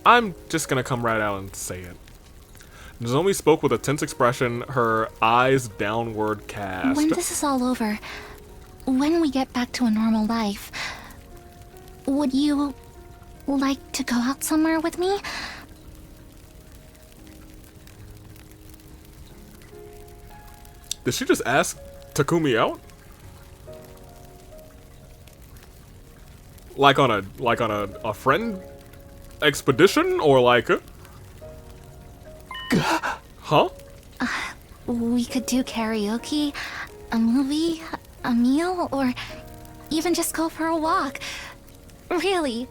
I'm just gonna come right out and say it. Nozomi spoke with a tense expression, her eyes downward cast. When this is all over, when we get back to a normal life, would you like to go out somewhere with me? Did she just ask Takumi out? Like on a friend expedition, or like huh? We could do karaoke, a movie, a meal, or even just go for a walk. Really,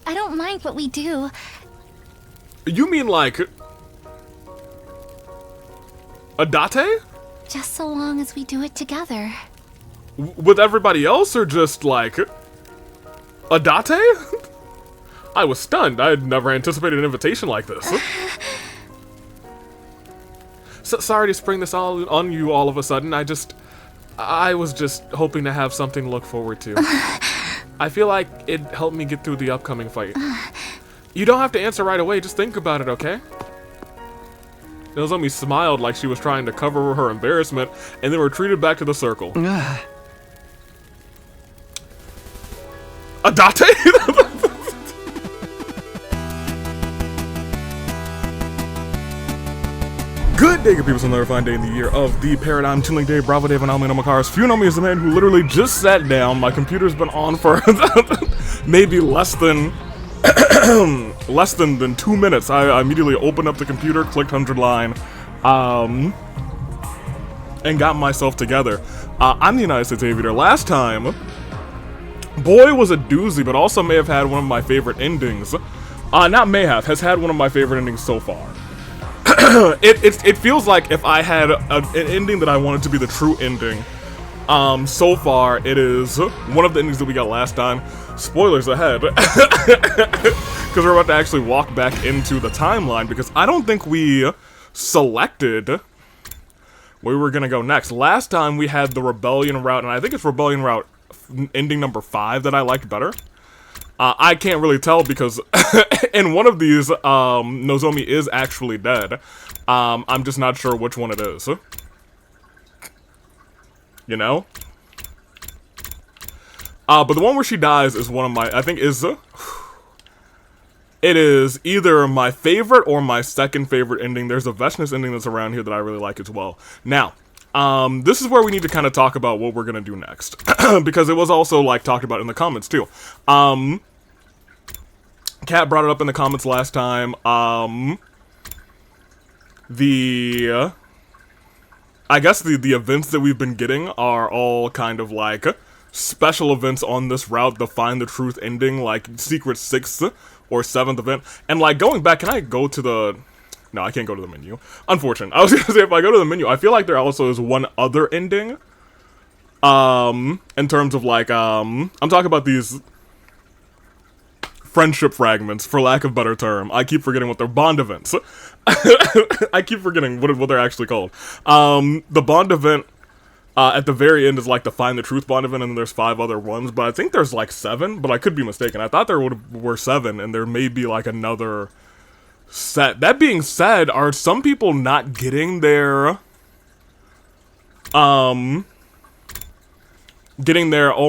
I don't mind what we do. You mean like a date? Just so long as we do it together. With everybody else, or just like a date? I was stunned. I had never anticipated an invitation like this. Sorry to spring this all on you all of a sudden. I was just hoping to have something to look forward to. I feel like it helped me get through the upcoming fight. You don't have to answer right away, just think about it, okay? Nozomi smiled like she was trying to cover her embarrassment, and then retreated back to the circle. A date? Good day, good people. It's another fine day in the year of the Paradigm Tuning Day. Bravo Dave and Almina Makaris. If you know me as the man who literally just sat down, my computer's been on for maybe less than 2 minutes. I immediately opened up the computer, clicked 100 line, and got myself together. I'm the United States Aviator. Last time, boy was a doozy, but also may have had one of my favorite endings. Not may have, has had one of my favorite endings so far. It feels like if I had an ending that I wanted to be the true ending, so far it is one of the endings that we got last time. Spoilers ahead, because we're about to actually walk back into the timeline, because I don't think we selected where we were gonna go next. Last time we had the Rebellion route, and I think it's Rebellion route ending number 5 that I liked better. I can't really tell because in one of these, Nozomi is actually dead. I'm just not sure which one it is. You know? But the one where she dies is one of my, I think it is either my favorite or my second favorite ending. There's a Veshness ending that's around here that I really like as well. Now, this is where we need to kind of talk about what we're gonna do next. Because it was also, like, talked about in the comments, too. Kat brought it up in the comments last time. I guess the events that we've been getting are all kind of like special events on this route, the Find the Truth ending, like secret 6th or 7th event. And like going back, can I go to the... No, I can't go to the menu. Unfortunate. I was gonna say if I go to the menu, I feel like there also is one other ending. In terms of like, I'm talking about these friendship fragments, for lack of a better term. I keep forgetting what they're bond events. I keep forgetting what they're actually called. The bond event at the very end is like the Find the Truth bond event, and then there's 5 other ones, but I think there's like 7, but I could be mistaken. I thought there were 7, and there may be like another set. That being said, are some people not getting their oh,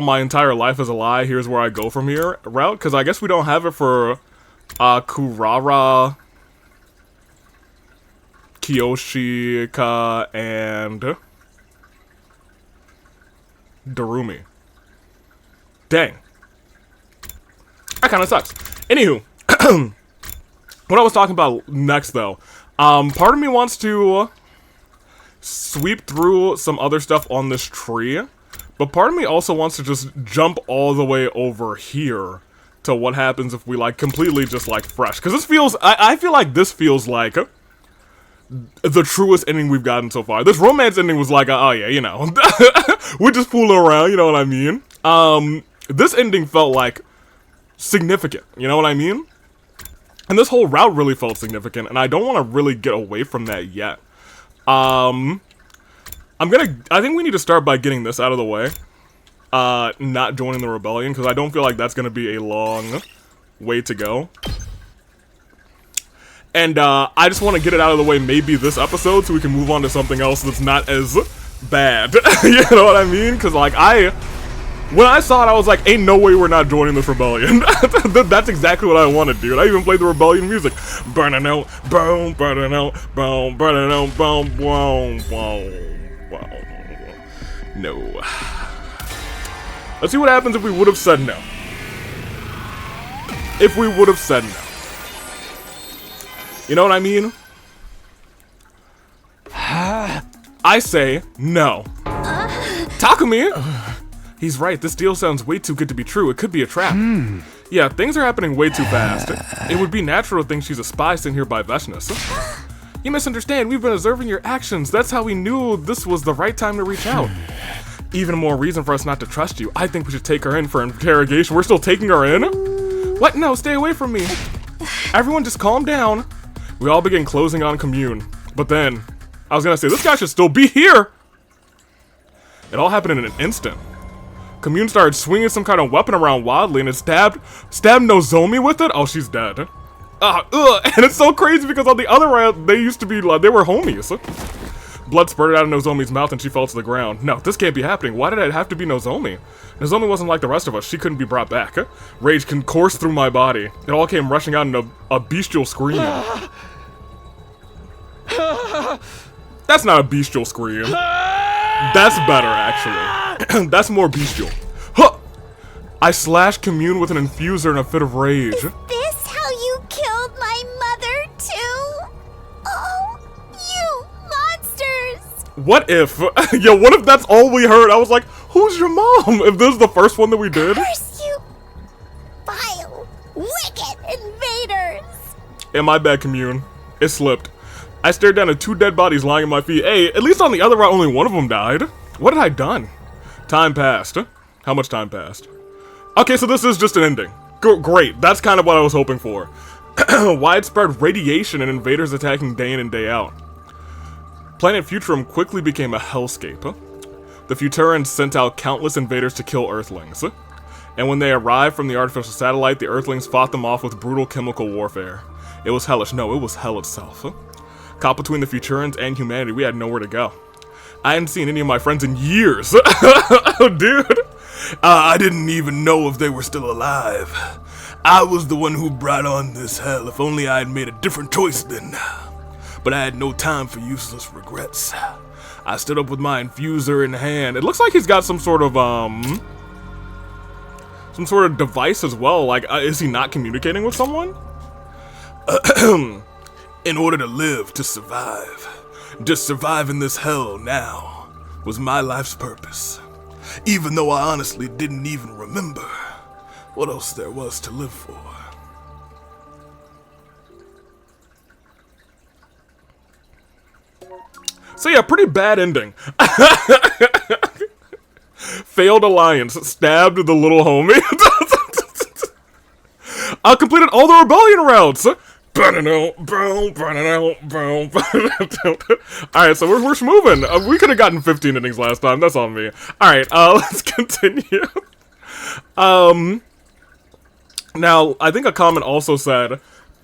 my entire life is a lie, here's where I go from here route? Because I guess we don't have it for Kurara, Kiyoshika, and Darumi. Dang. That kind of sucks. Anywho, what I was talking about next, though, part of me wants to sweep through some other stuff on this tree, but part of me also wants to just jump all the way over here to what happens if we, like, completely just, like, fresh. Because this feels, I feel like this feels like the truest ending we've gotten so far. This romance ending was like, oh yeah, you know, we're just fooling around, you know what I mean? This ending felt, like, significant, you know what I mean? And this whole route really felt significant, and I don't want to really get away from that yet. I think we need to start by getting this out of the way. Not joining the rebellion, because I don't feel like that's going to be a long way to go. And I just want to get it out of the way maybe this episode so we can move on to something else that's not as bad. You know what I mean? Because, like, when I saw it, I was like, ain't no way we're not joining this rebellion. That's exactly what I wanted, dude. I even played the rebellion music. Burning out, boom, burning out, boom, burning out, boom, boom, boom, boom. No. Let's see what happens if we would have said no. If we would have said no. You know what I mean? I say no. Takumi! He's right, this deal sounds way too good to be true. It could be a trap. Yeah, things are happening way too fast. It would be natural to think she's a spy sent here by Veshness. You misunderstand, we've been observing your actions. That's how we knew this was the right time to reach out. Even more reason for us not to trust you. I think we should take her in for interrogation. We're still taking her in? What? No, stay away from me. Everyone just calm down. We all begin closing on Commune. But then, I was gonna say, this guy should still be here. It all happened in an instant. Commune started swinging some kind of weapon around wildly and it stabbed Nozomi with it. Oh, she's dead. And it's so crazy because on the other end, they used to be like, they were homies. Blood spurted out of Nozomi's mouth and she fell to the ground. No, this can't be happening. Why did it have to be Nozomi? Nozomi wasn't like the rest of us. She couldn't be brought back. Rage can course through my body. It all came rushing out in a bestial scream. That's not a bestial scream. That's better, actually. That's more bestial. Huh! I slashed Commune with an infuser in a fit of rage. Is this how you killed my mother, too? Oh, you monsters! What if? Yeah, what if that's all we heard? I was like, who's your mom? If this is the first one that we did? Curse you, vile, wicked invaders! Yeah, my bad, Commune. It slipped. I stared down at 2 dead bodies lying at my feet. Hey, at least on the other route, only one of them died. What had I done? Time passed. How much time passed? Okay, so this is just an ending. Great, that's kind of what I was hoping for. Widespread radiation and invaders attacking day in and day out. Planet Futurum quickly became a hellscape. The Futurans sent out countless invaders to kill Earthlings. And when they arrived from the artificial satellite, the Earthlings fought them off with brutal chemical warfare. It was hellish. No, it was hell itself. Caught between the Futurans and humanity, we had nowhere to go. I hadn't seen any of my friends in years. Dude. I didn't even know if they were still alive. I was the one who brought on this hell. If only I had made a different choice then. But I had no time for useless regrets. I stood up with my infuser in hand. It looks like he's got some sort of device as well. Like, is he not communicating with someone? In order to live, to survive. Just survive in this hell now was my life's purpose. Even though I honestly didn't even remember what else there was to live for. So yeah, pretty bad ending. Failed alliance, stabbed the little homie. I completed all the rebellion routes. Alright, so we're moving. We could have gotten 15 endings last time. That's on me. Alright, let's continue. Now, I think a comment also said,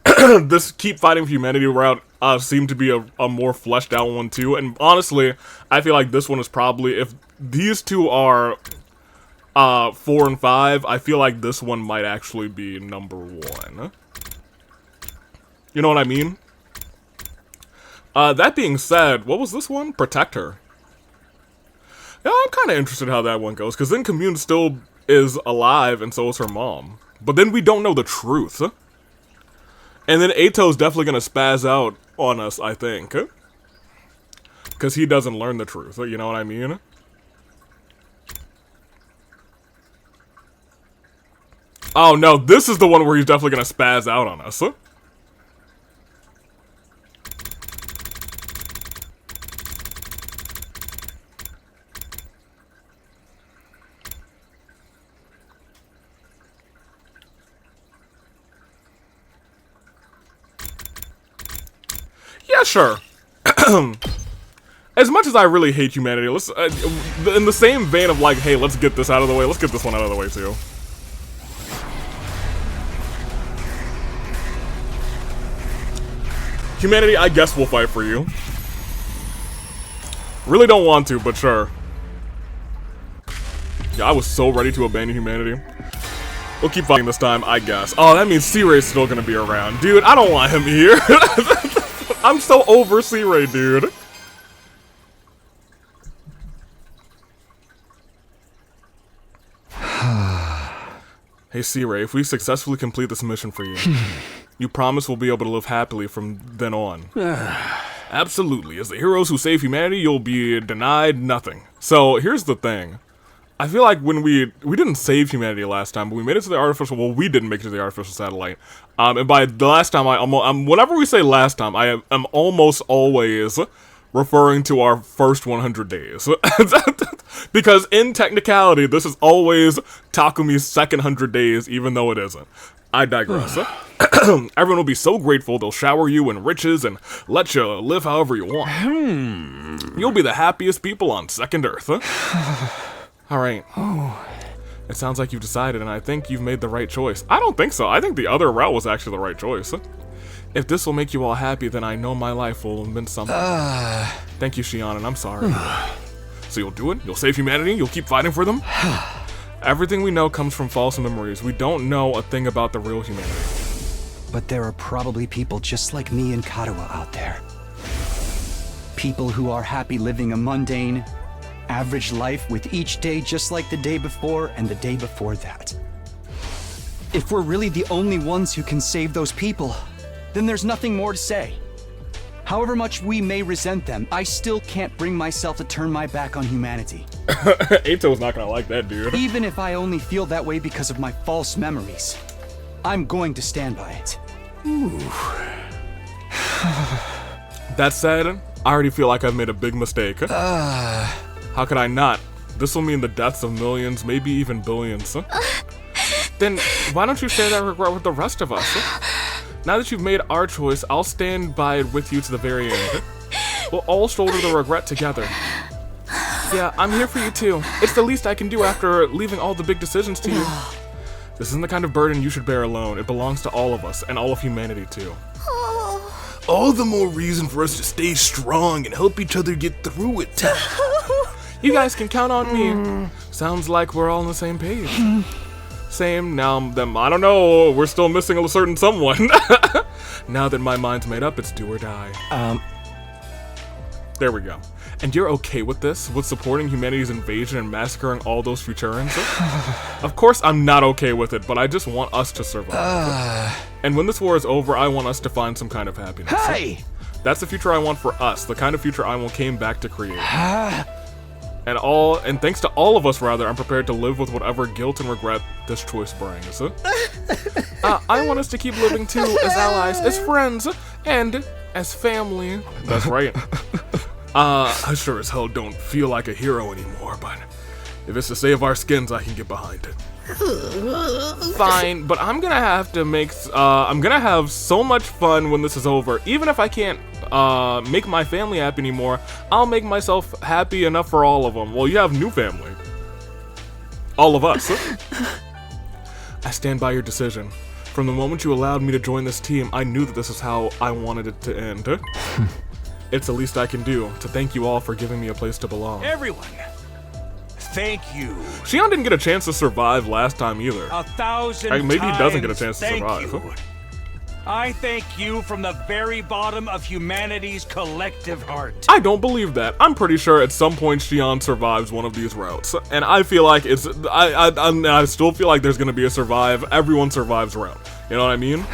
this keep fighting for humanity route seemed to be a more fleshed out one too. And honestly, I feel like this one is probably, if these two are 4 and 5, I feel like this one might actually be number 1. You know what I mean? That being said, what was this one? Protect Her. Yeah, I'm kind of interested how that one goes, because then Commune still is alive, and so is her mom. But then we don't know the truth. And then Ato's definitely going to spaz out on us, I think. Because he doesn't learn the truth, you know what I mean? Oh no, this is the one where he's definitely going to spaz out on us. Yeah, sure. As much as I really hate humanity, let's in the same vein of like, hey, let's get this out of the way. Let's get this one out of the way too. Humanity, I guess we'll fight for you. Really don't want to, but sure. Yeah, I was so ready to abandon humanity. We'll keep fighting this time, I guess. Oh, that means C-Ray's still gonna be around. Dude, I don't want him here. I'm so over C-Ray, dude. Hey C-Ray, if we successfully complete this mission for you, you promise we'll be able to live happily from then on. Absolutely. As the heroes who save humanity, you'll be denied nothing. So, here's the thing. I feel like when we didn't save humanity last time, but we made it to the artificial, well, we didn't make it to the artificial satellite. And by the last time, whenever we say last time, I am almost always referring to our first 100 days. Because in technicality, this is always Takumi's second 100 days, even though it isn't. I digress. Everyone will be so grateful they'll shower you in riches and let you live however you want. You'll be the happiest people on second Earth. Alright. It sounds like you've decided, and I think you've made the right choice. I don't think so. I think the other route was actually the right choice. If this will make you all happy, then I know my life will have been something. Thank you, Shion, and I'm sorry. So you'll do it? You'll save humanity? You'll keep fighting for them? Everything we know comes from false memories. We don't know a thing about the real humanity. But there are probably people just like me and Katawa out there. People who are happy living a mundane, average life with each day just like the day before and the day before that. If we're really the only ones who can save those people, then there's nothing more to say. However much we may resent them, I still can't bring myself to turn my back on humanity. Eito's not gonna like that, dude. Even if I only feel that way because of my false memories, I'm going to stand by it. That said, I already feel like I've made a big mistake. How could I not? This will mean the deaths of millions, maybe even billions. Then why don't you share that regret with the rest of us? Now that you've made our choice, I'll stand by it with you to the very end. We'll all shoulder the regret together. Yeah, I'm here for you too. It's the least I can do after leaving all the big decisions to you. This isn't the kind of burden you should bear alone. It belongs to all of us, and all of humanity too. All the more reason for us to stay strong and help each other get through it. You guys can count on me. Sounds like we're all on the same page. Same, now I don't know, we're still missing a certain someone. Now that my mind's made up, it's do or die. There we go. And you're okay with this? With supporting humanity's invasion and massacring all those Futurans? Of course I'm not okay with it, but I just want us to survive. And when this war is over, I want us to find some kind of happiness. Hey! That's the future I want for us, the kind of future I came back to create. And thanks to all of us, rather, I'm prepared to live with whatever guilt and regret this choice brings. I want us to keep living too, as allies, as friends, and as family. That's right. I sure as hell don't feel like a hero anymore, but if it's to save our skins, I can get behind it. Fine, but I'm gonna have to I'm gonna have so much fun when this is over. Even if I can't make my family happy anymore, I'll make myself happy enough for all of them. Well, you have new family. All of us. I stand by your decision. From the moment you allowed me to join this team, I knew that this is how I wanted it to end. It's the least I can do to thank you all for giving me a place to belong. Everyone, thank you. Shion didn't get a chance to survive last time either. 1,000 Maybe he doesn't get a times chance to thank survive. you. I thank you from the very bottom of humanity's collective heart. I don't believe that. I'm pretty sure at some point Shion survives one of these routes, and I feel like I still feel like there's gonna be a survive. Everyone survives route. You know what I mean?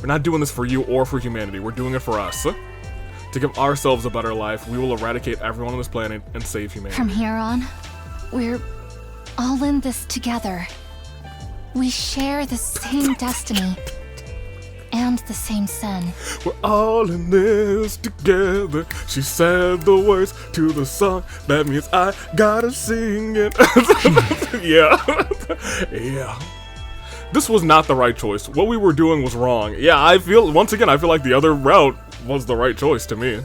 We're not doing this for you or for humanity. We're doing it for us. To give ourselves a better life, we will eradicate everyone on this planet and save humanity. From here on, we're all in this together. We share the same destiny and the same sun. We're all in this together. She said the words to the song. That means I gotta sing it. Yeah. This was not the right choice. What we were doing was wrong. Yeah, I feel like the other route was the right choice to me.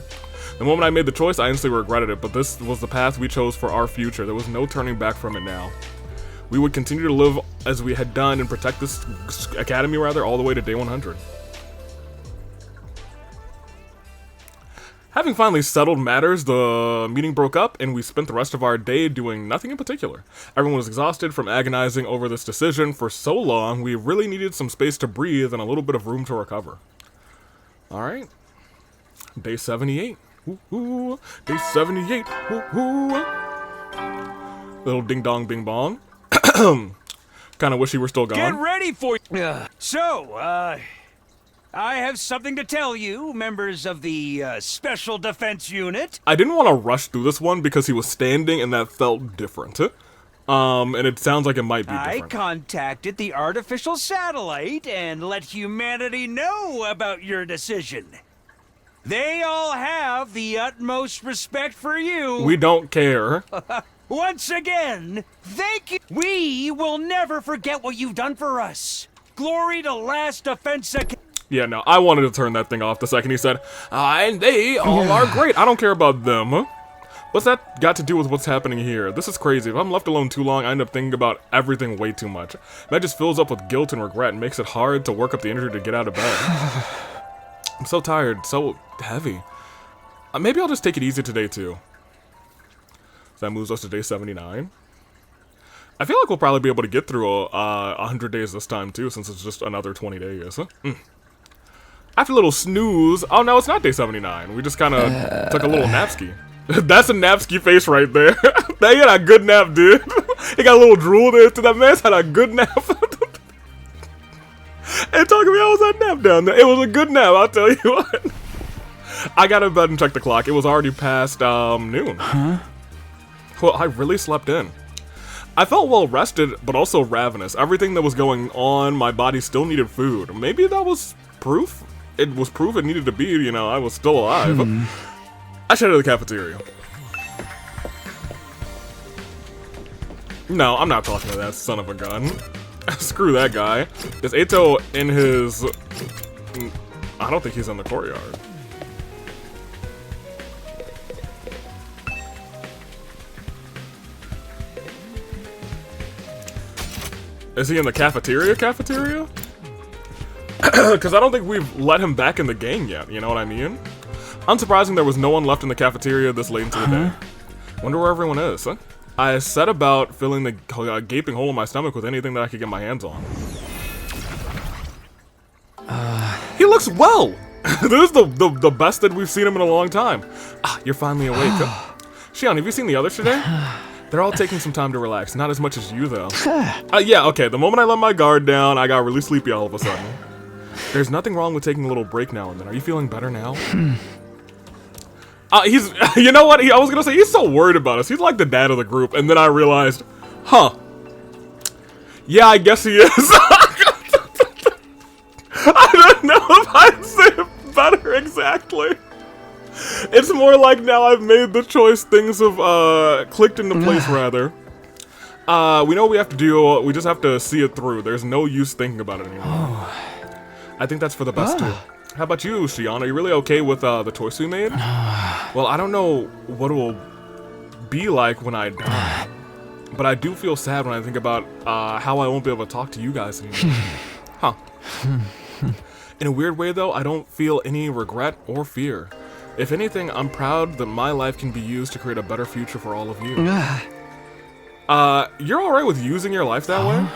The moment I made the choice, I instantly regretted it, but this was the path we chose for our future. There was no turning back from it now. We would continue to live as we had done and protect this academy, rather, all the way to day 100. Having finally settled matters, the meeting broke up, and we spent the rest of our day doing nothing in particular. Everyone was exhausted from agonizing over this decision for so long, we really needed some space to breathe and a little bit of room to recover. Alright. Day 78. Woo-hoo. Day 78. Woo-hoo. Little ding-dong bing-bong. Kinda wish he were still gone. Get ready for So, I have something to tell you, members of the Special Defense Unit. I didn't want to rush through this one because he was standing and that felt different. And it sounds like it might be different. I contacted the artificial satellite and let humanity know about your decision. They all have the utmost respect for you. We don't care. Once again, thank you. We will never forget what you've done for us. Glory to Last Defense Academy. Yeah, no, I wanted to turn that thing off the second he said, and they all are great. I don't care about them. What's that got to do with what's happening here? This is crazy. If I'm left alone too long, I end up thinking about everything way too much. That just fills up with guilt and regret and makes it hard to work up the energy to get out of bed. I'm so tired, so heavy. Maybe I'll just take it easy today, too. So that moves us to day 79. I feel like we'll probably be able to get through 100 days this time, too, since it's just another 20 days. After a little snooze... Oh, no, it's not day 79. We just kind of took a little napski. That's a napski face right there. He had a good nap, dude. He got a little drool there, too. That man's had a good nap. And talking me, how was that nap down there? It was a good nap, I'll tell you what. I got in bed and checked the clock. It was already past noon. Huh? Well, I really slept in. I felt well rested, but also ravenous. Everything that was going on, my body still needed food. Maybe that was proof? It was proof it needed to be, you know, I was still alive. I should head to the cafeteria. No, I'm not talking to that son of a gun. Screw that guy. Is Eito in his... I don't think he's in the courtyard. Is he in the cafeteria? Because I don't think we've let him back in the gang yet, you know what I mean? Unsurprising there was no one left in the cafeteria this late into the day. Wonder where everyone is, huh? I set about filling the gaping hole in my stomach with anything that I could get my hands on. He looks well! This is the best that we've seen him in a long time. Ah, you're finally awake. Shion, have you seen the others today? They're all taking some time to relax, not as much as you, though. Yeah, okay, the moment I let my guard down, I got really sleepy all of a sudden. There's nothing wrong with taking a little break now and then. Are you feeling better now? He's, you know what, I was gonna say, he's so worried about us. He's like the dad of the group, and then I realized, huh. Yeah, I guess he is. I don't know if I'd say it better exactly. It's more like now I've made the choice, things have clicked into place rather. We know what we have to do, we just have to see it through. There's no use thinking about it anymore. I think that's for the best too. How about you, Shion? Are you really okay with the choice we made? Well, I don't know what it will be like when I die. But I do feel sad when I think about how I won't be able to talk to you guys anymore. Huh. In a weird way though, I don't feel any regret or fear. If anything, I'm proud that my life can be used to create a better future for all of you. You're alright with using your life that way?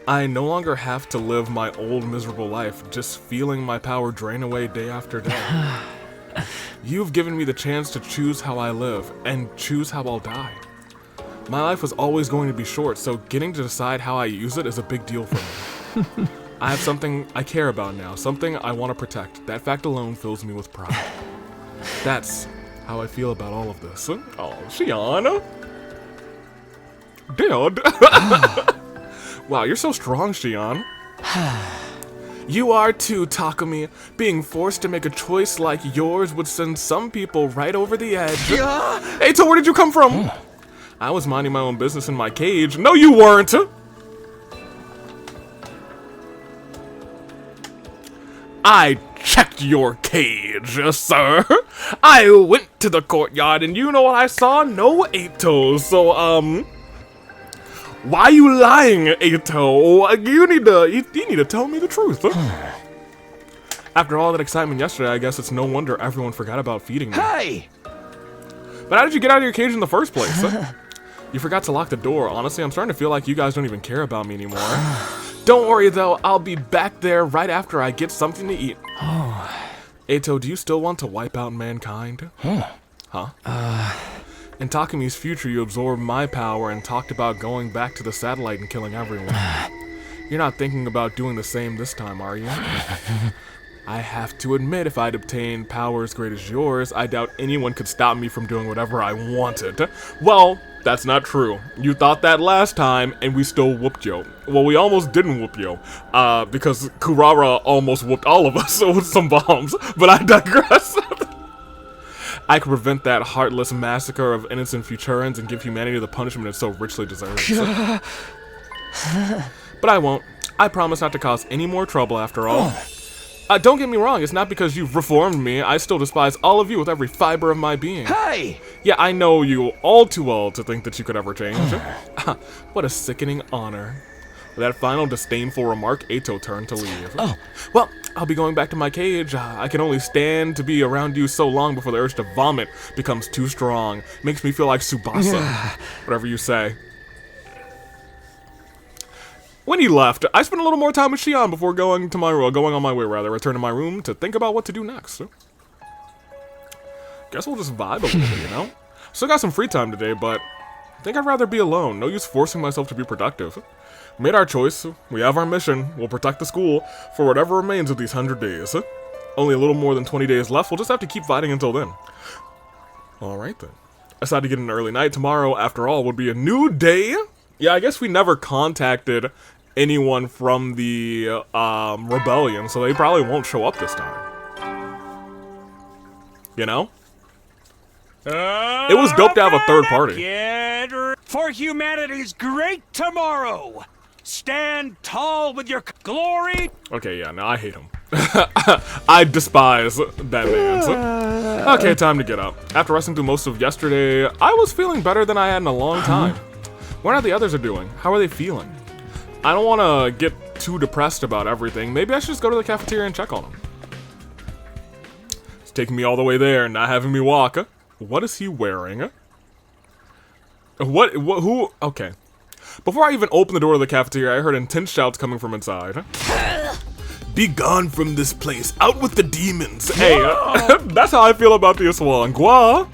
I no longer have to live my old miserable life, just feeling my power drain away day after day. You've given me the chance to choose how I live, and choose how I'll die. My life was always going to be short, so getting to decide how I use it is a big deal for me. I have something I care about now, something I want to protect. That fact alone fills me with pride. That's how I feel about all of this. Oh, Shion. Dad. Wow, you're so strong, Shion. You are too, Takumi. Being forced to make a choice like yours would send some people right over the edge. Hey, so where did you come from? I was minding my own business in my cage. No, you weren't. I checked your cage, sir. I went to the courtyard and you know what I saw? No Eitos. So, why you lying, Eito? You need to tell me the truth. After all that excitement yesterday, I guess it's no wonder everyone forgot about feeding me. Hey! But how did you get out of your cage in the first place? You forgot to lock the door. Honestly, I'm starting to feel like you guys don't even care about me anymore. Don't worry though, I'll be back there right after I get something to eat. Eito, do you still want to wipe out mankind? Huh? In Takami's future, you absorbed my power and talked about going back to the satellite and killing everyone. You're not thinking about doing the same this time, are you? I have to admit, if I'd obtained power as great as yours, I doubt anyone could stop me from doing whatever I wanted. Well, that's not true. You thought that last time, and we still whooped you. Well, we almost didn't whoop you, because Kurara almost whooped all of us with some bombs, but I digress. I could prevent that heartless massacre of innocent Futurans and give humanity the punishment it so richly deserves. But I won't. I promise not to cause any more trouble after all. Don't get me wrong, it's not because you've reformed me. I still despise all of you with every fiber of my being. Hey! Yeah, I know you all too well to think that you could ever change. What a sickening honor. With that final disdainful remark, Eito turned to leave. Well, I'll be going back to my cage. I can only stand to be around you so long before the urge to vomit becomes too strong. Makes me feel like Tsubasa. Whatever you say. When he left, I spent a little more time with Shion before going on my way, return to my room to think about what to do next. Guess we'll just vibe a little bit, you know? Still got some free time today, but I think I'd rather be alone. No use forcing myself to be productive. We made our choice. We have our mission. We'll protect the school for whatever remains of these 100 days. Only a little more than 20 days left. We'll just have to keep fighting until then. Alright then. I decided to get an early night. Tomorrow, after all, would be a new day. Yeah, I guess we never contacted anyone from the rebellion, so they probably won't show up this time. You know? It was dope to have a third party. For humanity's great tomorrow! Stand tall with your glory! Okay, yeah, no, I hate him. I despise that man. Okay, time to get up. After wrestling through most of yesterday, I was feeling better than I had in a long time. What are the others doing? How are they feeling? I don't want to get too depressed about everything. Maybe I should just go to the cafeteria and check on them. It's taking me all the way there and not having me walk. What is he wearing? Who? Okay. Before I even opened the door to the cafeteria, I heard intense shouts coming from inside. Be gone from this place. Out with the demons. Hey, that's how I feel about the Aswang. Gua.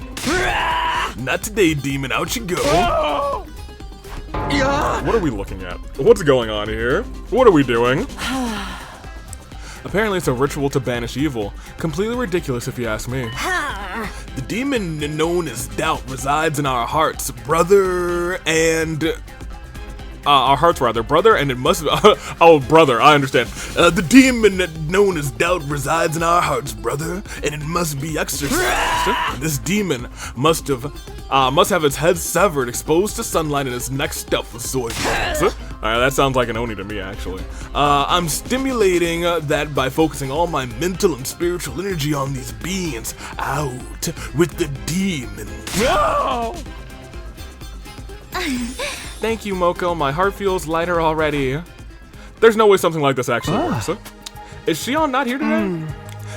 Not today, demon. Out you go. What are we looking at? What's going on here? What are we doing? Apparently it's a ritual to banish evil. Completely ridiculous if you ask me. The demon known as doubt resides in our hearts, brother, and... brother, and it must... oh, brother, I understand. The demon known as doubt resides in our hearts, brother, and it must be exorcised. This demon must have its head severed, exposed to sunlight, and its neck stuffed with soy bones. That sounds like an Oni to me, actually. I'm stimulating that by focusing all my mental and spiritual energy on these beings. Out with the demons. No! Thank you, Moko. My heart feels lighter already. There's no way something like this actually works. Is Shion not here today?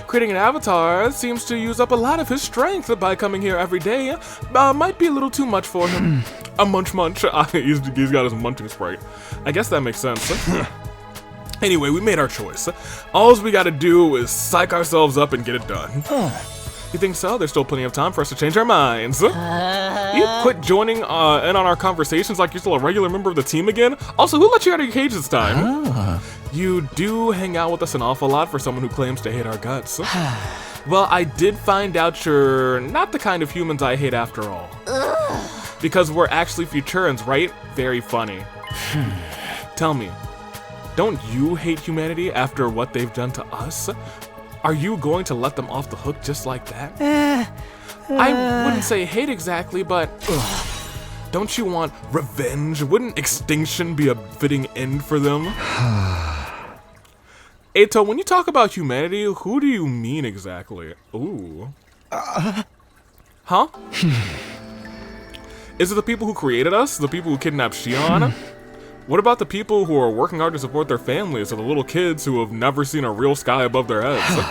Creating an avatar seems to use up a lot of his strength by coming here every day. Might be a little too much for him. A munch. He's got his munching sprite. I guess that makes sense. Anyway, we made our choice. All we gotta do is psych ourselves up and get it done. You think so? There's still plenty of time for us to change our minds. You quit joining in on our conversations like you're still a regular member of the team again? Also, who let you out of your cage this time? You do hang out with us an awful lot for someone who claims to hate our guts. Well, I did find out you're not the kind of humans I hate after all. Because we're actually Futurans, right? Very funny. Tell me, don't you hate humanity after what they've done to us? Are you going to let them off the hook just like that? I wouldn't say hate exactly, but don't you want revenge? Wouldn't extinction be a fitting end for them? Eito, when you talk about humanity, who do you mean exactly? Ooh. Huh? Is it the people who created us? The people who kidnapped Shion? What about the people who are working hard to support their families, or the little kids who have never seen a real sky above their heads?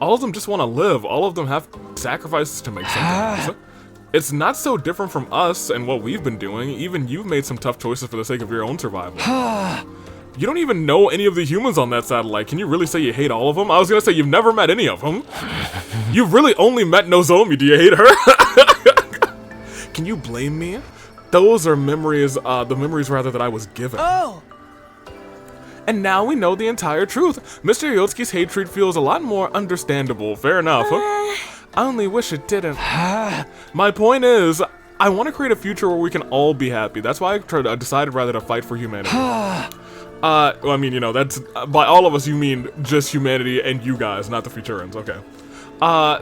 All of them just want to live. All of them have sacrifices to make sometimes. It's not so different from us and what we've been doing. Even you've made some tough choices for the sake of your own survival. You don't even know any of the humans on that satellite. Can you really say you hate all of them? I was gonna say you've never met any of them. You've really only met Nozomi. Do you hate her? Can you blame me? Those are memories, the memories rather that I was given. Oh! And now we know the entire truth. Mr. Yotsuki's hatred feels a lot more understandable. Fair enough. I only wish it didn't. My point is, I want to create a future where we can all be happy. That's why I decided rather to fight for humanity. Well, I mean, you know, that's, by all of us you mean just humanity and you guys, not the Futurans, okay.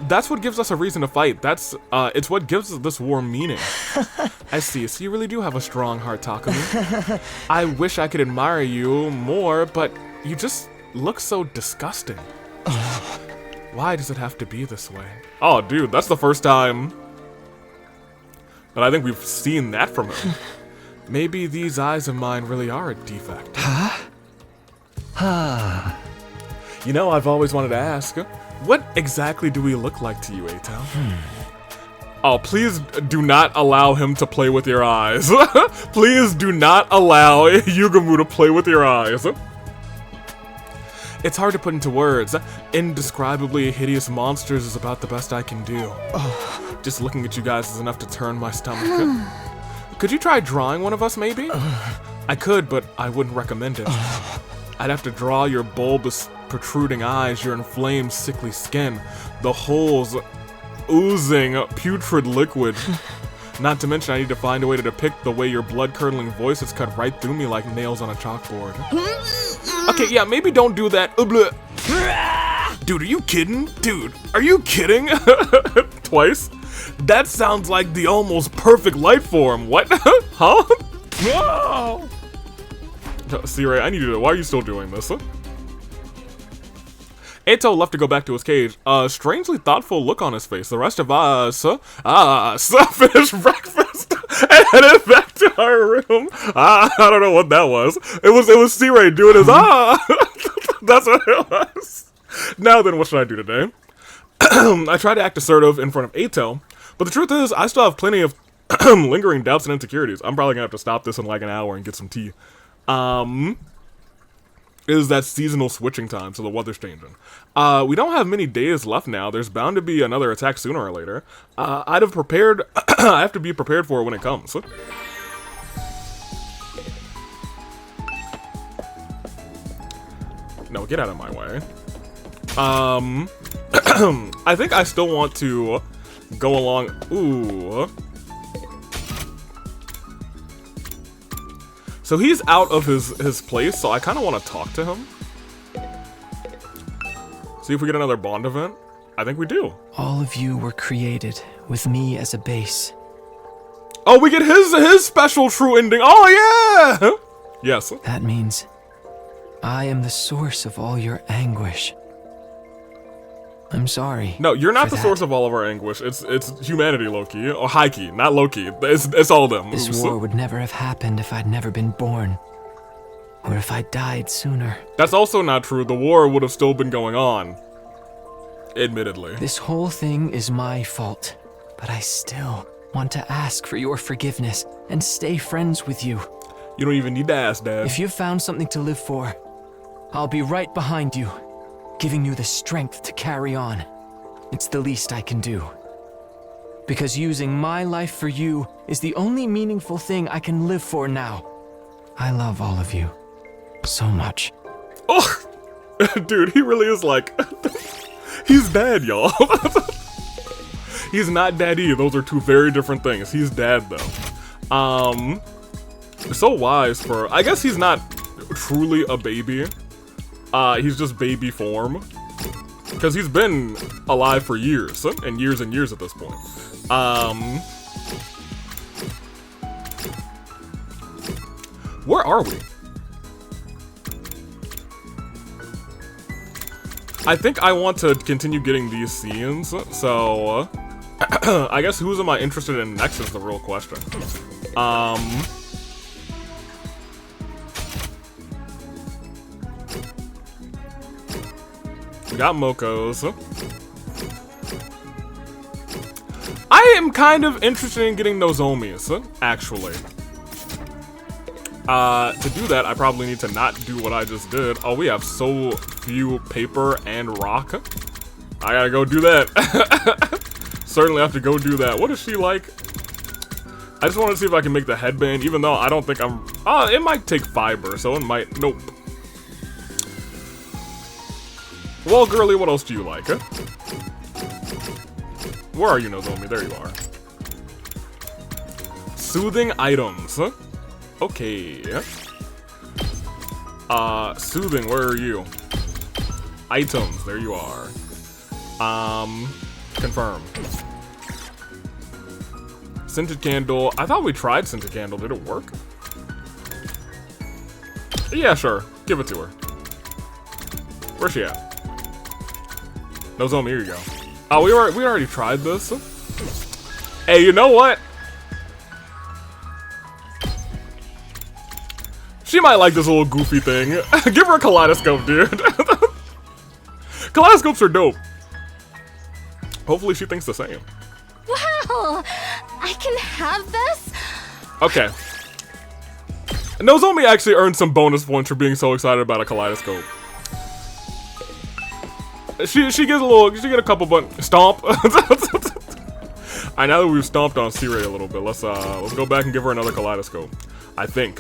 That's what gives us a reason to fight. It's what gives this war meaning. I see, so you really do have a strong heart, Takumi. I wish I could admire you more, but you just look so disgusting. Why does it have to be this way? Oh, dude, that's the first time that I think we've seen that from him. Maybe these eyes of mine really are a defect. You know, I've always wanted to ask, what exactly do we look like to you, Eito? Oh, please do not allow him to play with your eyes. Please do not allow Yugamu to play with your eyes. It's hard to put into words. Indescribably hideous monsters is about the best I can do. Just looking at you guys is enough to turn my stomach. Could you try drawing one of us, maybe? I could, but I wouldn't recommend it. I'd have to draw your bulbous, protruding eyes, your inflamed, sickly skin, the holes oozing putrid liquid. Not to mention I need to find a way to depict the way your blood-curdling voice is cut right through me like nails on a chalkboard. Okay, yeah, maybe don't do that. Dude, are you kidding? Dude, are you kidding? Twice? That sounds like the almost perfect light form. What? Huh? Whoa! Siri, I need you to. Why are you still doing this? Eito left to go back to his cage. A strangely thoughtful look on his face. The rest of us, finished breakfast and headed back to our room. I don't know what that was. It was C-Ray doing his That's what it was. Now then, what should I do today? I tried to act assertive in front of Eito, but the truth is, I still have plenty of lingering doubts and insecurities. I'm probably gonna have to stop this in like an hour and get some tea. Is that seasonal switching time, so the weather's changing. We don't have many days left now. There's bound to be another attack sooner or later. I'd have prepared, I have to be prepared for it when it comes. No, get out of my way. I think I still want to go along, ooh. So he's out of his place, so I kind of want to talk to him. See if we get another Bond event. I think we do. All of you were created with me as a base. Oh, we get his special true ending. Oh, yeah! Yes. That means I am the source of all your anguish. I'm sorry. No, you're not the source of all of our anguish. It's humanity, Loki. Or Heike, not Loki. It's all them. This war would never have happened if I'd never been born. Or if I died sooner. That's also not true. The war would have still been going on. Admittedly. This whole thing is my fault. But I still want to ask for your forgiveness and stay friends with you. You don't even need to ask, Dad. If you've found something to live for, I'll be right behind you, giving you the strength to carry on. It's the least I can do. Because using my life for you is the only meaningful thing I can live for now. I love all of you so much. Oh, dude, he really is like, he's dad, y'all. He's not daddy. Those are two very different things. He's dad, though. So wise for, I guess he's not truly a baby. He's just baby form. Because he's been alive for years, and years and years at this point. Where are we? I think I want to continue getting these scenes, so I guess who's am I interested in next is the real question. Got Moko's. I am kind of interested in getting Nozomi's, actually. To do that, I probably need to not do what I just did. Oh, we have so few paper and rock. I gotta go do that. Certainly have to go do that. What is she like? I just want to see if I can make the headband, even though I don't think I'm... it might take fiber, so it might... Nope. Well, girly, what else do you like? Where are you, Nozomi? There you are. Soothing items. Okay. Soothing, where are you? Items, there you are. Confirm. Scented candle. I thought we tried scented candle. Did it work? Yeah, sure. Give it to her. Where's she at? Nozomi, here you go. Oh, we already tried this. Hey, you know what? She might like this little goofy thing. Give her a kaleidoscope, dude. Kaleidoscopes are dope. Hopefully she thinks the same. Wow! I can have this? Okay. Nozomi actually earned some bonus points for being so excited about a kaleidoscope. She gets a little, she get a couple stomp. Alright, now that we've stomped on C-Ray a little bit, let's go back and give her another kaleidoscope. I think.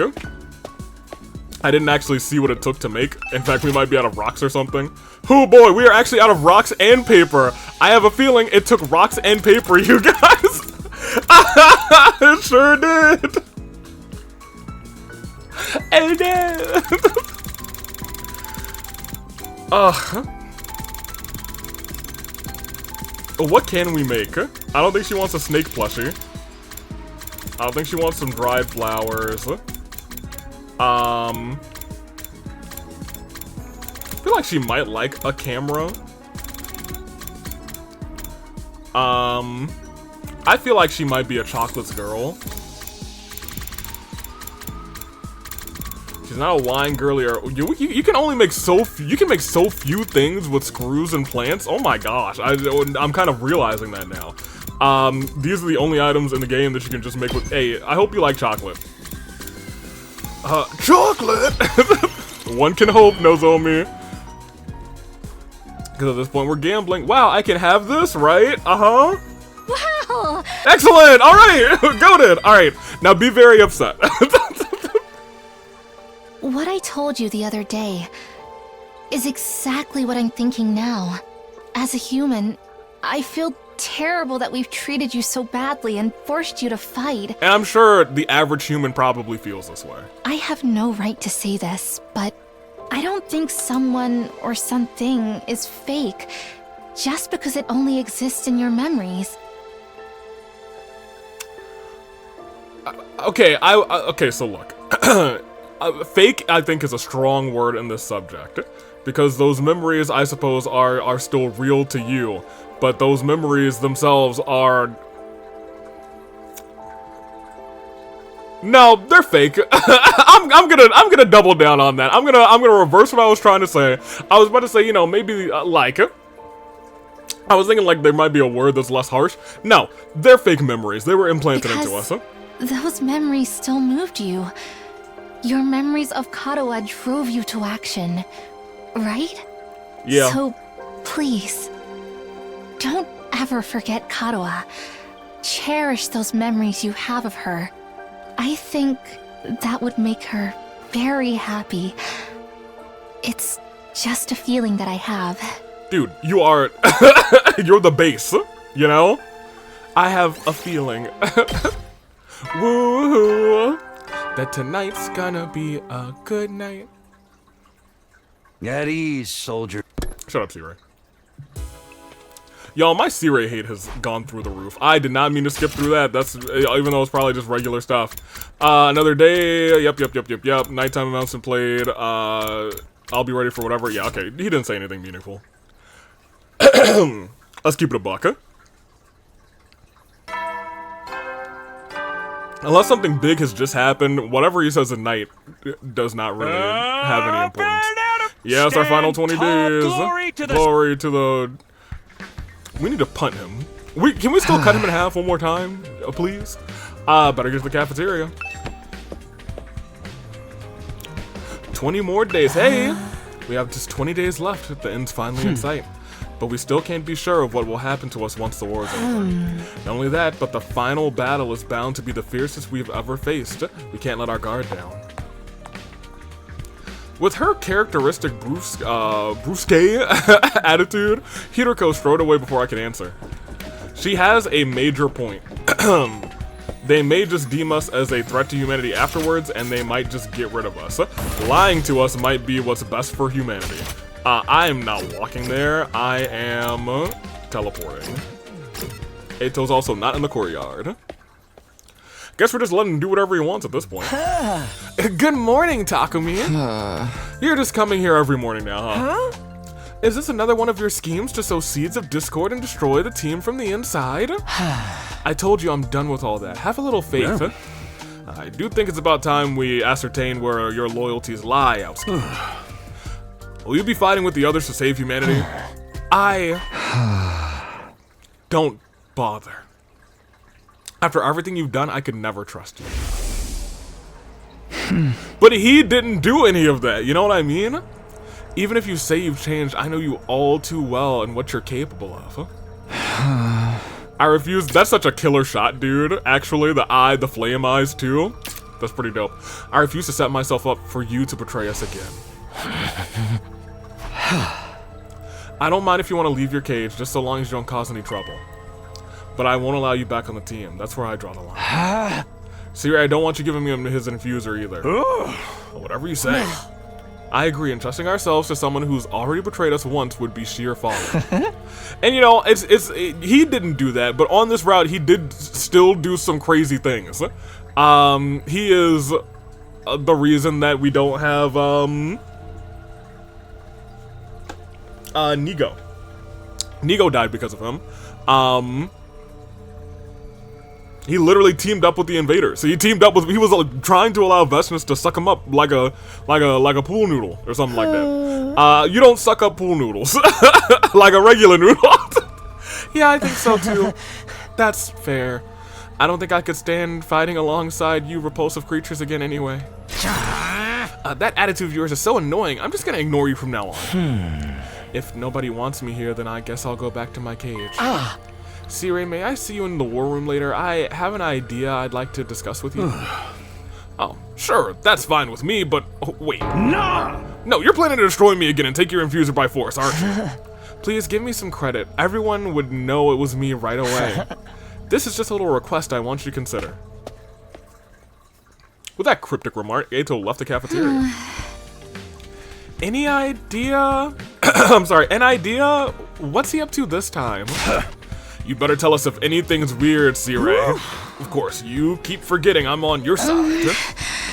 I didn't actually see what it took to make. In fact, we might be out of rocks or something. Oh boy, we are actually out of rocks and paper. I have a feeling it took rocks and paper, you guys. It sure did. It did. What can we make? I don't think she wants a snake plushie. I don't think she wants some dried flowers. I feel like she might like a camera. I feel like she might be a chocolates girl. She's not a wine girly, or you can only make so few things with screws and plants. Oh my gosh, I'm kind of realizing that now. These are the only items in the game that you can just make with. Hey, I hope you like chocolate. Chocolate. One can hope, Nozomi. Because at this point we're gambling. Wow, I can have this, right? Uh-huh. Wow! Excellent! Alright! Goated! Alright, now be very upset. What I told you the other day is exactly what I'm thinking now. As a human, I feel terrible that we've treated you so badly and forced you to fight. And I'm sure the average human probably feels this way. I have no right to say this, but I don't think someone or something is fake just because it only exists in your memories. Okay, okay, so look. Fake, I think, is a strong word in this subject. Because those memories, I suppose, are still real to you. But those memories themselves are... No, they're fake. I'm gonna double down on that. I'm gonna reverse what I was trying to say. I was about to say, you know, maybe like... I was thinking like there might be a word that's less harsh. No, they're fake memories. They were implanted into us. Those memories still moved you. Your memories of Kadoa drove you to action, right? Yeah. So, please, don't ever forget Kadoa. Cherish those memories you have of her. I think that would make her very happy. It's just a feeling that I have. Dude, you are... you're the base, you know? I have a feeling. Woo-hoo! That tonight's gonna be a good night. At ease, soldier. Shut up, C-Ray. Y'all, my C-Ray hate has gone through the roof. I did not mean to skip through that. That's even though it's probably just regular stuff. Another day. Yep. Nighttime announcement played. I'll be ready for whatever. Yeah, okay. He didn't say anything meaningful. Let's keep it a buck, huh? Unless something big has just happened, whatever he says at night does not really have any importance. Yeah, it's our final 20 days. Glory to the... We need to punt him. Can we still cut him in half one more time, please? Better get to the cafeteria. 20 more days. Hey, we have just 20 days left. The end's finally in sight. But we still can't be sure of what will happen to us once the war is over. Not only that, but the final battle is bound to be the fiercest we've ever faced. We can't let our guard down. With her characteristic brusque attitude, Hiroko strode away before I could answer. She has a major point. They may just deem us as a threat to humanity afterwards, and they might just get rid of us. Lying to us might be what's best for humanity. I am not walking there. I am teleporting. Eito's also not in the courtyard. Guess we're just letting him do whatever he wants at this point. Good morning, Takumi. You're just coming here every morning now, huh? Is this another one of your schemes to sow seeds of discord and destroy the team from the inside? I told you I'm done with all that. Have a little faith. Yeah. I do think it's about time we ascertain where your loyalties lie, Outski. Will you be fighting with the others to save humanity? Don't bother. After everything you've done, I could never trust you. But he didn't do any of that, you know what I mean? Even if you say you've changed, I know you all too well and what you're capable of. I refuse. That's such a killer shot, dude. Actually, the flame eyes too. That's pretty dope. I refuse to set myself up for you to betray us again. I don't mind if you want to leave your cage, just so long as you don't cause any trouble. But I won't allow you back on the team. That's where I draw the line. See, I don't want you giving him his infuser either. Well, whatever you say. I agree, and trusting ourselves to someone who's already betrayed us once would be sheer folly. And you know, he didn't do that, but on this route, he did still do some crazy things. He is the reason that we don't have, Nigo. Nigo died because of him. He literally teamed up with the invaders. So he was trying to allow Vestnus to suck him up like a pool noodle or something like that. You don't suck up pool noodles like a regular noodle. Yeah, I think so too. That's fair. I don't think I could stand fighting alongside you repulsive creatures again anyway. That attitude of yours is so annoying. I'm just gonna ignore you from now on. If nobody wants me here, then I guess I'll go back to my cage. Sirei, may I see you in the war room later? I have an idea I'd like to discuss with you. Oh, sure, that's fine with me, but wait. No! No, you're planning to destroy me again and take your infuser by force, aren't you? Please give me some credit. Everyone would know it was me right away. This is just a little request I want you to consider. With that cryptic remark, Eito left the cafeteria. Any idea? I'm sorry, an idea? What's he up to this time? You better tell us if anything's weird, Sirei. Of course, you keep forgetting I'm on your side.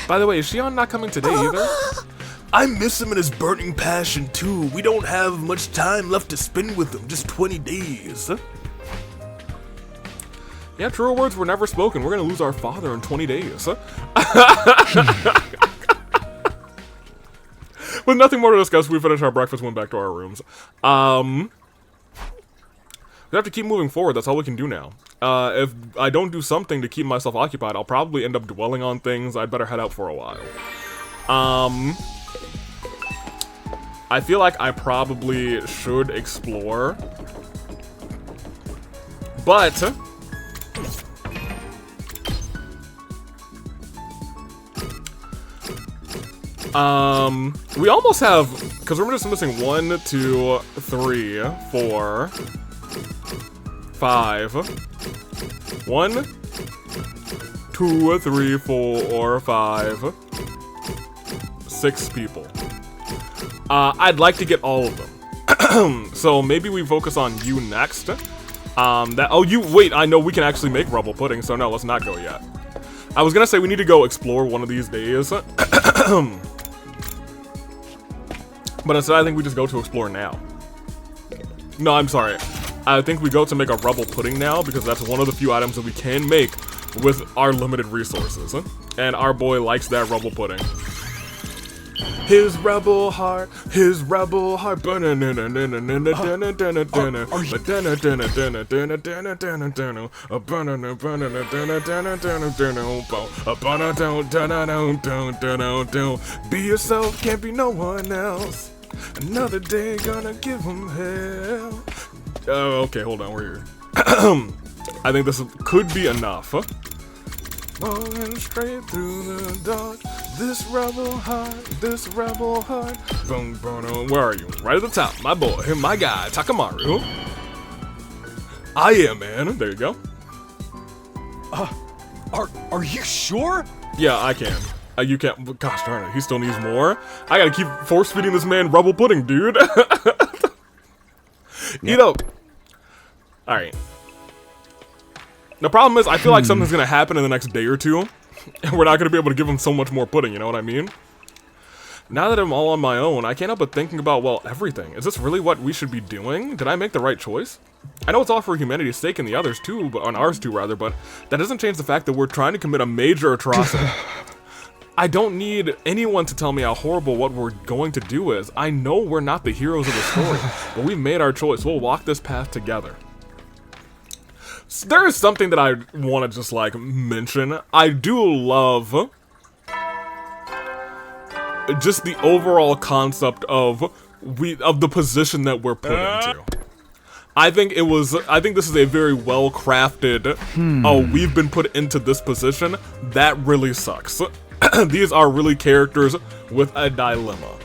By the way, is Shion not coming today either? I miss him and his burning passion too. We don't have much time left to spend with him, just 20 days. Yeah, truer words were never spoken. We're gonna lose our father in 20 days. With nothing more to discuss, we finish our breakfast, went back to our rooms. We have to keep moving forward. That's all we can do now. If I don't do something to keep myself occupied, I'll probably end up dwelling on things. I'd better head out for a while. I feel like I probably should explore. But we almost have, because we're just missing 1, 2, 3, 4, 5. 1, 2, 3, 4, 5, 6 people. I'd like to get all of them. So maybe we focus on you next. Wait, I know we can actually make rubble pudding, so no, let's not go yet. I was gonna say we need to go explore one of these days. But instead I think we just go to explore now. No, I'm sorry. I think we go to make a rubble pudding now because that's one of the few items that we can make with our limited resources. And our boy likes that rubble pudding. his rebel heart, Be yourself, can't be no one else. Another day gonna give him hell. Oh, okay, hold on, we're here. I think this could be enough. Falling straight through the dark. This rebel heart. Boom, boom, where are you? Right at the top, my boy, my guy, Takamaru. I am, man. There you go. Are you sure? Yeah, I can. You can't. Gosh darn it, he still needs more. I gotta keep force feeding this man rebel pudding, dude. You know. All right. The problem is, I feel like something's gonna happen in the next day or two, and we're not gonna be able to give him so much more pudding. You know what I mean? Now that I'm all on my own, I can't help but thinking about, well, everything. Is this really what we should be doing? Did I make the right choice? I know it's all for humanity's sake and the others too, but on ours too rather, but that doesn't change the fact that we're trying to commit a major atrocity. I don't need anyone to tell me how horrible what we're going to do is. I know we're not the heroes of the story, but we made our choice. We'll walk this path together. There is something that I want to just like mention. I do love just the overall concept of the position that we're put into. I think this is a very well crafted. Oh, we've been put into this position. That really sucks. These are really characters with a dilemma.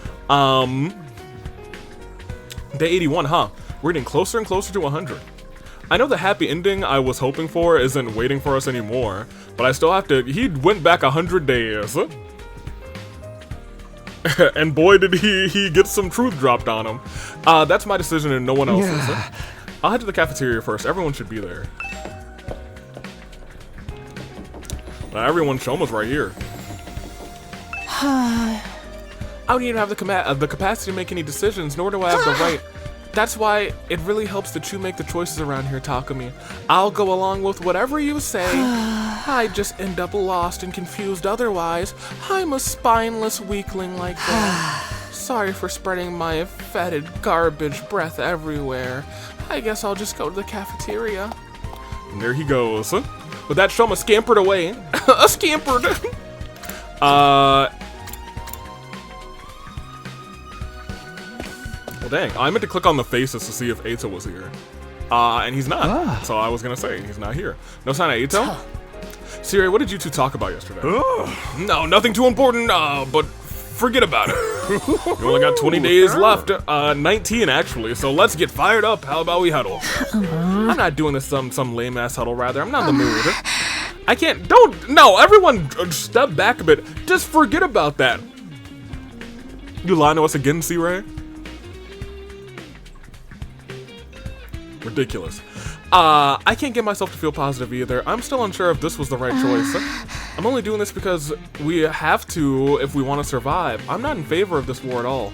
Day 81, huh? We're getting closer and closer to 100. I know the happy ending I was hoping for isn't waiting for us anymore, but I still have to. He went back 100 days. And boy did he get some truth dropped on him. That's my decision and no one else's. Yeah. I'll head to the cafeteria first. Everyone should be there. Everyone, Shoma's right here. I don't even have the capacity to make any decisions, nor do I have the right. That's why it really helps that you make the choices around here, Takumi. I'll go along with whatever you say. I just end up lost and confused otherwise. I'm a spineless weakling like that. Sorry for spreading my fetid garbage breath everywhere. I guess I'll just go to the cafeteria. And there he goes. With that, Shoma scampered away. Scampered! Well, dang. I meant to click on the faces to see if Eito was here. And he's not. So I was gonna say, he's not here. No sign of Eito? Siri, what did you two talk about yesterday? No, nothing too important, but forget about it. You only got 20 days left. 19, actually, so let's get fired up. How about we huddle? I'm not doing this some lame-ass huddle, rather. I'm not in the mood. I can't, no, everyone step back a bit. Just forget about that. You lying to us again, C-Ray? Ridiculous. I can't get myself to feel positive either. I'm still unsure if this was the right choice. I'm only doing this because we have to if we want to survive. I'm not in favor of this war at all.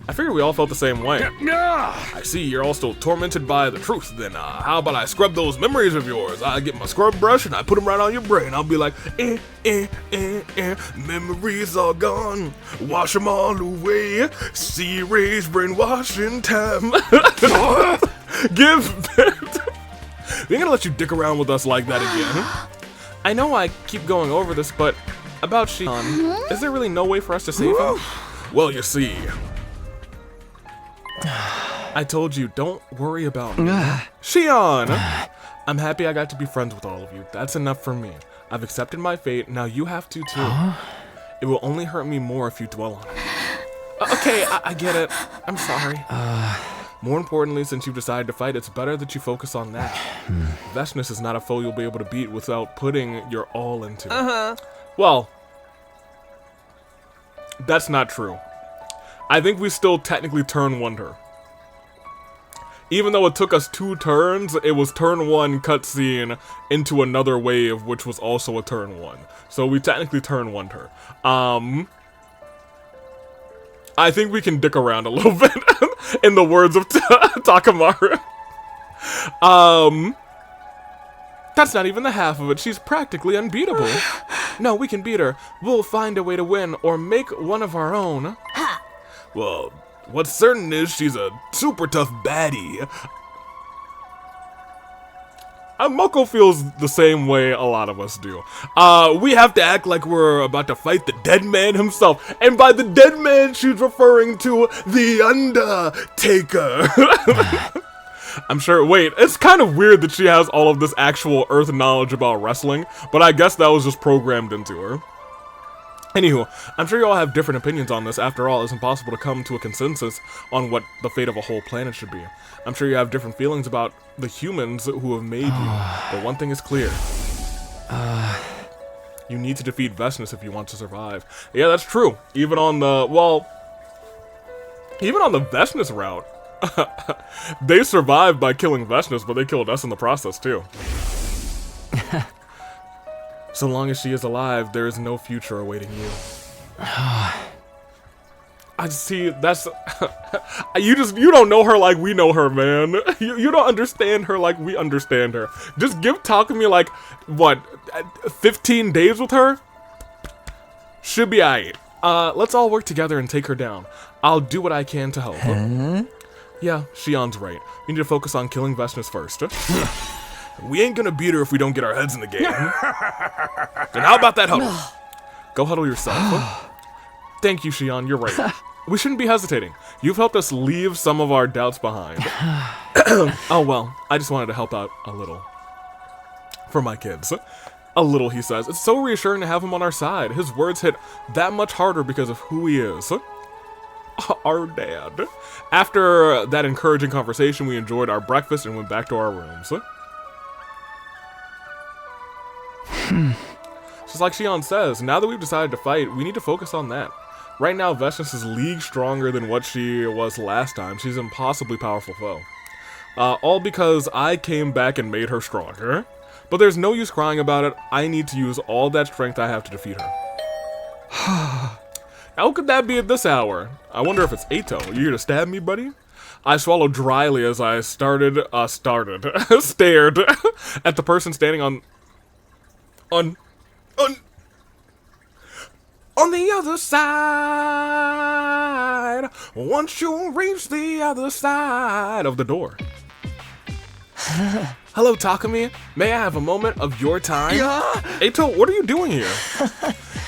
I figured we all felt the same way. I see you're all still tormented by the truth. Then how about I scrub those memories of yours? I get my scrub brush and I put them right on your brain. I'll be like, memories are gone. Wash them all away. See Ray's brainwashing time. We ain't gonna let you dick around with us like that again. I know I keep going over this, but about Shion, is there really no way for us to save him? Well, you see, I told you, don't worry about me. Shion! I'm happy I got to be friends with all of you. That's enough for me. I've accepted my fate, now you have to too. It will only hurt me more if you dwell on it. Okay, I get it. I'm sorry. More importantly, since you've decided to fight, it's better that you focus on that. Vestness is not a foe you'll be able to beat without putting your all into it. Well, that's not true. I think we still technically turn 1'd her. Even though it took us 2 turns, it was turn 1 cutscene into another wave, which was also a turn 1. So we technically turn 1'd her. I think we can dick around a little bit, in the words of Takamaru. That's not even the half of it. She's practically unbeatable. No, we can beat her. We'll find a way to win, or make one of our own. Well, what's certain is she's a super tough baddie. Moko feels the same way a lot of us do. We have to act like we're about to fight the dead man himself. And by the dead man, she's referring to the Undertaker. I'm sure, wait, it's kind of weird that she has all of this actual Earth knowledge about wrestling, but I guess that was just programmed into her. Anywho, I'm sure you all have different opinions on this. After all, it's impossible to come to a consensus on what the fate of a whole planet should be. I'm sure you have different feelings about the humans who have made you, but one thing is clear. You need to defeat Vesnus if you want to survive. Yeah, that's true. Even on the, well, even on the Vesnus route, they survived by killing Vesnus, but they killed us in the process too. So long as she is alive, there is no future awaiting you. I see, that's... you don't know her like we know her, man. You don't understand her like we understand her. Just give Takumi, like, what, 15 days with her? Should be aight. Let's all work together and take her down. I'll do what I can to help. Yeah, Shion's right. We need to focus on killing Vesnus first. We ain't gonna beat her if we don't get our heads in the game. Then how about that huddle? Go huddle yourself. Thank you, Shion, you're right. We shouldn't be hesitating. You've helped us leave some of our doubts behind. Oh well, I just wanted to help out a little. For my kids. A little, he says. It's so reassuring to have him on our side. His words hit that much harder because of who he is. Our dad. After that encouraging conversation, we enjoyed our breakfast and went back to our rooms. Just like Shion says, now that we've decided to fight, we need to focus on that. Right now, Vesnus is league stronger than what she was last time. She's an impossibly powerful foe. All because I came back and made her stronger. But there's no use crying about it. I need to use all that strength I have to defeat her. How could that be at this hour? I wonder if it's Eito. You here to stab me, buddy? I swallowed dryly as I stared at the person standing on the other side. Once you reach the other side of the door. Hello, Takumi. May I have a moment of your time? Eito, what are you doing here?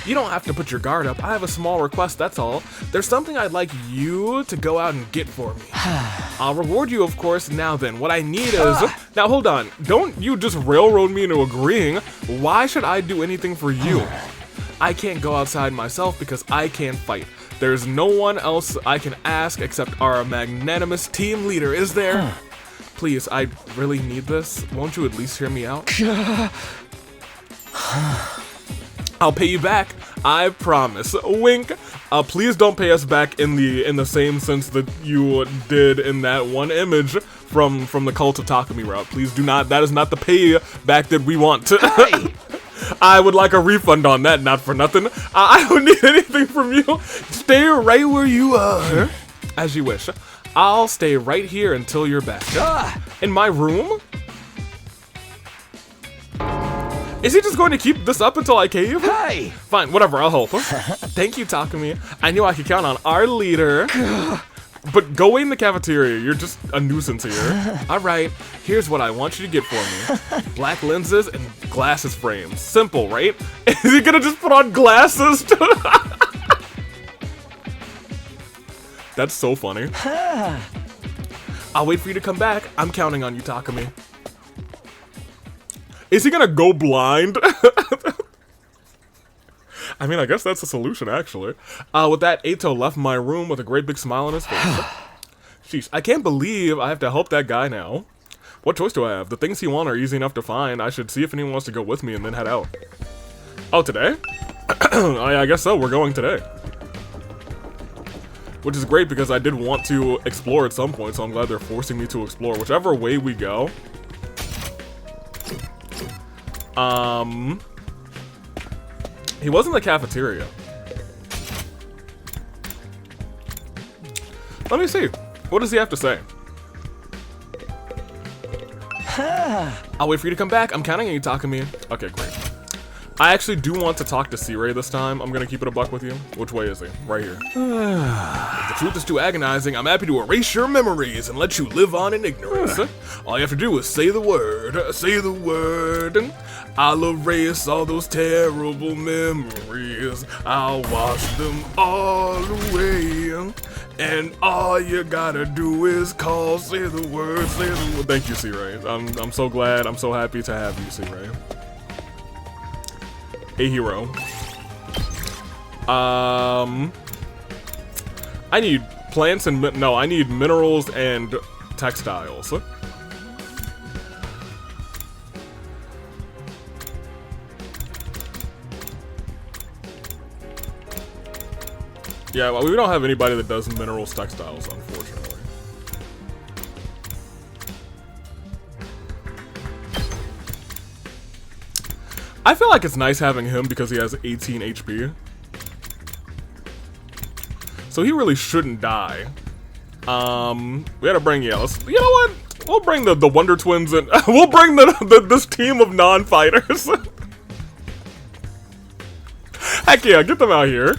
You don't have to put your guard up. I have a small request, that's all. There's something I'd like you to go out and get for me. I'll reward you, of course. Now then, what I need is... Now, hold on. Don't you just railroad me into agreeing. Why should I do anything for you? I can't go outside myself because I can't fight. There's no one else I can ask except our magnanimous team leader, is there? Please, I really need this. Won't you at least hear me out? I'll pay you back. I promise. Wink. Please don't pay us back in the same sense that you did in that one image from the Cult of Takumi route. Please do not. That is not the pay back that we want. Hey. I would like a refund on that, not for nothing. I don't need anything from you. Stay right where you are. As you wish. I'll stay right here until you're back. In my room? Is he just going to keep this up until I cave? Hey! Fine, whatever, I'll help. Thank you, Takumi. I knew I could count on our leader. But go in the cafeteria, you're just a nuisance here. Alright, here's what I want you to get for me. Black lenses and glasses frames. Simple, right? Is he gonna just put on glasses? That's so funny. I'll wait for you to come back. I'm counting on you, Takumi. Is he gonna go blind? I mean, I guess that's a solution, actually. With that, Eito left my room with a great big smile on his face. Sheesh, I can't believe I have to help that guy now. What choice do I have? The things he wants are easy enough to find. I should see if anyone wants to go with me and then head out. Oh, today? I guess so, we're going today. Which is great because I did want to explore at some point, so I'm glad they're forcing me to explore. Whichever way we go. He was in the cafeteria. Let me see. What does he have to say? I'll wait for you to come back. I'm counting on you, Takumi. Okay, great. I actually do want to talk to C-Ray this time. I'm gonna keep it a buck with you. Which way is he? Right here. If the truth is too agonizing, I'm happy to erase your memories and let you live on in ignorance. All you have to do is say the word. Say the word. I'll erase all those terrible memories. I'll wash them all away. And all you gotta do is call, say the word, say the word. Thank you, C-Ray. I'm so glad, I'm so happy to have you, C-Ray. A hero. I need plants and, no, I need minerals and textiles. Yeah, well, we don't have anybody that does minerals textiles, unfortunately. I feel like it's nice having him because he has 18 HP. So he really shouldn't die. We gotta bring, yeah, let's, you know what? We'll bring the Wonder Twins and we'll bring this team of non-fighters. Heck yeah, get them out here.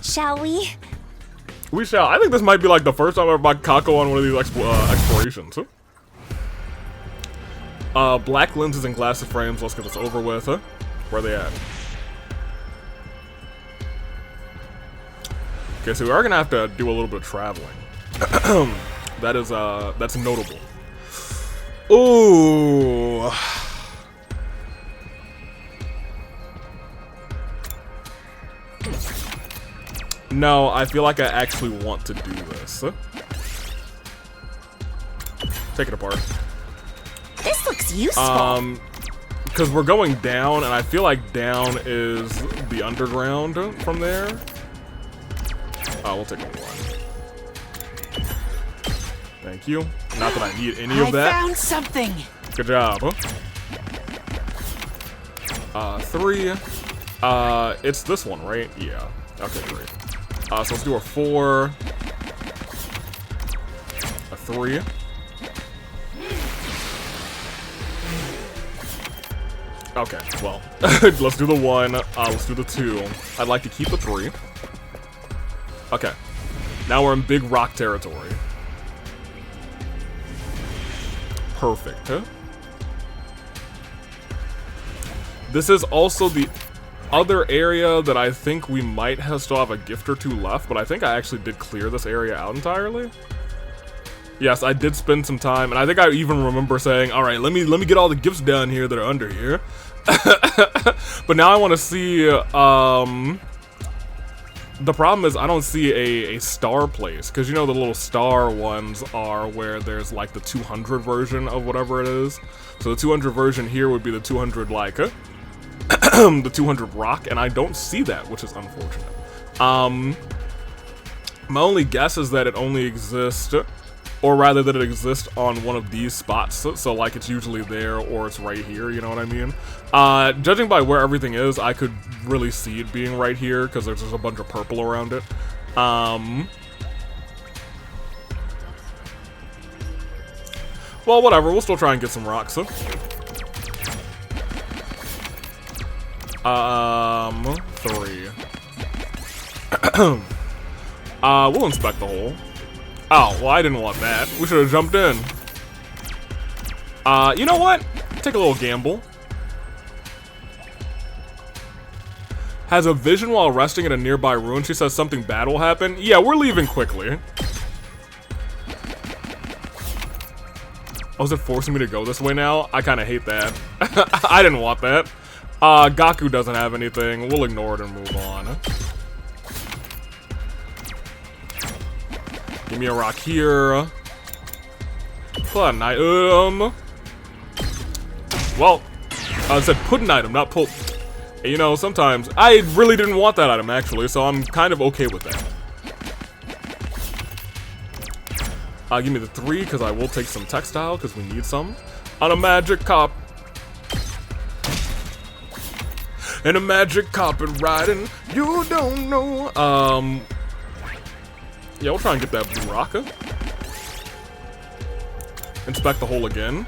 Shall we? We shall. I think this might be like the first time I've ever bought Kako on one of these explorations. Black lenses and glasses frames. Let's get this over with. Where are they at? Okay, so we are gonna have to do a little bit of traveling. That is, that's notable. Ooh. No, I feel like I actually want to do this. Take it apart. This looks useful. Because we're going down, and I feel like down is the underground from there. Oh, we'll take one. Thank you. Not that I need any of that. I found something. Good job. 3. It's this one, right? Yeah. Okay, great. So let's do a 4. A 3. Okay, well, let's do the 1. Let's do the 2. I'd like to keep a 3. Okay. Now we're in big rock territory. Perfect. This is also the other area that I think we might still have a gift or 2 left, but I think I actually did clear this area out entirely. Yes, I did spend some time, and I think I even remember saying, all right, let me get all the gifts down here that are under here. But now I want to see, the problem is I don't see a star place, because you know the little star ones are where there's like the 200 version of whatever it is. So the 200 version here would be the 200 like, the 200 rock, and I don't see that, which is unfortunate. My only guess is that it only exists, or rather that it exists on one of these spots, so like it's usually there or it's right here, you know what I mean? Judging by where everything is, I could really see it being right here, because there's just a bunch of purple around it. Well, whatever, we'll still try and get some rocks. 3. We'll inspect the hole. Oh, well, I didn't want that. We should have jumped in. You know what? Take a little gamble. Has a vision while resting at a nearby ruin. She says something bad will happen. Yeah, we're leaving quickly. Oh, is it forcing me to go this way now? I kind of hate that. I didn't want that. Gaku doesn't have anything. We'll ignore it and move on. Give me a rock here. Put an item. Well, I said put an item, not pull. You know, sometimes I really didn't want that item actually, so I'm kind of okay with that. Give me the 3 because I will take some textile because we need some. On a magic cop. And a magic carpet riding, you don't know. Yeah, we'll try and get that blue rock. Inspect the hole again.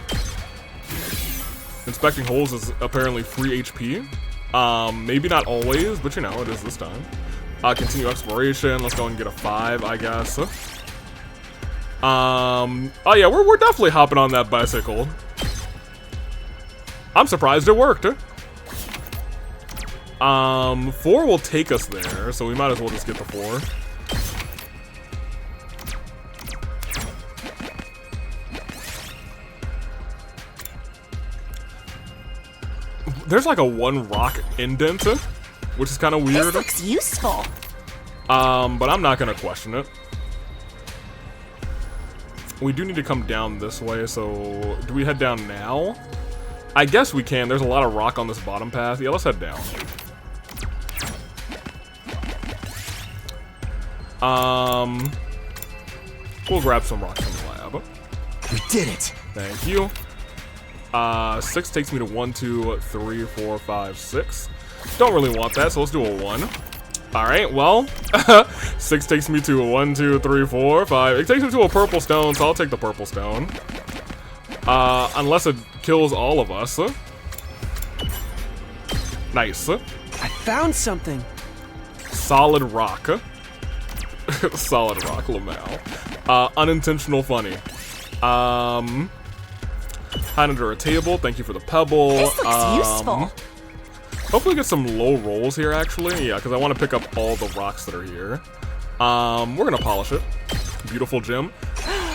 Inspecting holes is apparently free HP. Maybe not always, but you know, it is this time. Continue exploration. Let's go and get a 5, I guess. Oh yeah, we're definitely hopping on that bicycle. I'm surprised it worked. 4 will take us there, so we might as well just get the 4. There's like a 1 rock indent, which is kind of weird. This looks useful. But I'm not gonna question it. We do need to come down this way, so do we head down now? I guess we can. There's a lot of rock on this bottom path. Yeah, let's head down. We'll grab some rocks from the lab. We did it! Thank you. 6 takes me to 1, 2, 3, 4, 5, 6. Don't really want that, so let's do a 1. Alright, well, 6 takes me to a 1, 2, 3, 4, 5. It takes me to a purple stone, so I'll take the purple stone. Unless it kills all of us. Nice. I found something. Solid rock. Solid rock, Lamau. Unintentional funny. Hide under a table. Thank you for the pebble. This looks useful. Hopefully get some low rolls here, actually. Yeah, because I want to pick up all the rocks that are here. We're going to polish it. Beautiful gem.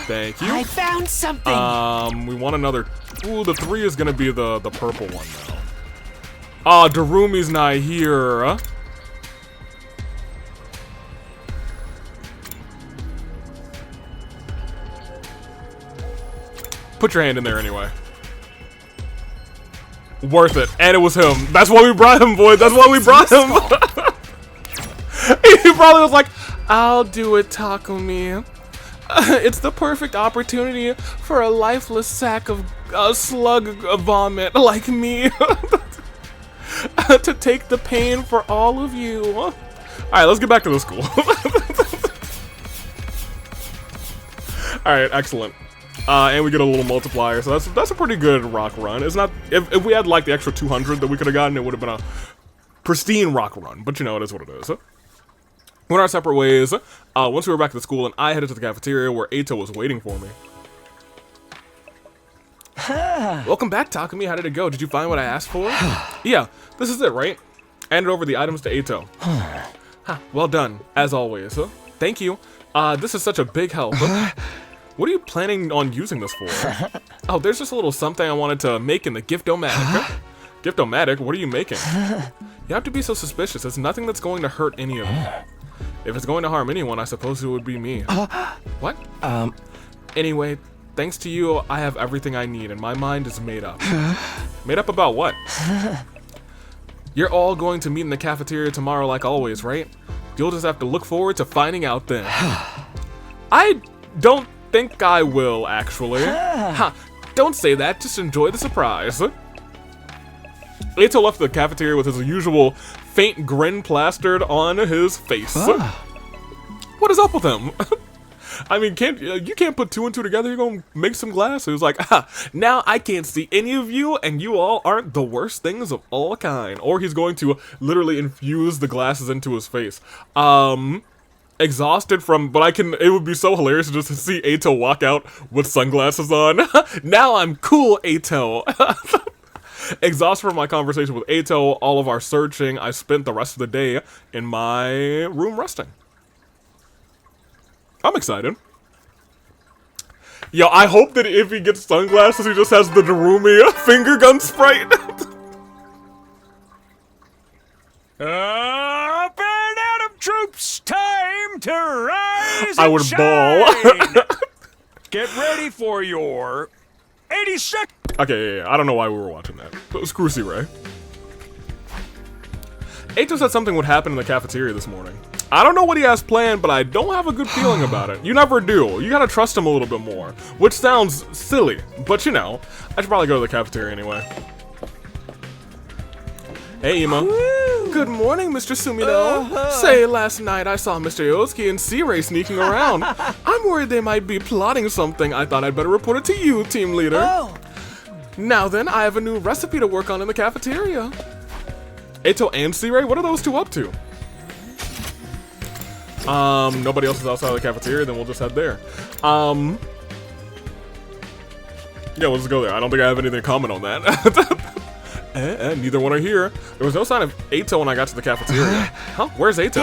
Thank you. I found something. We want another... Ooh, the 3 is going to be the purple one, though. Ah, Darumi's not here. Put your hand in there anyway. Worth it. And it was him. That's why we brought him, boy. That's why we brought him. He probably was like, I'll do it, Takumi. It's the perfect opportunity for a lifeless sack of slug vomit like me to take the pain for all of you. Alright, let's get back to the school. Alright, excellent. And we get a little multiplier, so that's a pretty good rock run. It's not if we had like the extra 200 that we could have gotten, it would have been a pristine rock run. But you know, it is what it is. Went our separate ways. Once we were back at the school, and I headed to the cafeteria where Eito was waiting for me. Welcome back, Takumi. How did it go? Did you find what I asked for? Yeah, this is it, right? Handed over the items to Eito. Well done, as always. Thank you. This is such a big help. What are you planning on using this for? Oh, there's just a little something I wanted to make in the Gift-O-Matic. Gift-O-Matic? What are you making? You have to be so suspicious. It's nothing that's going to hurt any of you. If it's going to harm anyone, I suppose it would be me. What? Anyway, thanks to you, I have everything I need, and my mind is made up. Made up about what? You're all going to meet in the cafeteria tomorrow like always, right? You'll just have to look forward to finding out then. I don't think I will, actually. Don't say that, just enjoy the surprise. Eito left the cafeteria with his usual faint grin plastered on his face. What is up with him? I mean, you can't put 2 and 2 together. You're gonna make some glass. He was like, now I can't see any of you, and you all aren't the worst things of all kind. Or he's going to literally infuse the glasses into his face. Exhausted from, but it would be so hilarious to just see Eito walk out with sunglasses on. Now I'm cool, Eito. Exhausted from my conversation with Eito, all of our searching, I spent the rest of the day in my room resting. I'm excited. Yo, I hope that if he gets sunglasses, he just has the Darumi finger gun sprite. Up and Adam troops, time to rise I and would shine. ball. Get ready for your 80 seconds. Okay, yeah, I don't know why we were watching that. But screw C-Ray. Eito said something would happen in the cafeteria this morning. I don't know what he has planned, but I don't have a good feeling about it. You never do. You gotta trust him a little bit more. Which sounds silly, but you know, I should probably go to the cafeteria anyway. Hey, Ema. Good morning, Mr. Sumino. Say, last night I saw Mr. Yosuke and C-Ray sneaking around. I'm worried they might be plotting something. I thought I'd better report it to you, team leader. Now then, I have a new recipe to work on in the cafeteria. Eito and C-Ray? What are those two up to? Nobody else is outside of the cafeteria, then we'll just head there. Yeah, we'll just go there. I don't think I have anything to comment on that. Neither one are here. There was no sign of Eito when I got to the cafeteria. Huh? Where's Eito?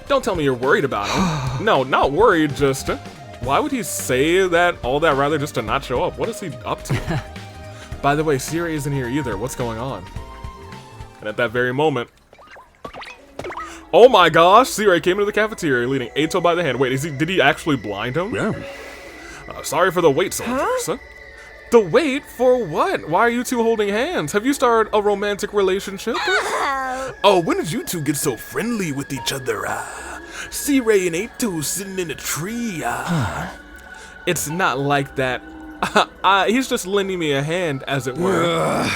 Don't tell me you're worried about him. No, not worried, just... Why would he say that, all that, rather just to not show up? What is he up to? By the way, C-Ray isn't here either. What's going on? And at that very moment... Oh my gosh! C-Ray came into the cafeteria leading Eito by the hand. Wait, did he actually blind him? Yeah. Sorry for the wait, soldiers. The wait? For what? Why are you two holding hands? Have you started a romantic relationship? Oh, when did you two get so friendly with each other? C-Ray and Eito sitting in a tree. It's not like that. He's just lending me a hand, as it were.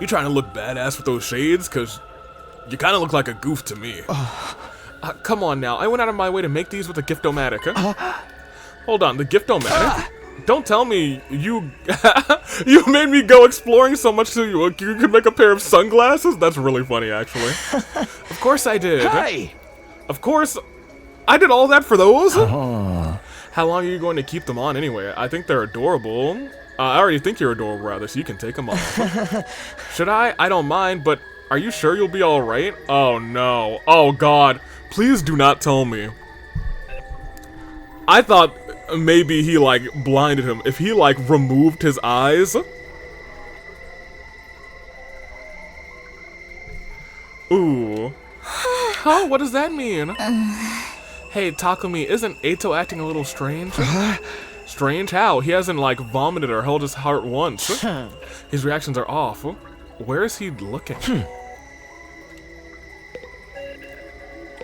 You trying to look badass with those shades? Cause you kind of look like a goof to me. Come on now, I went out of my way to make these with a Gift-O-Matic. Hold on, the Gift-O-Matic? Don't tell me you you made me go exploring so much so you could make a pair of sunglasses? That's really funny, actually. Of course I did. Hey! Of course, I did all that for those? How long are you going to keep them on anyway? I think they're adorable. I already think you're adorable, rather, so you can take them off. Should I? I don't mind, but are you sure you'll be alright? Oh no. Oh god. Please do not tell me. I thought maybe he, like, blinded him. If he, like, removed his eyes... Ooh. Huh? What does that mean? Hey, Takumi, isn't Eito acting a little strange? Strange? How? He hasn't, like, vomited or held his heart once. His reactions are off. Where is he looking?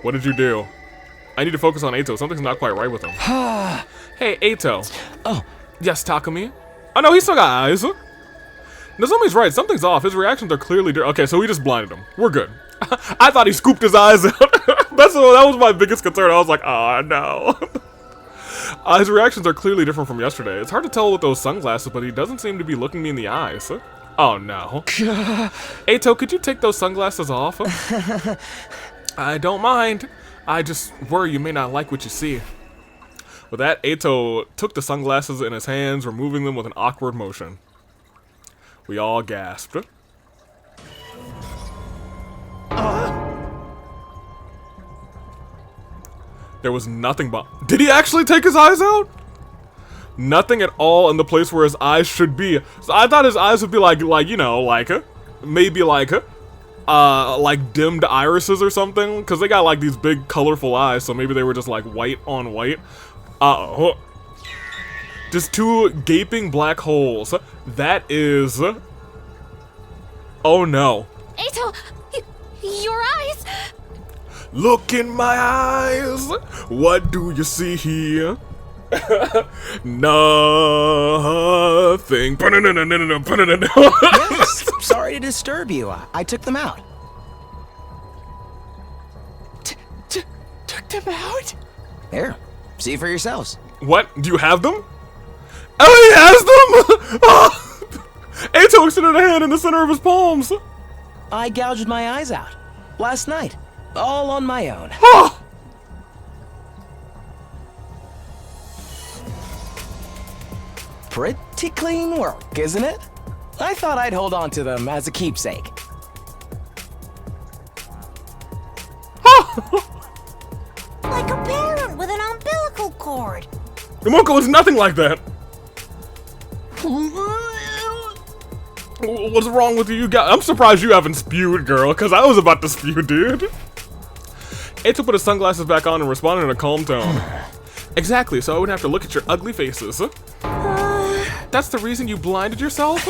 What did you do? I need to focus on Eito. Something's not quite right with him. Hey, Eito. Oh. Yes, Takumi? Oh, no, he still got eyes. Nozomi's right. Something's off. His reactions are clearly different. Okay, so we just blinded him. We're good. I thought he scooped his eyes out. That was my biggest concern. I was like, oh, no. His reactions are clearly different from yesterday. It's hard to tell with those sunglasses, but he doesn't seem to be looking me in the eyes. Oh, no. Eito, could you take those sunglasses off? I don't mind. I just worry you may not like what you see. With that, Eito took the sunglasses in his hands, removing them with an awkward motion. We all gasped. There was nothing but... Did he actually take his eyes out? Nothing at all in the place where his eyes should be. So I thought his eyes would be like you know, like, maybe like dimmed irises or something. Because they got like these big colorful eyes, so maybe they were just like white on white. Just two gaping black holes. That is... Oh no. Eito, your eyes! Look in my eyes. What do you see here? Nothing. Yes, sorry to disturb you. I took them out. Took them out? Here, see for yourselves. What? Do you have them? Oh, he has them! Oh. Eito extended a hand in the center of his palms. I gouged my eyes out last night, all on my own. Oh. Pretty clean work, isn't it? I thought I'd hold on to them as a keepsake. Like a parent with an umbilical cord. Yamoko is nothing like that. What's wrong with you? I'm surprised you haven't spewed, girl, because I was about to spew, dude. Eito put his sunglasses back on and responded in a calm tone. Exactly, so I wouldn't have to look at your ugly faces. That's the reason you blinded yourself?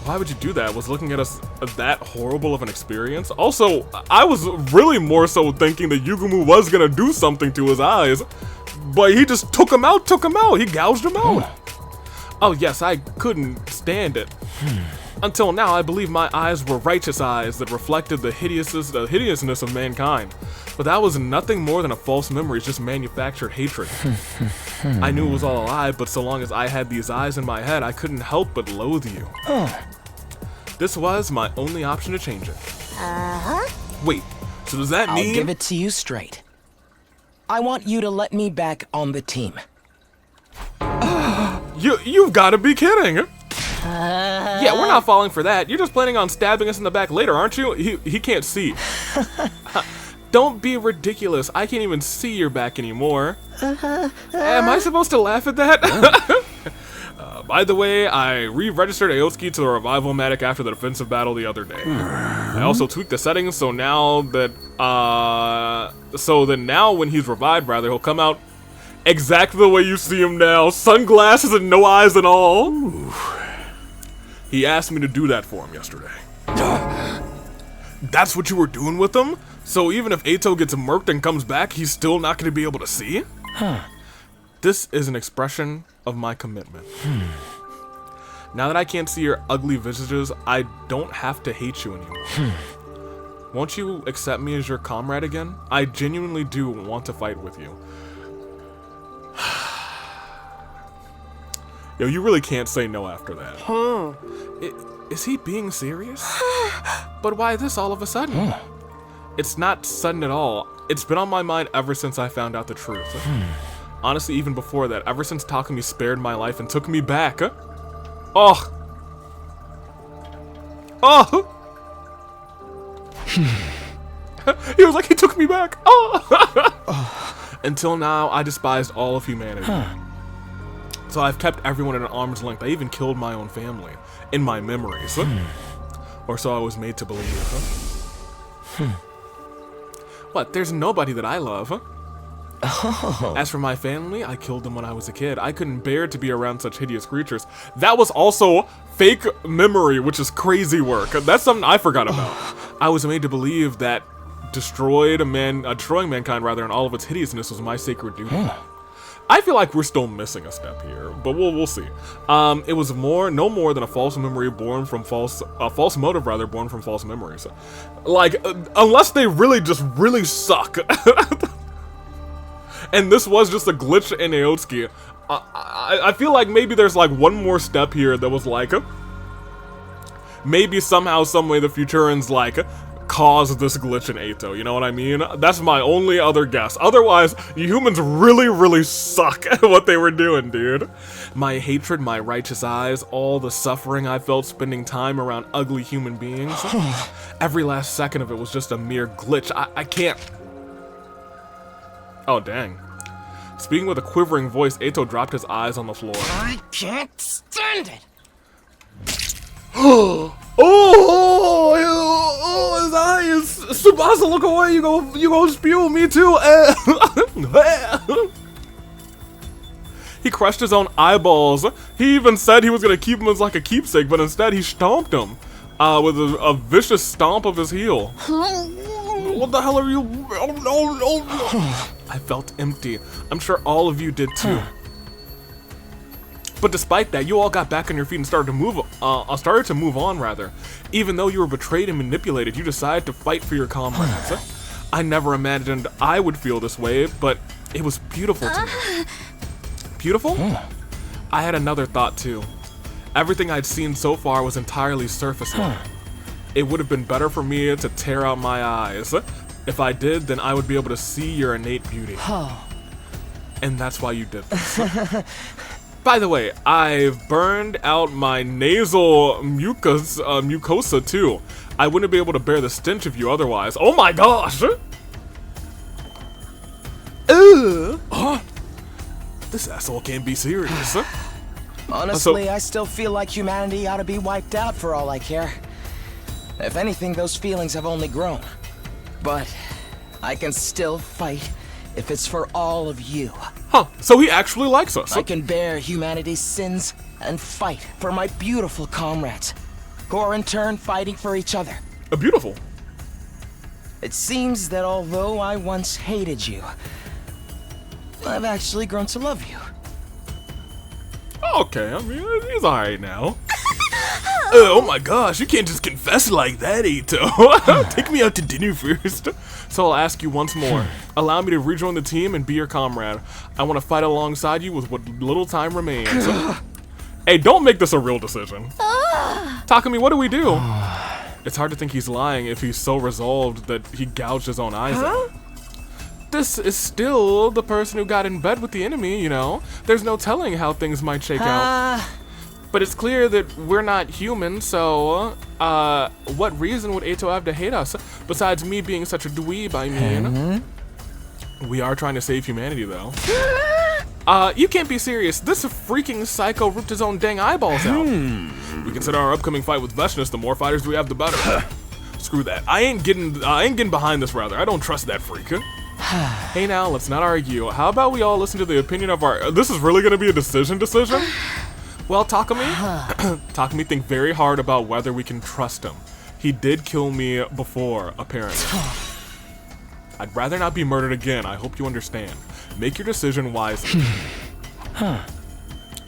Why would you do that? Was looking at us that horrible of an experience? Also, I was really more so thinking that Yugumu was gonna do something to his eyes, but he just took him out. He gouged him out. Oh yes, I couldn't stand it. Until now, I believe my eyes were righteous eyes that reflected the hideousness of mankind. But that was nothing more than a false memory, it's just manufactured hatred. I knew it was all a lie, but so long as I had these eyes in my head, I couldn't help but loathe you. This was my only option to change it. Uh-huh. Wait, so does that I'll mean... give it to you straight. I want you to let me back on the team. You've got to be kidding. Yeah, we're not falling for that. You're just planning on stabbing us in the back later, aren't you? He can't see. Don't be ridiculous. I can't even see your back anymore. Am I supposed to laugh at that? By the way, I re-registered Aotsuki to the Revival-matic after the defensive battle the other day. I also tweaked the settings so now that, now when he's revived, he'll come out exactly the way you see him now. Sunglasses and no eyes and all. Ooh. He asked me to do that for him yesterday. That's what you were doing with him? So even if Eito gets murked and comes back, he's still not going to be able to see? Huh. This is an expression of my commitment. Now that I can't see your ugly visages, I don't have to hate you anymore. Won't you accept me as your comrade again? I genuinely do want to fight with you. Yo, you really can't say no after that. Is he being serious? But why this all of a sudden? It's not sudden at all. It's been on my mind ever since I found out the truth. Honestly, even before that, ever since Takumi spared my life and took me back. Oh! He was like, he took me back. Oh! Until now, I despised all of humanity. So I've kept everyone at an arm's length. I even killed my own family. In my memories. Or so I was made to believe. What? There's nobody that I love, As for my family, I killed them when I was a kid. I couldn't bear to be around such hideous creatures. That was also fake memory, which is crazy work. That's something I forgot about. I was made to believe that destroying mankind in all of its hideousness was my sacred duty. I feel like we're still missing a step here, but we'll see. It was no more than a false motive born from false memories. Like, unless they really suck. And this was just a glitch in Aotsuki. I feel like maybe there's like one more step here that was like, maybe somehow, someway the Futurans like caused this glitch in Eito, you know what I mean? That's my only other guess. Otherwise, you humans really suck at what they were doing, dude. My hatred, my righteous eyes, all the suffering I felt spending time around ugly human beings. Every last second of it was just a mere glitch. I can't... Oh, dang. Speaking with a quivering voice, Eito dropped his eyes on the floor. I can't stand it! Oh, his eyes! Tsubasa, look away! You go spew me too! He crushed his own eyeballs. He even said he was gonna keep him as like a keepsake, but instead he stomped him with a vicious stomp of his heel. What the hell are you? Oh, no. I felt empty. I'm sure all of you did too. But despite that, you all got back on your feet and started to move on. Even though you were betrayed and manipulated, you decided to fight for your comrades. I never imagined I would feel this way, but it was beautiful to me. Beautiful? I had another thought too. Everything I'd seen so far was entirely surface level. It would have been better for me to tear out my eyes. If I did, then I would be able to see your innate beauty. And that's why you did this. By the way, I've burned out my nasal mucosa too. I wouldn't be able to bear the stench of you otherwise. Oh my gosh! This asshole can't be serious. Honestly, I still feel like humanity ought to be wiped out for all I care. If anything, those feelings have only grown. But I can still fight if it's for all of you. Huh, so he actually likes us. I can bear humanity's sins and fight for my beautiful comrades, who are in turn fighting for each other. Beautiful. It seems that although I once hated you, I've actually grown to love you. Okay, I mean, he's alright now. Oh my gosh, you can't just confess like that, Eito. Take me out to dinner first. So I'll ask you once more. Allow me to rejoin the team and be your comrade. I want to fight alongside you with what little time remains. Hey, don't make this a real decision. Takumi, what do we do? It's hard to think he's lying if he's so resolved that he gouged his own eyes out. This is still the person who got in bed with the enemy, you know? There's no telling how things might shake out. But it's clear that we're not human, so, what reason would Eito have to hate us, besides me being such a dweeb, I mean? We are trying to save humanity, though. You can't be serious. This freaking psycho ripped his own dang eyeballs out. We consider our upcoming fight with Veshnus, the more fighters we have, the better. Screw that. I ain't getting behind this, rather. I don't trust that freak. Hey now, let's not argue. How about we all listen to the opinion of our... This is really gonna be a decision? Well, Takumi, Takumi, think very hard about whether we can trust him. He did kill me before, apparently. I'd rather not be murdered again, I hope you understand. Make your decision wisely.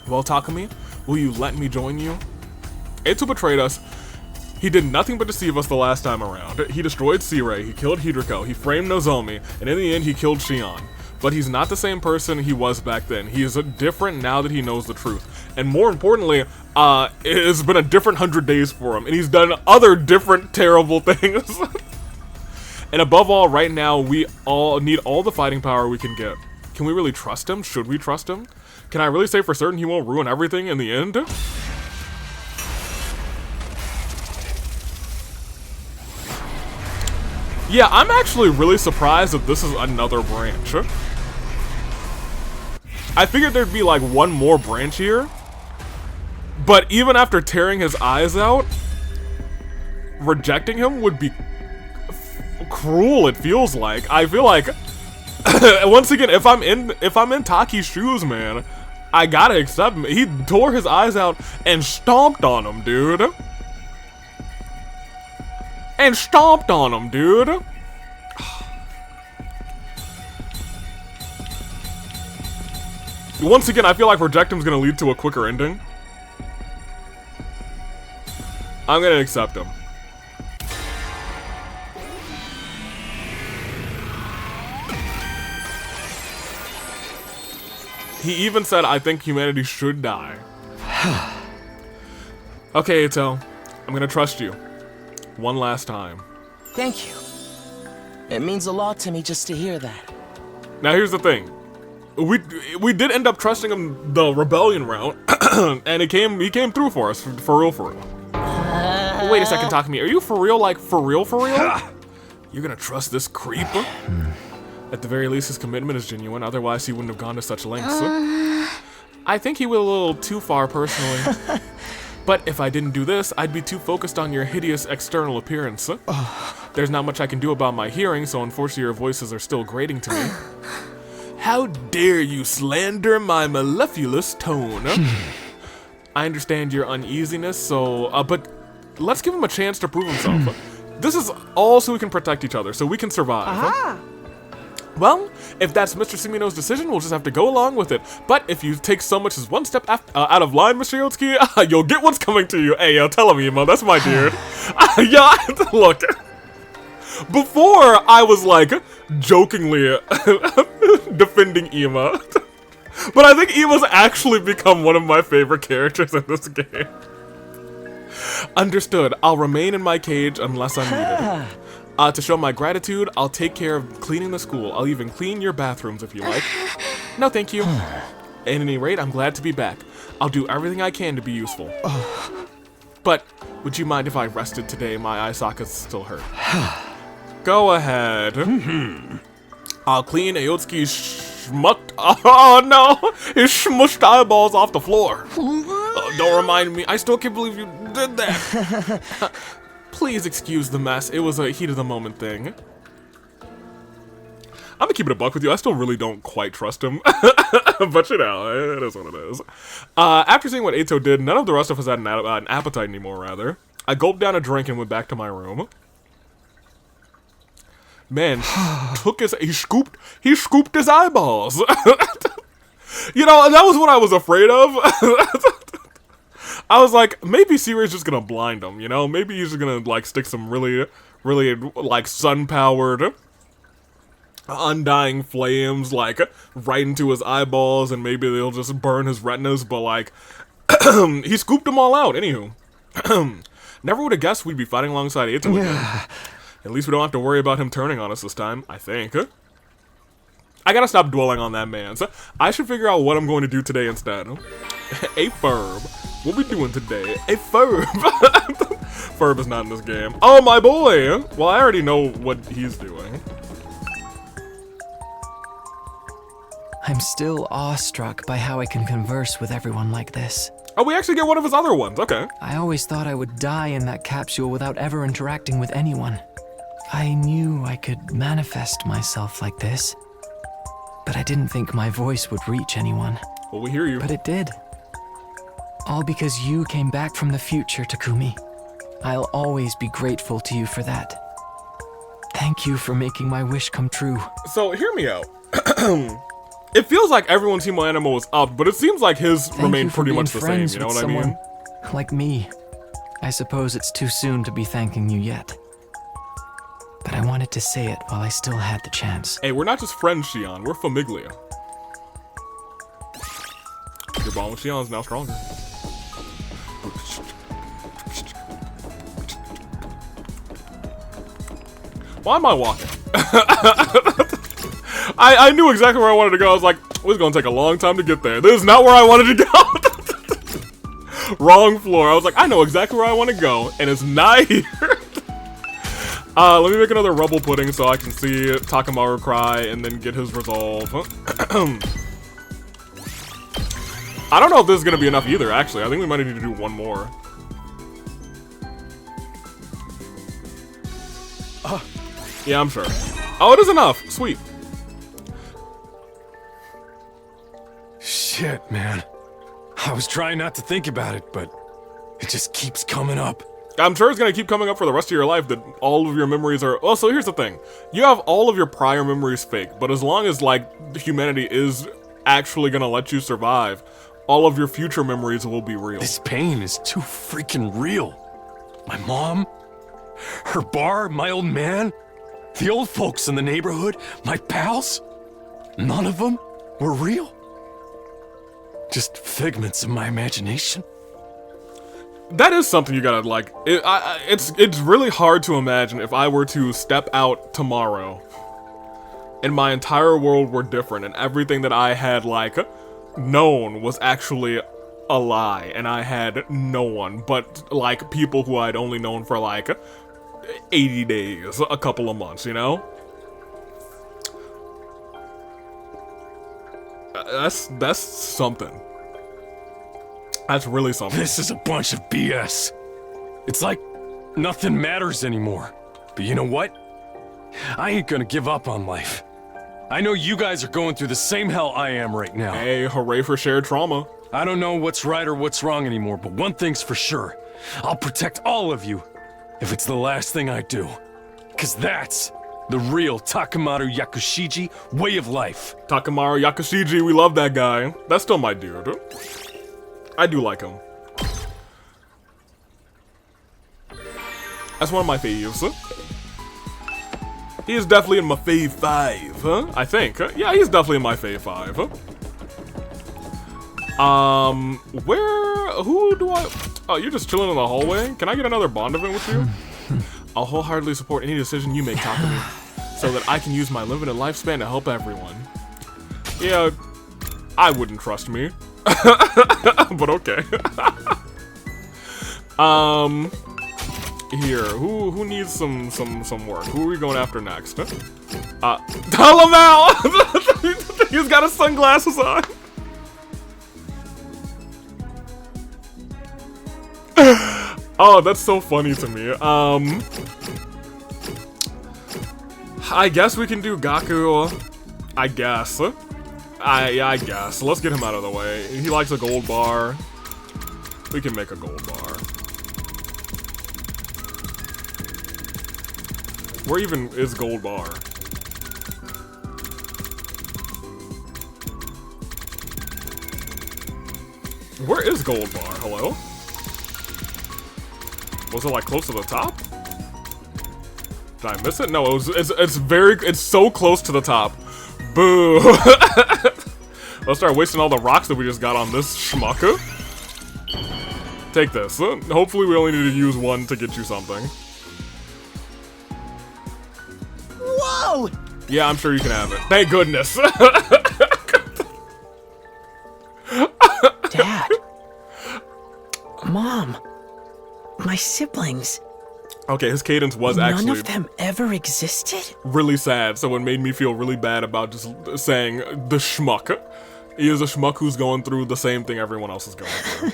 Well, Takumi, will you let me join you? Eito betrayed us. He did nothing but deceive us the last time around. He destroyed Seirei, he killed Hidriko, he framed Nozomi, and in the end he killed Shion. But he's not the same person he was back then. He is different now that he knows the truth. And more importantly, it's been a different 100 days for him, and he's done other different terrible things. And above all, right now, we all need all the fighting power we can get. Can we really trust him? Should we trust him? Can I really say for certain he won't ruin everything in the end? Yeah, I'm actually really surprised that this is another branch. I figured there'd be like one more branch here, but even after tearing his eyes out, rejecting him would be cruel, it feels like. I feel like, once again, if I'm in Taki's shoes, man, I gotta accept him. He tore his eyes out and stomped on him, dude. Once again, I feel like reject him's gonna lead to a quicker ending. I'm gonna accept him. He even said, I think humanity should die. Okay, Eito. I'm gonna trust you. One last time. Thank you. It means a lot to me just to hear that. Now here's the thing. We did end up trusting him the rebellion route, and he came through for us, for real. Wait a second, Takumi. Are you for real, like, for real? You're gonna trust this creep? At the very least, his commitment is genuine, otherwise he wouldn't have gone to such lengths. I think he went a little too far, personally. But if I didn't do this, I'd be too focused on your hideous external appearance. There's not much I can do about my hearing, so unfortunately your voices are still grating to me. How dare you slander my mellifluous tone? I understand your uneasiness, so, but let's give him a chance to prove himself. This is all so we can protect each other, so we can survive. Well, if that's Mr. Sumino's decision, we'll just have to go along with it. But if you take so much as one step out of line, Mr. Yotsuki, you'll get what's coming to you. Hey, yo, tell him, Emo, that's my dude. Yeah, look. Before, I was, like, jokingly defending Ema. But I think Ema's actually become one of my favorite characters in this game. Understood. I'll remain in my cage unless I'm needed. To show my gratitude, I'll take care of cleaning the school. I'll even clean your bathrooms if you like. No, thank you. At any rate, I'm glad to be back. I'll do everything I can to be useful. But would you mind if I rested today? My eye sockets still hurt. Go ahead. I'll clean Ayotsuki's schmucked... Oh no! His smushed eyeballs off the floor. Don't remind me. I still can't believe you did that. Please excuse the mess. It was a heat of the moment thing. I'm gonna keep it a buck with you. I still really don't quite trust him. But you know, it is what it is. After seeing what Eito did, none of the rest of us had an appetite anymore, rather. I gulped down a drink and went back to my room. Man, he scooped his eyeballs. You know, that was what I was afraid of. I was like, maybe Siri's just gonna blind him, you know? Maybe he's just gonna, like, stick some really, like, sun-powered, undying flames, like, right into his eyeballs, and maybe they'll just burn his retinas, but, like, he scooped them all out, anywho. Never would have guessed we'd be fighting alongside Ito again. At least we don't have to worry about him turning on us this time, I think. I gotta stop dwelling on that man. So I should figure out what I'm going to do today instead. A Ferb. What we doing today? A Ferb. Ferb is not in this game. Oh, my boy! Well, I already know what he's doing. I'm still awestruck by how I can converse with everyone like this. Oh, we actually get one of his other ones. Okay. I always thought I would die in that capsule without ever interacting with anyone. I knew I could manifest myself like this, but I didn't think my voice would reach anyone. Well, we hear you. But it did. All because you came back from the future, Takumi. I'll always be grateful to you for that. Thank you for making my wish come true. So, hear me out. It feels like everyone's Hemo Animal was up, but it seems like his remained pretty much the same, you know what I mean? Like me. I suppose it's too soon to be thanking you yet. But I wanted to say it while I still had the chance. Hey, we're not just friends, Shion. We're famiglia. Your bond with Shion is now stronger. Why am I walking? I knew exactly where I wanted to go. I was like, it was gonna take a long time to get there. This is not where I wanted to go. Wrong floor. I was like, I know exactly where I want to go, and it's not here. Let me make another rubble pudding so I can see Takamaru cry and then get his resolve. I don't know if this is gonna be enough either, actually. I think we might need to do one more. Yeah, I'm sure. Oh, it is enough. Sweet. Shit, man. I was trying not to think about it, but it just keeps coming up. I'm sure it's gonna keep coming up for the rest of your life that all of your memories are... Oh, so here's the thing. You have all of your prior memories fake, but as long as, like, humanity is actually gonna let you survive, all of your future memories will be real. This pain is too freaking real. My mom, her bar, my old man, the old folks in the neighborhood, my pals, none of them were real. Just figments of my imagination. That is something you gotta, like, it's really hard to imagine if I were to step out tomorrow and my entire world were different and everything that I had, like, known was actually a lie and I had no one but, like, people who I'd only known for, like, 80 days, a couple of months, you know? That's something. That's really something. This is a bunch of BS. It's like nothing matters anymore. But you know what? I ain't gonna give up on life. I know you guys are going through the same hell I am right now. Hey, hooray for shared trauma. I don't know what's right or what's wrong anymore, but one thing's for sure. I'll protect all of you if it's the last thing I do. 'Cause that's the real Takamaru Yakushiji way of life. Takamaru Yakushiji, we love that guy. That's still my dude. I do like him. That's one of my faves. He is definitely in my fave 5, huh? I think. Yeah, he's definitely in my fave 5. Who do I... Oh, you're just chilling in the hallway? Can I get another bond event with you? I'll wholeheartedly support any decision you make, Takumi, so that I can use my limited lifespan to help everyone. Yeah, I wouldn't trust me. But okay. Here, who needs some work? Who are we going after next? Tell him out! He's got his sunglasses on. Oh, that's so funny to me. I guess we can do Gaku. I guess. I guess. Let's get him out of the way. He likes a gold bar. We can make a gold bar. Where even is gold bar? Where is gold bar? Hello? Was it like close to the top? Did I miss it? No, it's so close to the top. Boo! Let's start wasting all the rocks that we just got on this schmuck. Take this. Hopefully we only need to use one to get you something. Whoa! Yeah, I'm sure you can have it. Thank goodness. Dad. Mom. My siblings. Okay, his cadence was None actually of them ever existed? really sad, so it made me feel really bad about just saying the schmuck. He is a schmuck who's going through the same thing everyone else is going through.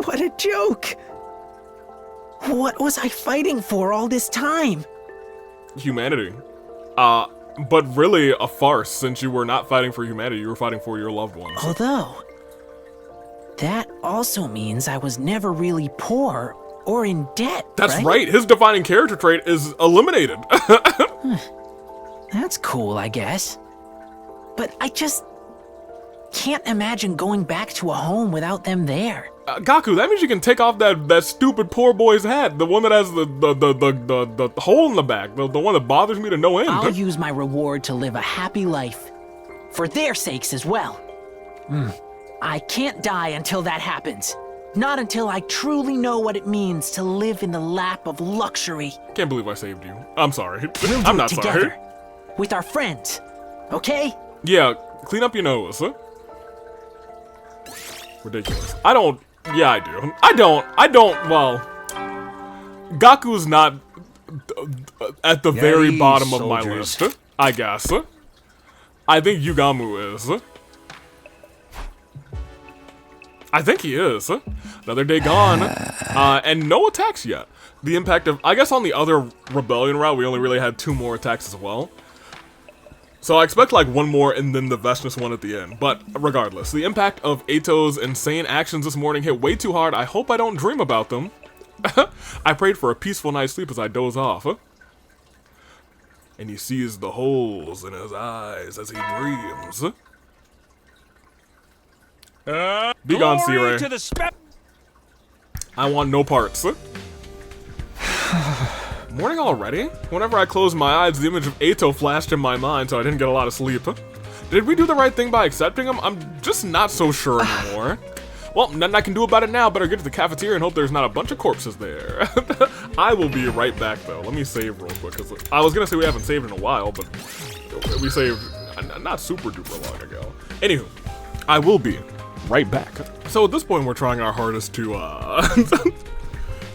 What a joke! What was I fighting for all this time? Humanity. But really a farce, since you were not fighting for humanity, you were fighting for your loved ones. Although, that also means I was never really poor or in debt, That's right. His defining character trait is eliminated. That's cool, I guess. But I just can't imagine going back to a home without them there. Gaku, that means you can take off that stupid poor boy's hat, the one that has the hole in the back, the one that bothers me to no end. I'll use my reward to live a happy life. For their sakes as well. I can't die until that happens. Not until I truly know what it means to live in the lap of luxury. Can't believe I saved you. I'm sorry. We'll do I'm not it together, sorry. with our friends, okay? Yeah, clean up your nose. Ridiculous. I don't. Yeah, I do. I don't. Well, Gaku's not at the very Yay, bottom of my soldiers. list, I guess. I think Yugamu is. I think he is. Another day gone, and no attacks yet. The impact of, I guess on the other rebellion route, we only really had 2 more attacks as well. So I expect like 1 more and then the Vestness one at the end. But regardless, the impact of Ato's insane actions this morning hit way too hard. I hope I don't dream about them. I prayed for a peaceful night's sleep as I doze off. And he sees the holes in his eyes as he dreams. Be gone, Glory C-Ray. to the I want no parts. Morning already? Whenever I closed my eyes, the image of Ato flashed in my mind, so I didn't get a lot of sleep. Did we do the right thing by accepting him? I'm just not so sure anymore. Well, nothing I can do about it now. Better get to the cafeteria and hope there's not a bunch of corpses there. I will be right back, though. Let me save real quick, because I was going to say we haven't saved in a while, but we saved not super duper long ago. Anywho, I will be right back. So at this point, we're trying our hardest to,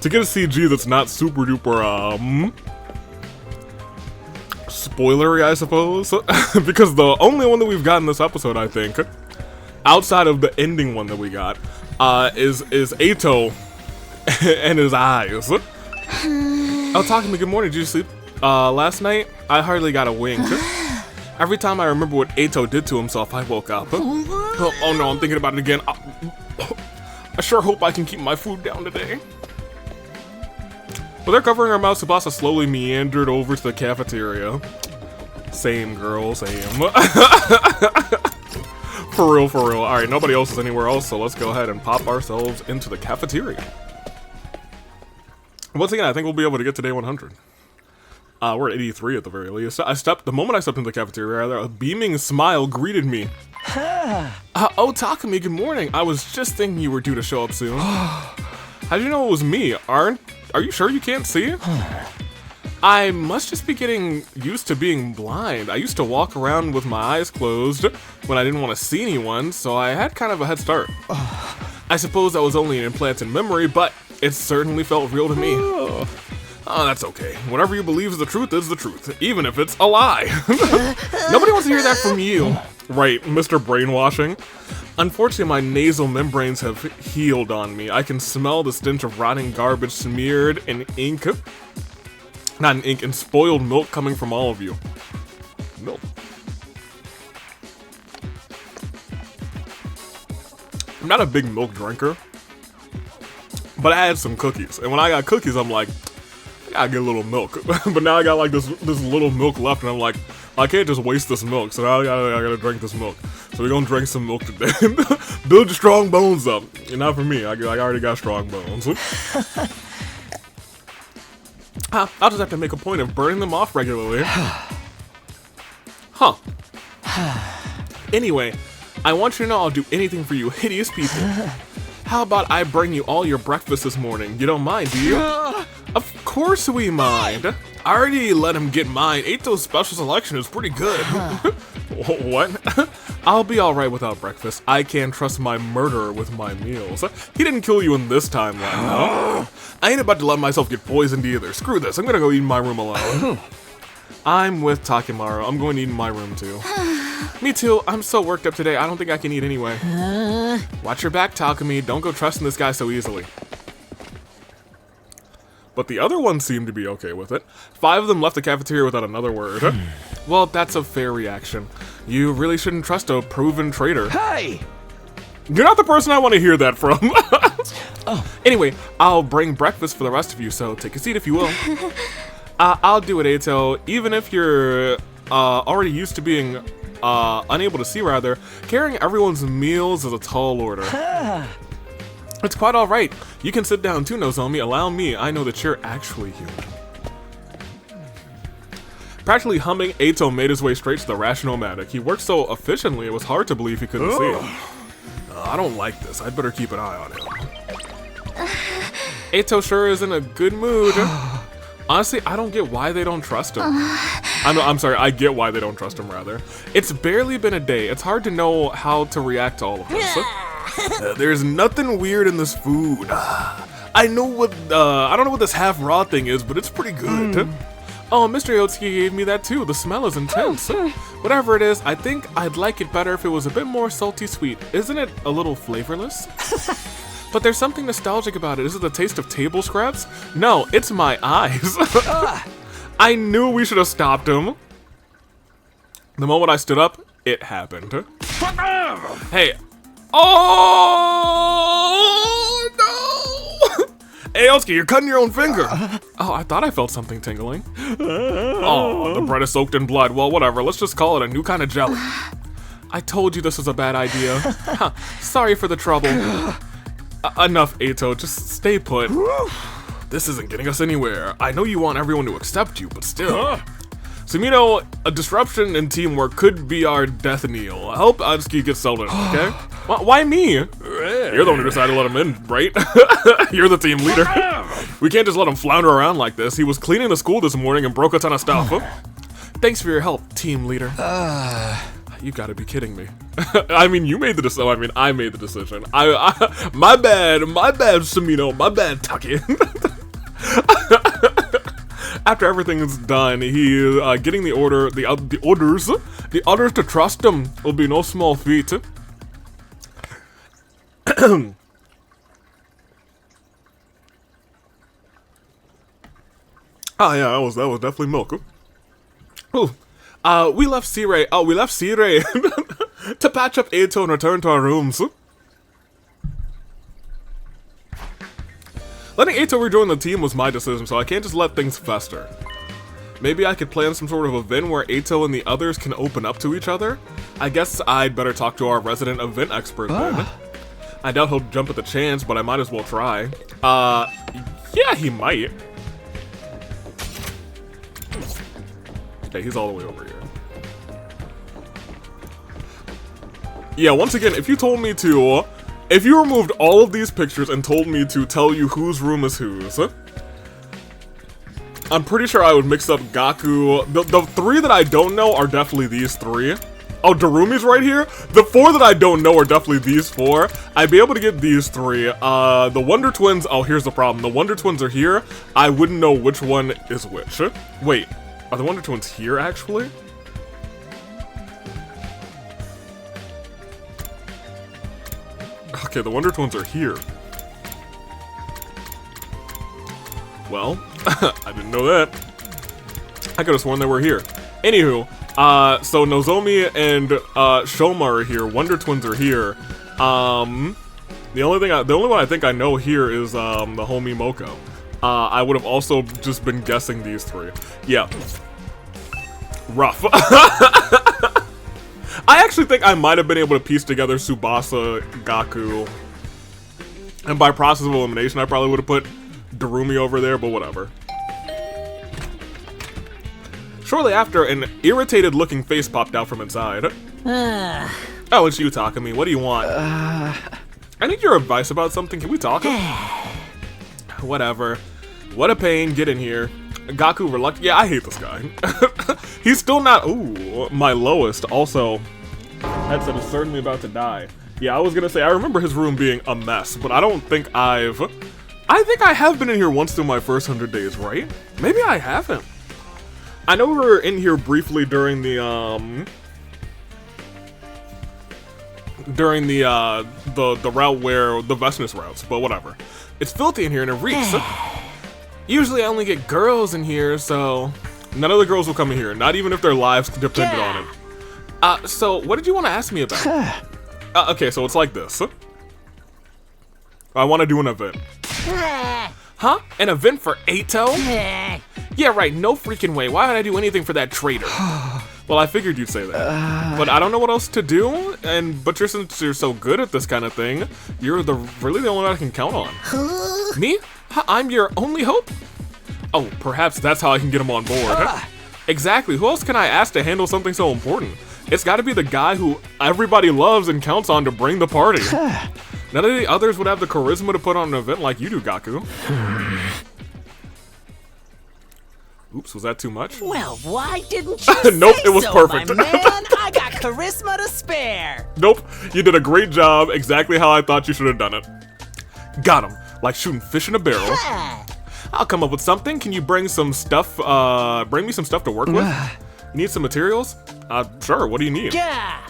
to get a CG that's not super duper, spoilery, I suppose. Because the only one that we've gotten this episode, I think, outside of the ending one that we got, is Ato and his eyes. Oh, talking to me, good morning, did you sleep last night? I hardly got a wink. Every time I remember what Ato did to himself, I woke up. Oh no, I'm thinking about it again. I sure hope I can keep my food down today. With her covering her mouth, Tsubasa slowly meandered over to the cafeteria. Same, girl, same. For real, for real. Alright, nobody else is anywhere else, so let's go ahead and pop ourselves into the cafeteria. Once again, I think we'll be able to get to day 100. We're at 83 at the very least. The moment I stepped into the cafeteria, a beaming smile greeted me. Oh, Takumi, good morning. I was just thinking you were due to show up soon. How'd you know it was me? Are you sure you can't see? I must just be getting used to being blind. I used to walk around with my eyes closed when I didn't want to see anyone, so I had kind of a head start. I suppose that was only an implanted memory, but it certainly felt real to me. Oh, that's okay. Whatever you believe is the truth, even if it's a lie. Nobody wants to hear that from you. Right, Mr. Brainwashing. Unfortunately, my nasal membranes have healed on me. I can smell the stench of rotting garbage smeared in ink. Not in ink, in spoiled milk coming from all of you. Milk. I'm not a big milk drinker, but I had some cookies. And when I got cookies, I'm like, I gotta get a little milk. But now I got like this little milk left, and I'm like, I can't just waste this milk, so now I gotta drink this milk. So we're gonna drink some milk today. Build your strong bones up. Not for me, I already got strong bones. I'll just have to make a point of burning them off regularly. Huh. Anyway, I want you to know I'll do anything for you hideous people. How about I bring you all your breakfast this morning? You don't mind, do you? Of course we mind. I already let him get mine. Eito's special selection is pretty good. What? I'll be alright without breakfast. I can't trust my murderer with my meals. He didn't kill you in this timeline, though. I ain't about to let myself get poisoned either. Screw this, I'm gonna go eat in my room alone. I'm with Takimaru. I'm going to eat in my room too. Me too. I'm so worked up today, I don't think I can eat anyway. Watch your back, Takumi. Don't go trusting this guy so easily. But the other ones seem to be okay with it. 5 of them left the cafeteria without another word. Well, that's a fair reaction. You really shouldn't trust a proven traitor. Hey! You're not the person I want to hear that from. Anyway, I'll bring breakfast for the rest of you, so take a seat if you will. I'll do it, Eito. Even if you're already used to being unable to see, rather, carrying everyone's meals is a tall order. It's quite alright. You can sit down too, Nozomi. Allow me. I know that you're actually human. Practically humming, Eito made his way straight to the Rationomatic. He worked so efficiently, it was hard to believe he couldn't see him. I don't like this. I'd better keep an eye on him. Eito sure is in a good mood. Honestly, I don't get why they don't trust him. I'm sorry, I get why they don't trust him, rather. It's barely been a day. It's hard to know how to react to all of this. There's nothing weird in this food. I don't know what this half-raw thing is, but it's pretty good. Oh, Mr. Yotsuki gave me that too. The smell is intense. Whatever it is, I think I'd like it better if it was a bit more salty sweet. Isn't it a little flavorless? But there's something nostalgic about it. Is it the taste of table scraps? No, it's my eyes. I knew we should have stopped him. The moment I stood up, it happened. Hey. Oh, no! Hey, Yotsuki, you're cutting your own finger. Oh, I thought I felt something tingling. Oh, the bread is soaked in blood. Well, whatever. Let's just call it a new kind of jelly. I told you this was a bad idea. Sorry for the trouble. Enough, Eito. Just stay put. This isn't getting us anywhere. I know you want everyone to accept you, but still. Sumino, a disruption in teamwork could be our death knell. Help Atsuki get settled in, okay? Why me? You're the one who decided to let him in, right? You're the team leader. We can't just let him flounder around like this. He was cleaning the school this morning and broke a ton of stuff. Thanks for your help, team leader. You gotta be kidding me. I mean, you made the decision. I mean, I made the decision. My bad, Sumino, my bad, Taki. After everything is done, he getting the orders to trust him will be no small feat. Oh yeah, that was definitely milk. Ooh. We left Sirei to patch up Eito and return to our rooms. Letting Eito rejoin the team was my decision, so I can't just let things fester. Maybe I could plan some sort of event where Eito and the others can open up to each other? I guess I'd better talk to our resident event expert then. I doubt he'll jump at the chance, but I might as well try. Yeah, he might. Okay, he's all the way over here. Yeah, once again, if you removed all of these pictures and told me to tell you whose room is whose, I'm pretty sure I would mix up Gaku. The 3 that I don't know are definitely these 3. Oh, Darumi's right here? The 4 that I don't know are definitely these 4. I'd be able to get these 3. The Wonder Twins, oh, here's the problem. The Wonder Twins are here. I wouldn't know which one is which. Wait, are the Wonder Twins here, actually? Okay, the Wonder Twins are here. Well, I didn't know that. I could have sworn they were here. Anywho, so Nozomi and Shoma are here. Wonder Twins are here. The only one I think I know here is the homie Moko. I would have also just been guessing these 3. Yeah. Rough. I actually think I might have been able to piece together Tsubasa, Gaku, and by process of elimination, I probably would have put Darumi over there, but whatever. Shortly after, an irritated-looking face popped out from inside. Oh, it's you, Takumi. What do you want? I need your advice about something. Can we talk? Whatever. What a pain. Get in here. Gaku reluctant. Yeah, I hate this guy. He's still not. Ooh, my lowest. Also, headset is certainly about to die. Yeah, I was gonna say, I remember his room being a mess, but I don't think I think I have been in here once through my first 100 days, right? Maybe I haven't. I know we were in here briefly during the route where the Vesnus routes, but whatever. It's filthy in here and it reeks. Usually I only get girls in here, so none of the girls will come in here, not even if their lives depended on it. So what did you want to ask me about? Okay, so it's like this. I want to do an event. Huh? An event for Ato? Yeah, right, no freaking way. Why would I do anything for that traitor? Well, I figured you'd say that. But I don't know what else to do, but since you're so good at this kind of thing, you're really the only one I can count on. Me? I'm your only hope? Oh, perhaps that's how I can get him on board. Exactly, who else can I ask to handle something so important? It's gotta be the guy who everybody loves and counts on to bring the party. None of the others would have the charisma to put on an event like you do, Gaku. Oops, was that too much? Well, why didn't you Nope, say it was so, perfect. my man? I got charisma to spare. Nope, you did a great job, exactly how I thought you should have done it. Got him, like shooting fish in a barrel. I'll come up with something. Can you bring some stuff, bring me some stuff to work with? You need some materials? Sure, what do you need? Yeah.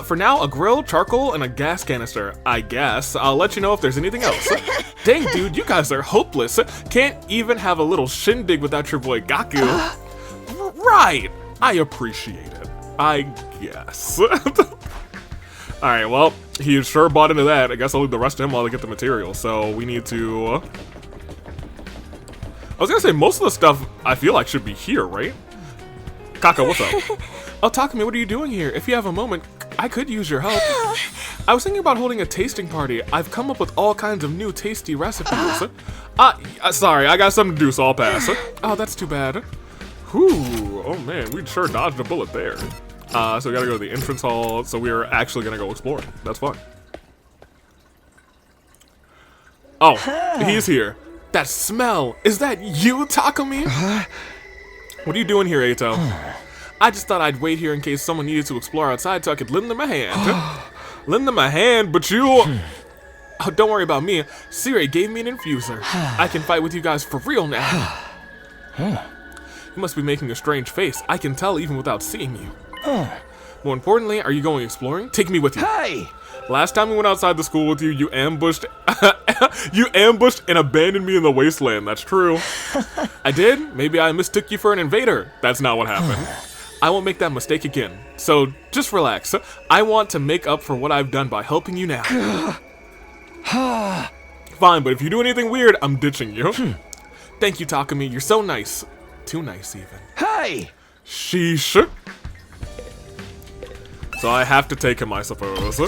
For now, a grill, charcoal, and a gas canister, I guess. I'll let you know if there's anything else. Dang, dude, you guys are hopeless. Can't even have a little shindig without your boy Gaku. Right, I appreciate it. I guess. Alright, well, he sure bought into that. I guess I'll leave the rest of him while I get the material. So we need to... I was gonna say, most of the stuff I feel like should be here, right? Kako, what's up? Oh, Takumi, what are you doing here? If you have a moment, I could use your help. I was thinking about holding a tasting party. I've come up with all kinds of new tasty recipes. Sorry, I got something to do, so I'll pass. Oh, that's too bad. Whew, oh man, we sure dodged a bullet there. So we gotta go to the entrance hall, so we are actually gonna go exploring. That's fun. Oh, he's here. That smell, is that you, Takumi? What are you doing here, Ato? I just thought I'd wait here in case someone needed to explore outside so I could lend them a hand. Lend them a hand, but you... Oh, don't worry about me. Siri gave me an infuser. I can fight with you guys for real now. You must be making a strange face. I can tell even without seeing you. More importantly, are you going exploring? Take me with you. Hey! Last time we went outside the school with you, you ambushed... you ambushed and abandoned me in the wasteland. That's true. I did? Maybe I mistook you for an invader. That's not what happened. I won't make that mistake again. So, just relax. I want to make up for what I've done by helping you now. Fine, but if you do anything weird, I'm ditching you. Thank you, Takumi. You're so nice. Too nice, even. Hey! Sheesh. So I have to take him, I suppose.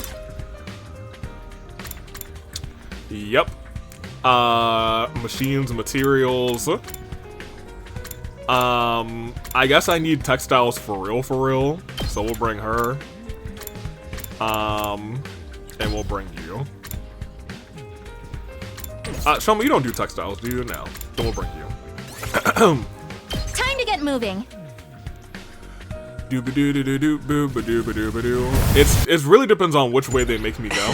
Yep. Machines, materials. I guess I need textiles for real. So we'll bring her. And we'll bring you. Shoma, you don't do textiles, do you? No. Then we'll bring you. Time to get moving. It really depends on which way they make me go.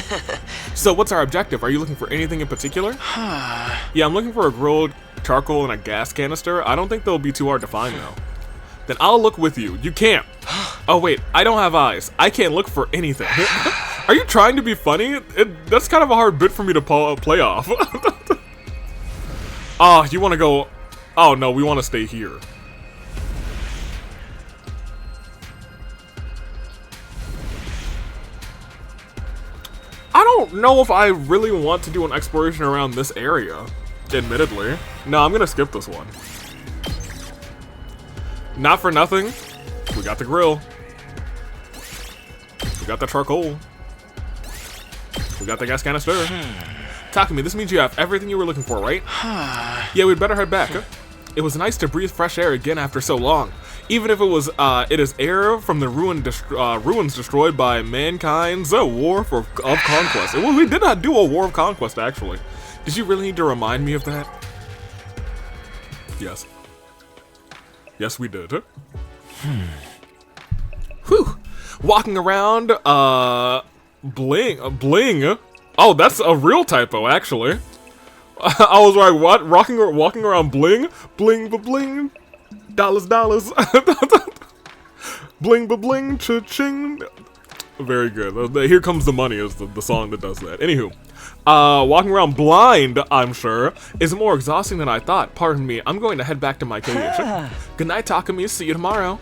So what's our objective? Are you looking for anything in particular? Yeah, I'm looking for a grilled charcoal and a gas canister. I don't think they'll be too hard to find though. Then I'll look with you. You can't. Oh wait, I don't have eyes. I can't look for anything. Are you trying to be funny? That's kind of a hard bit for me to play off. Oh, you want to go... Oh no, we want to stay here. I don't know if I really want to do an exploration around this area, admittedly. No, I'm gonna skip this one. Not for nothing, we got the grill. We got the charcoal. We got the gas canister. Takumi, this means you have everything you were looking for, right? Yeah, we'd better head back. It was nice to breathe fresh air again after so long. Even if it was, it is air from the ruins destroyed by mankind's war of conquest. Well, we did not do a war of conquest, actually. Did you really need to remind me of that? Yes. Yes, we did. Whew. Walking around, bling. Oh, that's a real typo, actually. I was like, what? Walking around bling, bling. Dollars. Bling bling cha-ching. Very good. Here Comes the Money is the song that does that. Anywho, walking around blind, I'm sure, is more exhausting than I thought. Pardon me, I'm going to head back to my cage. Good night, Takumi. See you tomorrow.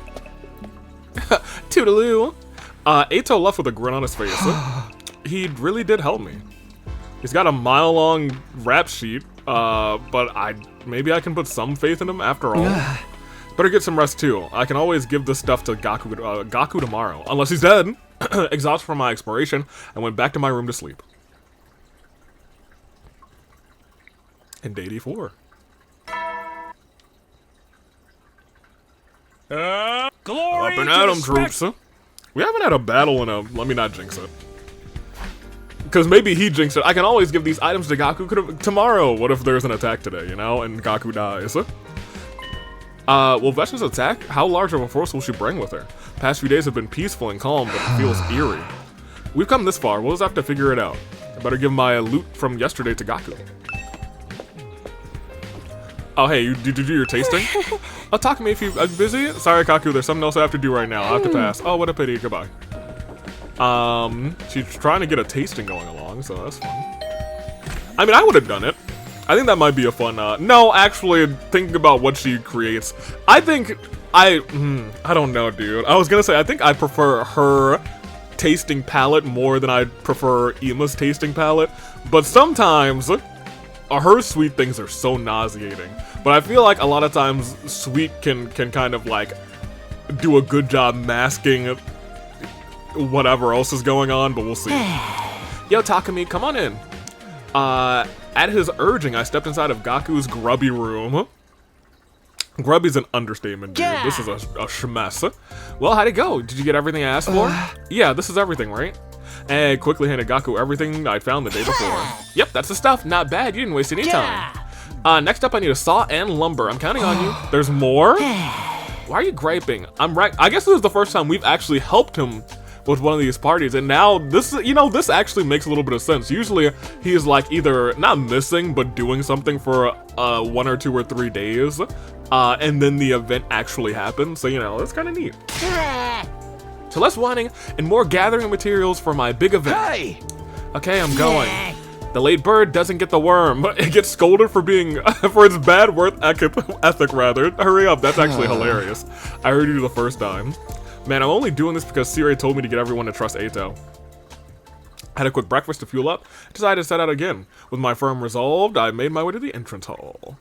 Toodaloo. Eito left with a grin on his face. He really did help me. He's got a mile-long rap sheet, but maybe I can put some faith in him after all. Better get some rest too. I can always give this stuff to Gaku tomorrow, unless he's dead. Exhausted from my exploration, I went back to my room to sleep. And day 84. Glory Up and to at the 'em, troops. We haven't had a battle in a... Let me not jinx it. Because maybe he jinxed it. I can always give these items to Gaku tomorrow. What if there's an attack today, you know? And Gaku dies. Will Veshna's attack? How large of a force will she bring with her? Past few days have been peaceful and calm, but it feels eerie. We've come this far. We'll just have to figure it out. I better give my loot from yesterday to Gaku. Oh, hey, did you do your tasting? Oh, talk to me if you're busy. Sorry, Gaku, there's something else I have to do right now. I have to pass. Oh, what a pity. Goodbye. She's trying to get a tasting going along, so that's fun. I mean, I would have done it. I think that might be a fun, no, actually, thinking about what she creates, I think, I don't know, dude. I was gonna say, I think I prefer her tasting palette more than I prefer Ima's tasting palette, but sometimes, her sweet things are so nauseating. But I feel like a lot of times, sweet can kind of, like, do a good job masking whatever else is going on, but we'll see. Yo, Takumi, come on in. At his urging, I stepped inside of Gaku's grubby room. Grubby's an understatement, dude. Yeah. This is a schmess. Well, how'd it go? Did you get everything I asked for? Yeah, this is everything, right? And quickly handed Gaku everything I'd found the day before. Yep, that's the stuff. Not bad. You didn't waste any time. Next up, I need a saw and lumber. I'm counting on you. There's more? Why are you griping? I'm right. I guess this is the first time we've actually helped him with one of these parties, and now this, you know, this actually makes a little bit of sense. Usually he is like either not missing but doing something for 1 or 2 or 3 days, and then the event actually happens, so you know, that's kind of neat. So less whining and more gathering materials for my big event. Hey! Okay, I'm going. The late bird doesn't get the worm. It gets scolded for being for its bad work ethic rather. Hurry up, that's actually hilarious. I heard you the first time. Man, I'm only doing this because Siri told me to get everyone to trust Eito. Had a quick breakfast to fuel up, decided to set out again. With my firm resolved, I made my way to the entrance hall.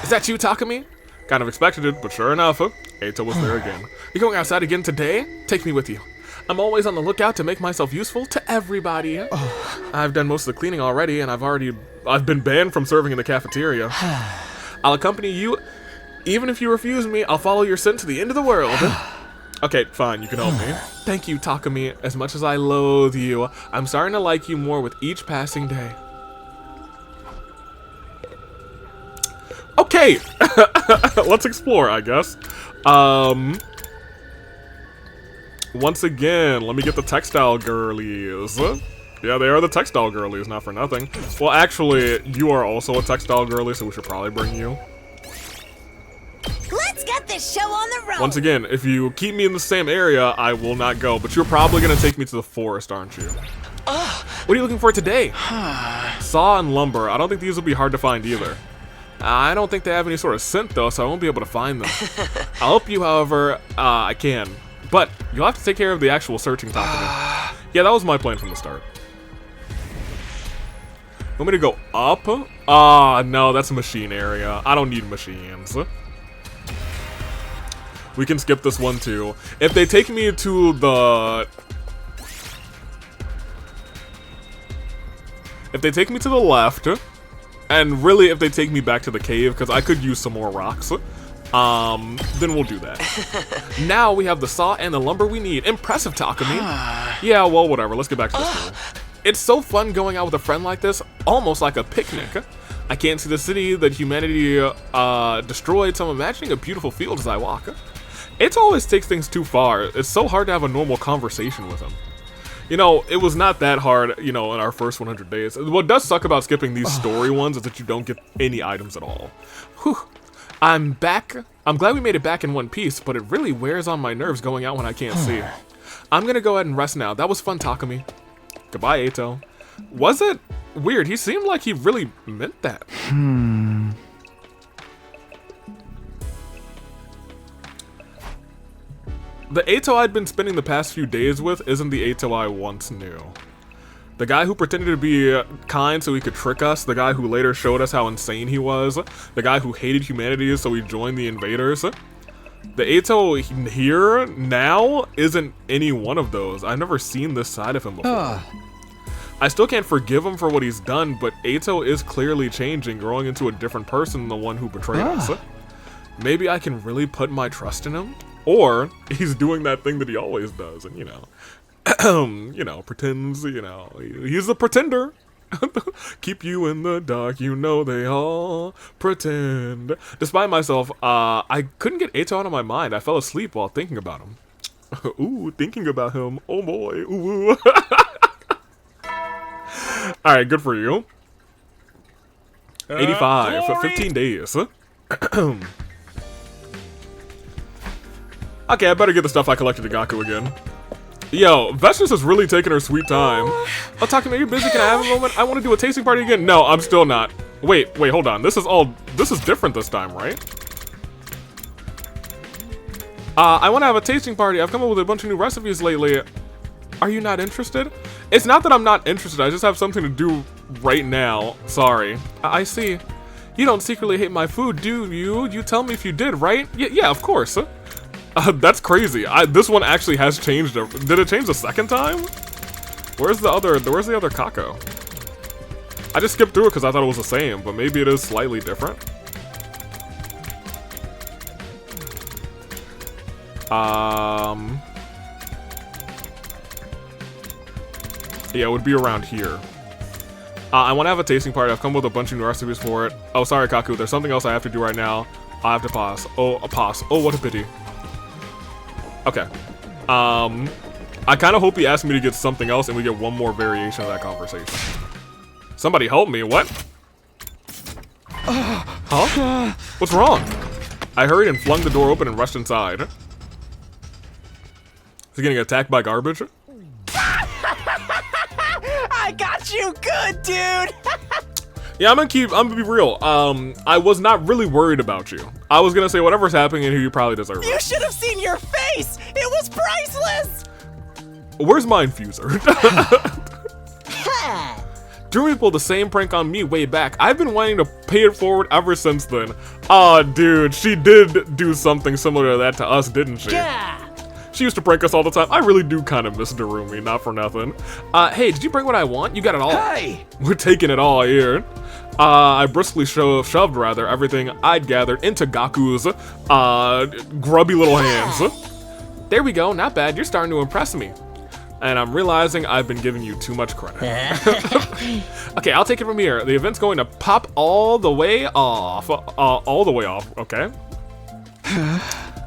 Is that you, Takumi? Kind of expected it, but sure enough, Eito was there again. You going outside again today? Take me with you. I'm always on the lookout to make myself useful to everybody. I've done most of the cleaning already, and I've been banned from serving in the cafeteria. I'll accompany you. Even if you refuse me, I'll follow your scent to the end of the world. Okay, fine, you can help me. Thank you, Takumi. As much as I loathe you, I'm starting to like you more with each passing day. Okay, let's explore, I guess. Once again, let me get the textile girlies. Yeah, they are the textile girlies, not for nothing. Well, actually, you are also a textile girly, so we should probably bring you. Let's get this show on the road. Once again, if you keep me in the same area, I will not go. But you're probably gonna take me to the forest, aren't you? What are you looking for today? Saw and lumber. I don't think these will be hard to find either. I don't think they have any sort of scent though, so I won't be able to find them. I'll help you however I can. But you'll have to take care of the actual searching Takumi. Yeah, that was my plan from the start. Want me to go up? No, that's a machine area. I don't need machines. We can skip this one too. If they take me to the... If they take me to the left, And really, if they take me back to the cave, because I could use some more rocks, then we'll do that. Now we have the saw and the lumber we need. Impressive, Takumi. Yeah, well, whatever. Let's get back to the story. It's so fun going out with a friend like this, almost like a picnic. I can't see the city that humanity destroyed, so I'm imagining a beautiful field as I walk. It always takes things too far. It's so hard to have a normal conversation with him. You know, it was not that hard, you know, in our first 100 days. What does suck about skipping these story ones is that you don't get any items at all. Whew. I'm back. I'm glad we made it back in one piece, but it really wears on my nerves going out when I can't see. I'm gonna go ahead and rest now. That was fun, Takumi. Goodbye, Eito. Was it? Weird. He seemed like he really meant that. The Eito I'd been spending the past few days with isn't the Eito I once knew. The guy who pretended to be kind so he could trick us, the guy who later showed us how insane he was, the guy who hated humanity so he joined the invaders. The Eito here now isn't any one of those. I've never seen this side of him before. I still can't forgive him for what he's done, but Eito is clearly changing, growing into a different person than the one who betrayed us. Maybe I can really put my trust in him? Or he's doing that thing that he always does, and you know, pretends, you know, he's a pretender. Keep you in the dark, you know they all pretend. Despite myself, I couldn't get Eito out of my mind. I fell asleep while thinking about him. Ooh, thinking about him. Oh boy. Ooh. Alright, good for you. 85 for 15 days. Okay, I better get the stuff I collected to Gaku again. Yo, Vestris is really taking her sweet time. Oh, Takumi, are you busy? Can I have a moment? I want to do a tasting party again. No, I'm still not. Wait, hold on. This is different this time, right? I want to have a tasting party. I've come up with a bunch of new recipes lately. Are you not interested? It's not that I'm not interested. I just have something to do right now. Sorry. I see. You don't secretly hate my food, do you? You tell me if you did, right? Yeah, of course. That's crazy. This one actually has changed. Did it change the second time? Where's the other Kako? I just skipped through it because I thought it was the same, but maybe it is slightly different. Yeah, it would be around here. I want to have a tasting party. I've come up with a bunch of new recipes for it. Oh, sorry, Kaku. There's something else I have to do right now. I have to pause. Oh, a pause. Oh, what a pity. Okay. I kind of hope he asked me to get something else and we get one more variation of that conversation. Somebody help me. What? Huh? What's wrong? I hurried and flung the door open and rushed inside. Is he getting attacked by garbage? I got you good, dude! Yeah, I'm gonna be real. I was not really worried about you. I was gonna say whatever's happening in here, you probably deserve it. You should have seen your face! It was priceless! Where's my infuser? Jeremy pulled the same prank on me way back. I've been wanting to pay it forward ever since then. Aw, dude, she did do something similar to that to us, didn't she? Yeah! She used to prank us all the time. I really do kind of miss Darumi, not for nothing. Hey, did you bring what I want? You got it all. Hey! We're taking it all here. I briskly shoved everything I'd gathered into Gaku's grubby little hands. There we go, not bad. You're starting to impress me. And I'm realizing I've been giving you too much credit. Okay, I'll take it from here. The event's going to pop all the way off. Okay?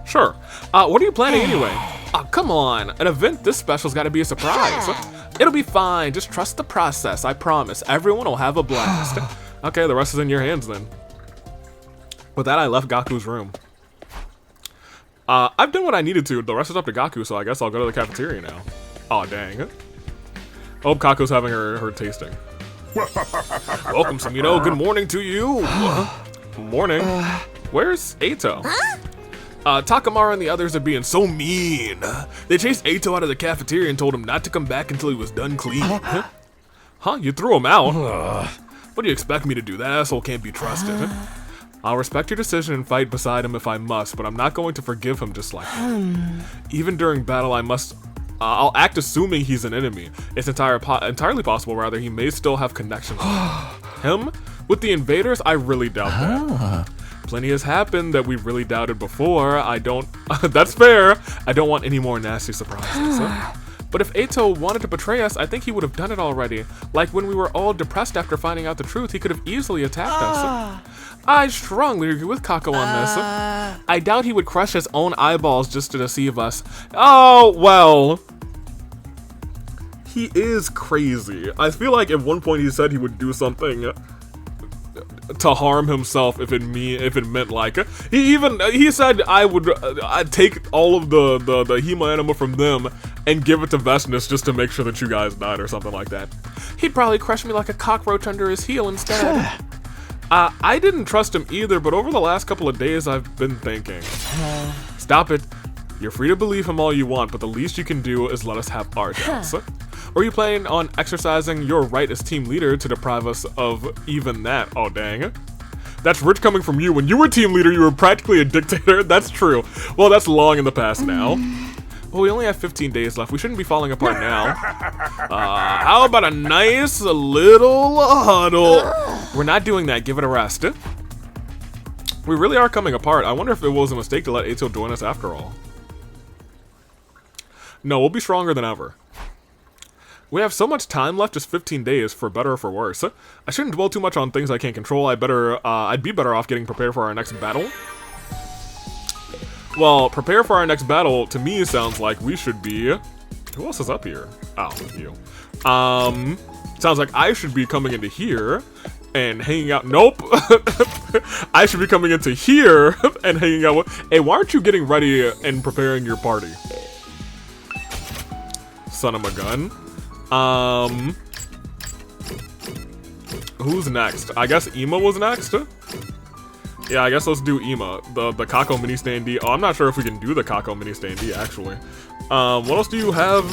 Sure. What are you planning anyway? Oh, come on. An event this special's got to be a surprise. It'll be fine. Just trust the process. I promise. Everyone will have a blast. Okay, the rest is in your hands then. With that, I left Gaku's room. I've done what I needed to. The rest is up to Gaku, so I guess I'll go to the cafeteria now. Aw, dang. I hope Kaku's having her tasting. Welcome, Sumino. Good morning to you. Morning. Where's Eito? Takamaro and the others are being so mean. They chased Eito out of the cafeteria and told him not to come back until he was done cleaning. Huh? You threw him out? What do you expect me to do? That asshole can't be trusted. I'll respect your decision and fight beside him if I must, but I'm not going to forgive him just like that. Even during battle, I'll act assuming he's an enemy. It's entirely possible, rather, he may still have connections with him. With the invaders, I really doubt that. Plenty has happened that we really doubted before. I don't... That's fair. I don't want any more nasty surprises. But if Eito wanted to betray us, I think he would have done it already. Like when we were all depressed after finding out the truth, he could have easily attacked us. I strongly agree with Kako on this. I doubt he would crush his own eyeballs just to deceive us. Oh, well. He is crazy. I feel like at one point he said he would do something to harm himself if it meant like he said I'd take all of the Hema anima from them and give it to Vesnus just to make sure that you guys died or something like that. He'd probably crush me like a cockroach under his heel instead. I didn't trust him either, but over the last couple of days I've been thinking. Stop it. You're free to believe him all you want, but the least you can do is let us have our doubts. Or are you planning on exercising your right as team leader to deprive us of even that? Oh, dang. That's rich coming from you. When you were team leader, you were practically a dictator. That's true. Well, that's long in the past now. Well, we only have 15 days left. We shouldn't be falling apart now. How about a nice little huddle? We're not doing that. Give it a rest. We really are coming apart. I wonder if it was a mistake to let Eito join us after all. No, we'll be stronger than ever. We have so much time left, just 15 days, for better or for worse. I shouldn't dwell too much on things I can't control. I'd be better off getting prepared for our next battle. Well, prepare for our next battle, to me, sounds like we should be... Who else is up here? Oh, you. Sounds like I should be coming into here and hanging out... Nope! I should be coming into here and hanging out with... Hey, why aren't you getting ready and preparing your party? Son of a gun. Who's next? I guess Ima was next? Yeah, I guess let's do Ima. The Kako mini standee. Oh, I'm not sure if we can do the Kako mini standee, actually. What else do you have,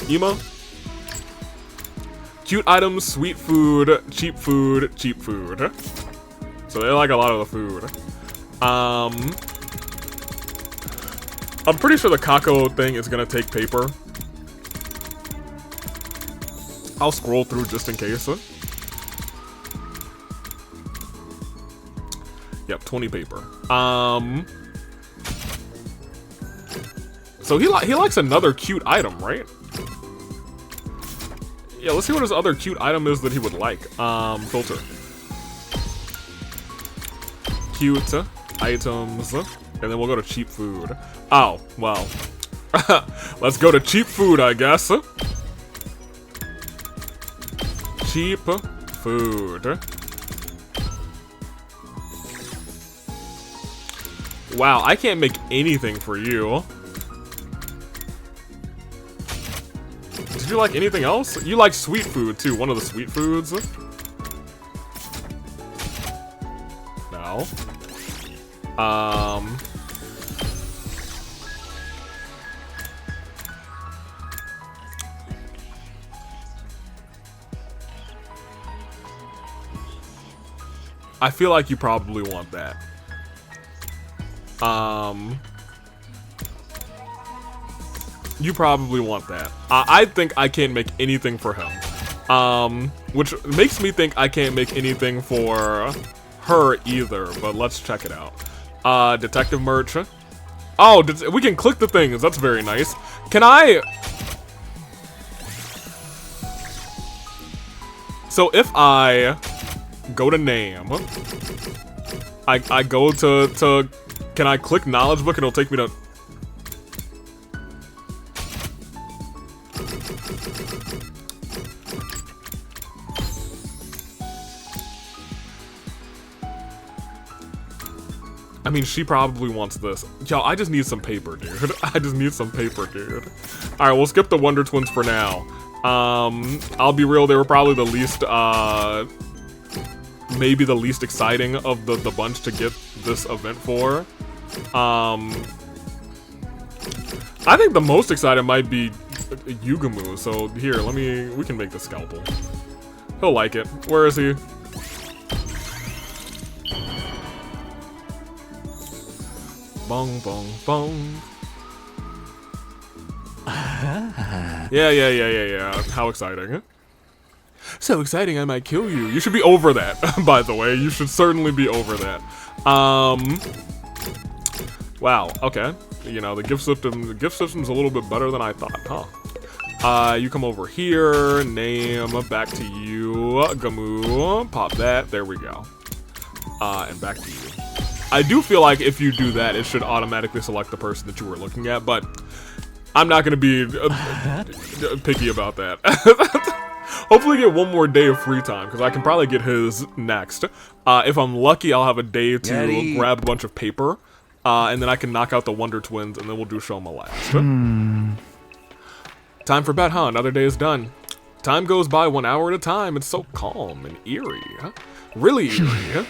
Ima? Cute items, sweet food, cheap food, cheap food. So they like a lot of the food. I'm pretty sure the Kako thing is gonna take paper. I'll scroll through just in case. Yep, 20 paper. So he likes another cute item, right? Yeah, let's see what his other cute item is that he would like. Filter. Cute items. And then we'll go to cheap food. Oh, well. Let's go to cheap food, I guess. Cheap food. Wow, I can't make anything for you. Did you like anything else? You like sweet food too, one of the sweet foods. No. I feel like you probably want that. You probably want that. I think I can't make anything for him. Which makes me think I can't make anything for her either, but let's check it out. Detective merch. Oh, we can click the things. That's very nice. Can I... So if I go to name, I go to can I click knowledge book and it'll take me to... I mean, she probably wants this. Yo, I just need some paper, dude. I just need some paper, dude. Alright, we'll skip the Wonder Twins for now. I'll be real, they were probably the least, maybe the least exciting of the bunch to get this event for. I think the most excited might be Yugumu, so here, we can make the scalpel. He'll like it. Where is he? Bong, bong, bong. Yeah. How exciting. So exciting, I might kill you. You should be over that, by the way. You should certainly be over that. Wow, okay. You know, the gift system's a little bit better than I thought, huh? You come over here, name, back to you, Gamu, pop that, there we go. And back to you. I do feel like if you do that, it should automatically select the person that you were looking at, but I'm not gonna be picky about that. Hopefully get one more day of free time, because I can probably get his next. If I'm lucky, I'll have a day to grab a bunch of paper, and then I can knock out the Wonder Twins, and then we'll do Shoma last. Time for bed, huh? Another day is done. Time goes by 1 hour at a time. It's so calm and eerie. Huh? Really eerie. Huh?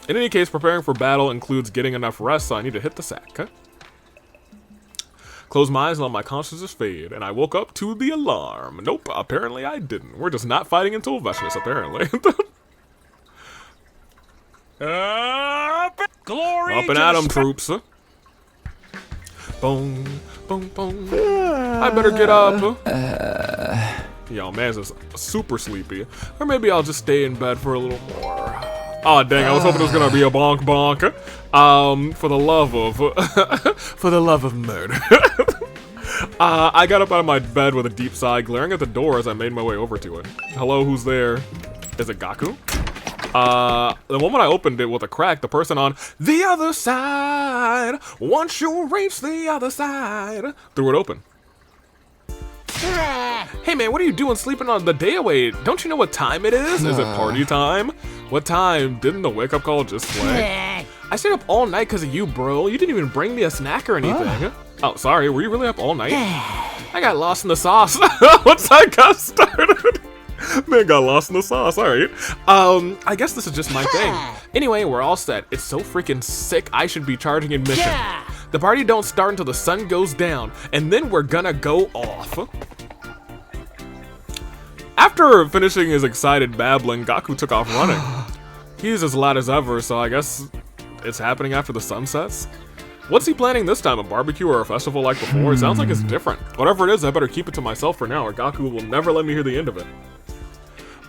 In any case, preparing for battle includes getting enough rest, so I need to hit the sack. Huh? Close my eyes and let my consciousness fade, and I woke up to the alarm. Nope, apparently I didn't. We're just not fighting until Vespers, apparently. Glory up and at 'em, troops. Boom, boom, boom. I better get up. Yo, man's just super sleepy. Or maybe I'll just stay in bed for a little more. Oh dang, I was hoping it was gonna be a bonk bonk. For the love of murder. I got up out of my bed with a deep sigh, glaring at the door as I made my way over to it. Hello, who's there? Is it Gaku? The moment I opened it with a crack, the person on the other side, once you reach the other side, threw it open. Hey man, what are you doing sleeping on the day away? Don't you know what time it is? Is it party time? What time? Didn't the wake up call just play? I stayed up all night because of you, bro. You didn't even bring me a snack or anything. Oh, sorry, were you really up all night? I got lost in the sauce once I got started. Man got lost in the sauce, alright. I guess this is just my thing. Anyway, we're all set. It's so freaking sick, I should be charging admission. The party don't start until the sun goes down, and then we're gonna go off. After finishing his excited babbling, Gaku took off running. He's as loud as ever, so I guess it's happening after the sun sets? What's he planning this time, a barbecue or a festival like before? It sounds like it's different. Whatever it is, I better keep it to myself for now, or Gaku will never let me hear the end of it.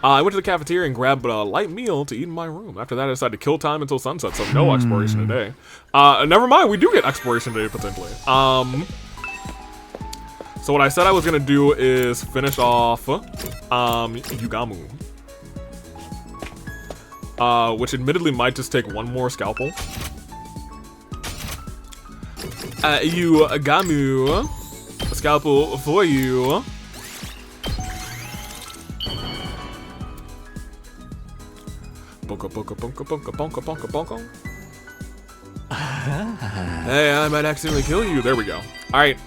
I went to the cafeteria and grabbed a light meal to eat in my room. After that, I decided to kill time until sunset, so no exploration today. Never mind, we do get exploration today, potentially. So what I said I was gonna do is finish off Yugamu. Which admittedly might just take one more scalpel. Yugamu, a scalpel for you. Bonka, bonka, bonka, bonka, bonka, bonka, bonka. Hey, I might accidentally kill you. There we go. All right.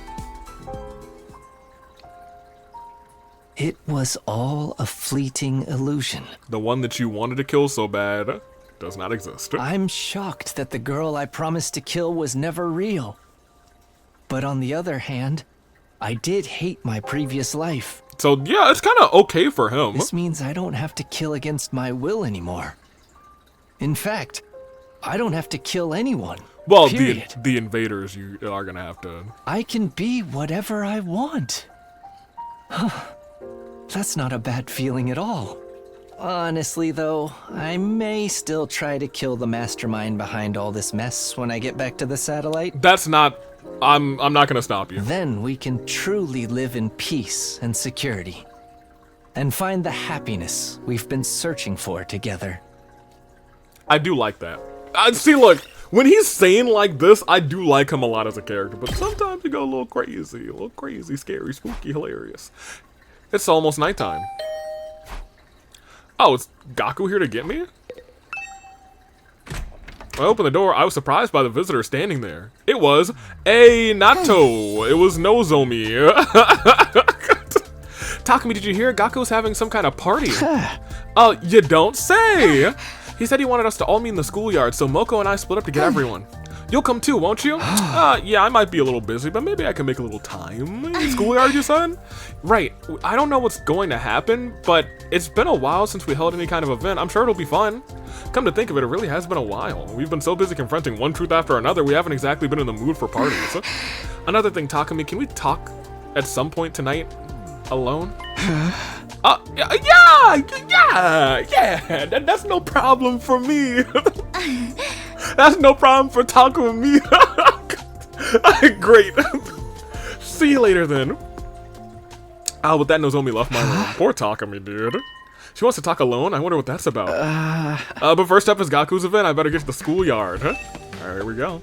It was all a fleeting illusion. The one that you wanted to kill so bad does not exist. I'm shocked that the girl I promised to kill was never real. But on the other hand, I did hate my previous life. So yeah, it's kind of okay for him. This means I don't have to kill against my will anymore. In fact, I don't have to kill anyone. Well, period. the invaders you are gonna have to. I can be whatever I want. That's not a bad feeling at all. Honestly, though, I may still try to kill the mastermind behind all this mess when I get back to the satellite. That's not. I'm not gonna stop you. Then we can truly live in peace and security, and find the happiness we've been searching for together. I do like that. See, look, when he's saying like this, I do like him a lot as a character, but sometimes he go a little crazy, scary, spooky, hilarious. It's almost nighttime. Oh, is Gaku here to get me? When I opened the door, I was surprised by the visitor standing there. It was a Nato. It was Nozomi. Takumi, did you hear? Gaku's having some kind of party. Oh, you don't say. He said he wanted us to all meet in the schoolyard, so Moko and I split up to get everyone. You'll come too, won't you? Yeah, I might be a little busy, but maybe I can make a little time. Schoolyard, you said? Right. I don't know what's going to happen, but it's been a while since we held any kind of event. I'm sure it'll be fun. Come to think of it, it really has been a while. We've been so busy confronting one truth after another, we haven't exactly been in the mood for parties. Another thing, Takumi, can we talk at some point tonight? Alone? Yeah, that's no problem for me. That's no problem for talking with me. Great. See you later then. Oh, but that Nozomi left my room. Poor Takumi, dude. She wants to talk alone? I wonder what that's about. But first up is Gaku's event. I better get to the schoolyard, huh? Alright, here we go.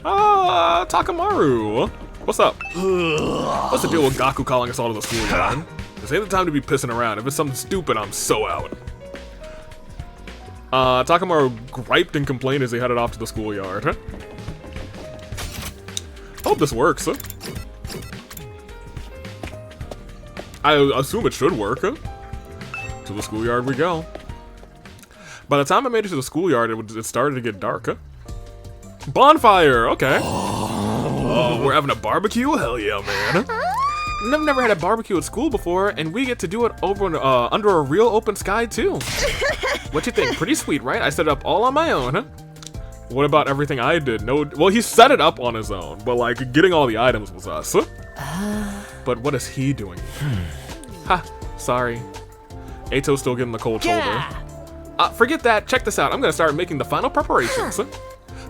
Takamaru. What's up? What's the deal with Gaku calling us all to the schoolyard? This ain't the time to be pissing around. If it's something stupid, I'm so out. Takamaru griped and complained as he headed off to the schoolyard, huh? Hope this works, huh? I assume it should work, huh? To the schoolyard we go. By the time I made it to the schoolyard, it started to get dark, huh? Bonfire, okay. Oh, we're having a barbecue? Hell yeah, man. I've never had a barbecue at school before, and we get to do it over under a real open sky, too. What you think? Pretty sweet, right? I set it up all on my own, huh? What about everything I did? No, well, he set it up on his own, but like getting all the items was us, huh? But what is he doing? Ha, sorry. Eito's still getting the cold shoulder. Forget that. Check this out. I'm gonna start making the final preparations.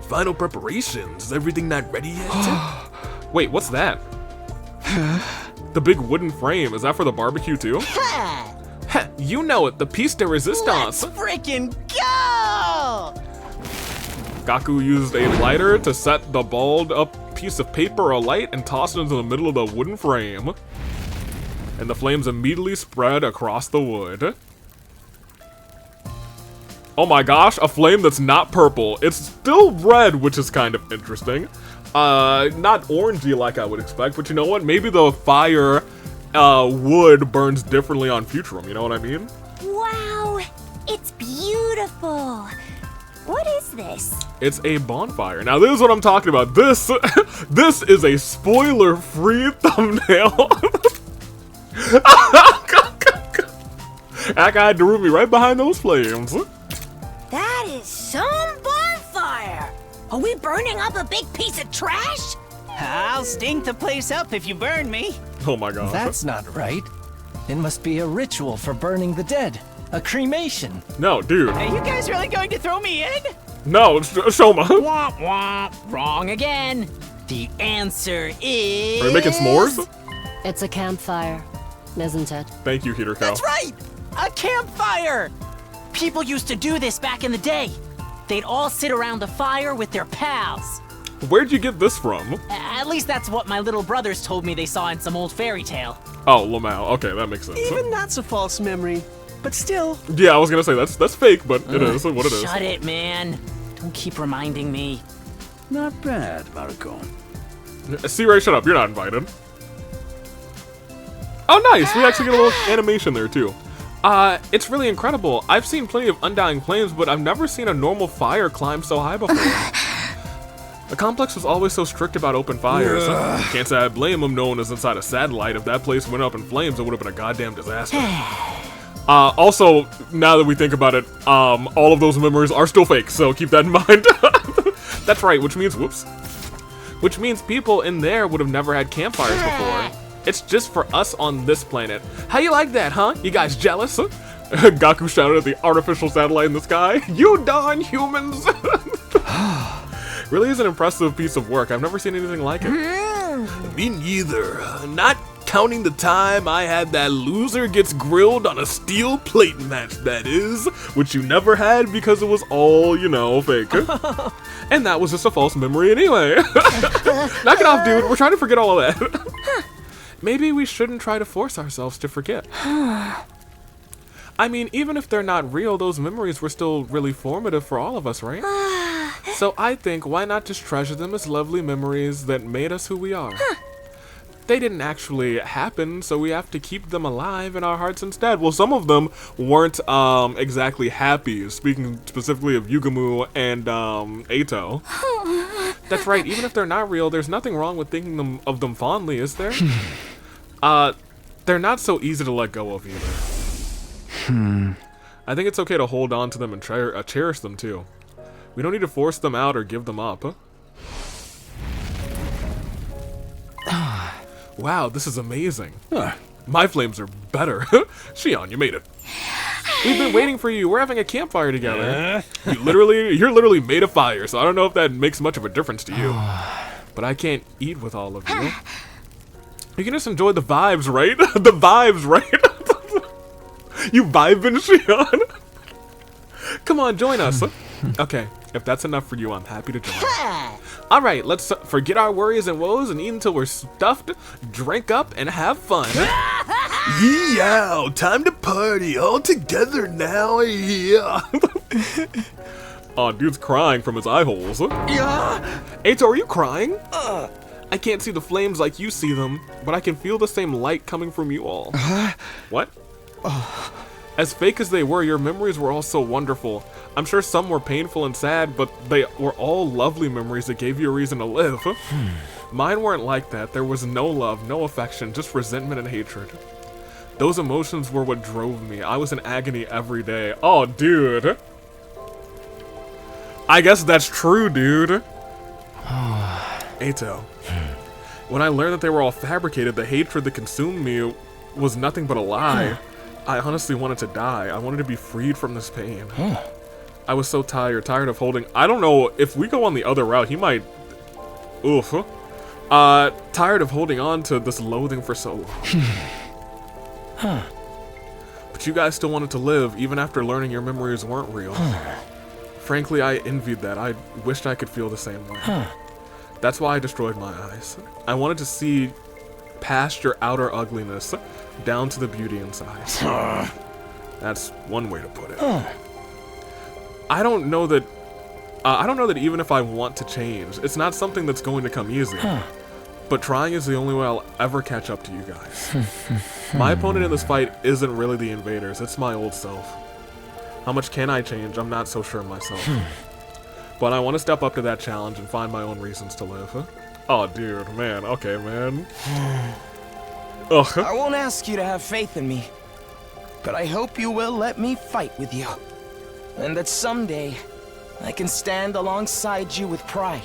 Final preparations? Is everything not ready yet? Wait, what's that? The big wooden frame. Is that for the barbecue too? Heh, you know it. The piece de resistance. Let's freaking go! Gaku used a lighter to set the balled up piece of paper alight and tossed it into the middle of the wooden frame. And the flames immediately spread across the wood. Oh my gosh, a flame that's not purple. It's still red, which is kind of interesting. Not orangey like I would expect, but you know what? Maybe the fire wood burns differently on Futurum, you know what I mean? Wow, it's beautiful. What is this? It's a bonfire. Now this is what I'm talking about. This is a spoiler-free thumbnail. That guy drew me right behind those flames. That is some bonfire. Are we burning up a big piece of trash? I'll stink the place up if you burn me. Oh my god. That's not right. It must be a ritual for burning the dead. A cremation. No, dude. Are you guys really going to throw me in? No, Shoma. Womp womp. Wrong again. The answer is... Are you making s'mores? It's a campfire, isn't it? Thank you, Heater Cow. That's right! A campfire! People used to do this back in the day. They'd all sit around the fire with their pals. Where'd you get this from? At least that's what my little brothers told me they saw in some old fairy tale. Oh, Lamau. Okay, that makes sense. Even that's a false memory. But still. Yeah, I was gonna say that's fake, but it is what it is. Shut it, man. Don't keep reminding me. Not bad, Marco. C-Ray, shut up. You're not invited. Oh, nice. We actually get a little animation there, too. It's really incredible. I've seen plenty of undying flames, but I've never seen a normal fire climb so high before. The complex was always so strict about open fires. Can't say I blame them knowing it's inside a satellite. If that place went up in flames, it would have been a goddamn disaster. Also, now that we think about it, all of those memories are still fake, so keep that in mind. That's right, which means people in there would have never had campfires before. It's just for us on this planet. How you like that, huh? You guys jealous? Gaku shouted at the artificial satellite in the sky. You darn humans! Really is an impressive piece of work. I've never seen anything like it. Me neither. Not counting the time I had that loser gets grilled on a steel plate match, that is. Which you never had because it was all, you know, fake. And that was just a false memory anyway. Knock it off, dude. We're trying to forget all of that. Maybe we shouldn't try to force ourselves to forget. I mean, even if they're not real, those memories were still really formative for all of us, right? So I think, why not just treasure them as lovely memories that made us who we are? They didn't actually happen, so we have to keep them alive in our hearts instead. Well, some of them weren't exactly happy, speaking specifically of Yugamu and Eito. That's right, even if they're not real, there's nothing wrong with thinking of them fondly, is there? They're not so easy to let go of either. I think it's okay to hold on to them and cherish them too. We don't need to force them out or give them up. Wow, this is amazing. My flames are better. Shion, you made it. We've been waiting for you. We're having a campfire together. You're literally made of fire, so I don't know if that makes much of a difference to you. But I can't eat with all of you. You can just enjoy the vibes, right? The vibes, right? You vibing, Shion? Come on, join us. Okay, if that's enough for you, I'm happy to join. Alright, let's forget our worries and woes and eat until we're stuffed, drink up, and have fun. Yeah, time to party all together now, yeah. Oh, dude's crying from his eye holes. Yeah. Eito, are you crying? I can't see the flames like you see them, but I can feel the same light coming from you all. What? As fake as they were, your memories were all so wonderful. I'm sure some were painful and sad, but they were all lovely memories that gave you a reason to live. Mine weren't like that. There was no love, no affection, just resentment and hatred. Those emotions were what drove me. I was in agony every day. Oh, dude. I guess that's true, dude. Eito. When I learned that they were all fabricated, the hatred that consumed me was nothing but a lie. I honestly wanted to die. I wanted to be freed from this pain. I was so tired of holding... I don't know, if we go on the other route, he might... Oof. Tired of holding on to this loathing for so long. But you guys still wanted to live, even after learning your memories weren't real. Frankly, I envied that. I wished I could feel the same way. That's why I destroyed my eyes. I wanted to see past your outer ugliness, down to the beauty inside. That's one way to put it. I don't know that even if I want to change, it's not something that's going to come easy. But trying is the only way I'll ever catch up to you guys. My opponent in this fight isn't really the invaders, it's my old self. How much can I change? I'm not so sure myself. But I want to step up to that challenge and find my own reasons to live. Oh, dude, man. Okay, man. Ugh. I won't ask you to have faith in me, but I hope you will let me fight with you. And that someday, I can stand alongside you with pride.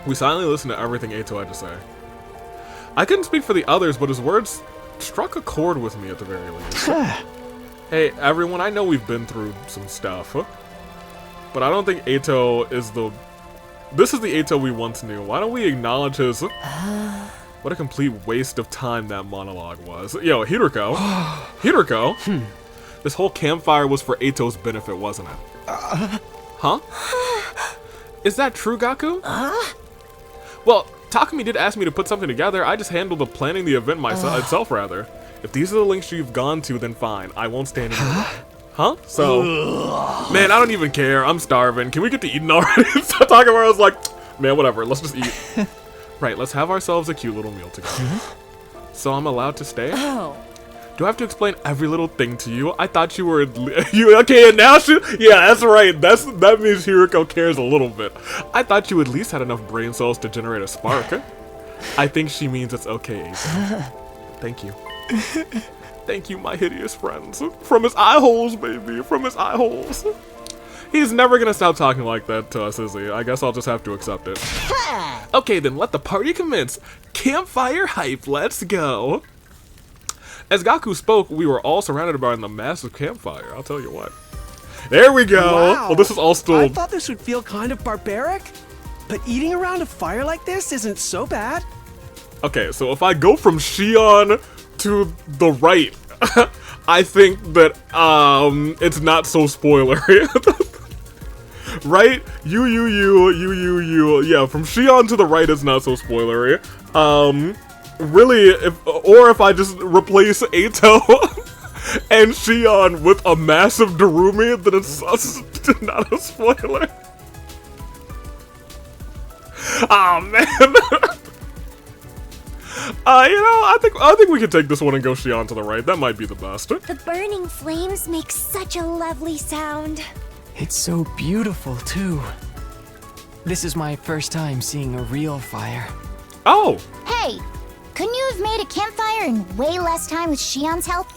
We silently listened to everything Eito had to say. I couldn't speak for the others, but his words struck a chord with me at the very least. Hey, everyone, I know we've been through some stuff, but I don't think Eito is the... This is the Eito we once knew. Why don't we acknowledge his... What a complete waste of time that monologue was. Yo, Hiroko. Hiroko? This whole campfire was for Eito's benefit, wasn't it? Huh? Is that true, Gaku? Well, Takumi did ask me to put something together. I just handled the planning the event itself, rather. If these are the links you've gone to, then fine. I won't stand in your way. Huh? So, man, I don't even care. I'm starving. Can we get to eating already? Stop talking where I was like, man, whatever. Let's just eat. Right, let's have ourselves a cute little meal together. So I'm allowed to stay? Oh. Do I have to explain every little thing to you? I thought you were... okay, and now she... Yeah, that's right. That means Hiroko cares a little bit. I thought you at least had enough brain cells to generate a spark. I think she means it's okay, Eito. Thank you. Thank you, my hideous friends. From his eye holes, baby. From his eye holes. He's never gonna stop talking like that to us, is he? I guess I'll just have to accept it. Okay, then let the party commence. Campfire hype, let's go. As Gaku spoke, we were all surrounded by the massive campfire. I'll tell you what. There we go. Wow. Well, this is all still... I thought this would feel kind of barbaric, but eating around a fire like this isn't so bad. Okay, so if I go from Shion to the right, I think that it's not so spoilery. Right? You. Yeah, from Shion to the right is not so spoilery. Really, if I just replace Eito and Shion with a massive Darumi, then it's not a spoiler. Oh man. I think we could take this one and go Shion to the right. That might be the best. The burning flames make such a lovely sound. It's so beautiful, too. This is my first time seeing a real fire. Oh! Hey, couldn't you have made a campfire in way less time with Shion's help?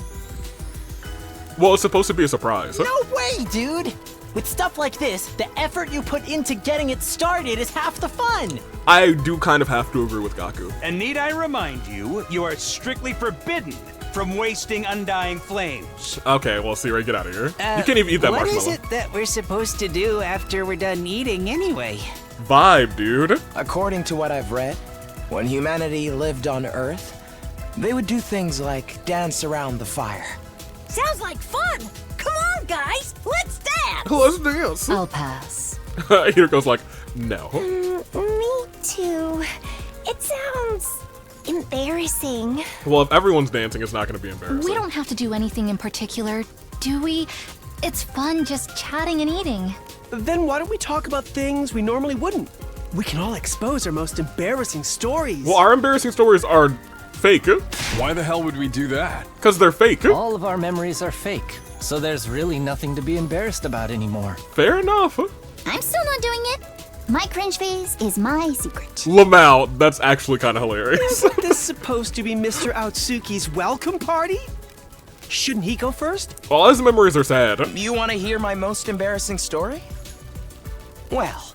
Well, it's supposed to be a surprise. No way, dude! With stuff like this, the effort you put into getting it started is half the fun. I do kind of have to agree with Gaku. And need I remind you, you are strictly forbidden from wasting undying flames. Okay, well, Siri, get out of here. You can't even eat that marshmallow. What is it that we're supposed to do after we're done eating anyway? Vibe, dude. According to what I've read, when humanity lived on Earth, they would do things like dance around the fire. Sounds like fun! Come on, guys, let's dance! Let's dance. I'll pass. Hiriko's like, no. Me too. It sounds embarrassing. Well, if everyone's dancing, it's not going to be embarrassing. We don't have to do anything in particular, do we? It's fun just chatting and eating. Then why don't we talk about things we normally wouldn't? We can all expose our most embarrassing stories. Well, our embarrassing stories are fake. Why the hell would we do that? Because they're fake. All of our memories are fake, so there's really nothing to be embarrassed about anymore. Fair enough. I'm still not doing it. My cringe phase is my secret. Lamau, that's actually kind of hilarious. Isn't this supposed to be Mr. Aotsuki's welcome party? Shouldn't he go first? All his memories are sad. You want to hear my most embarrassing story? Well,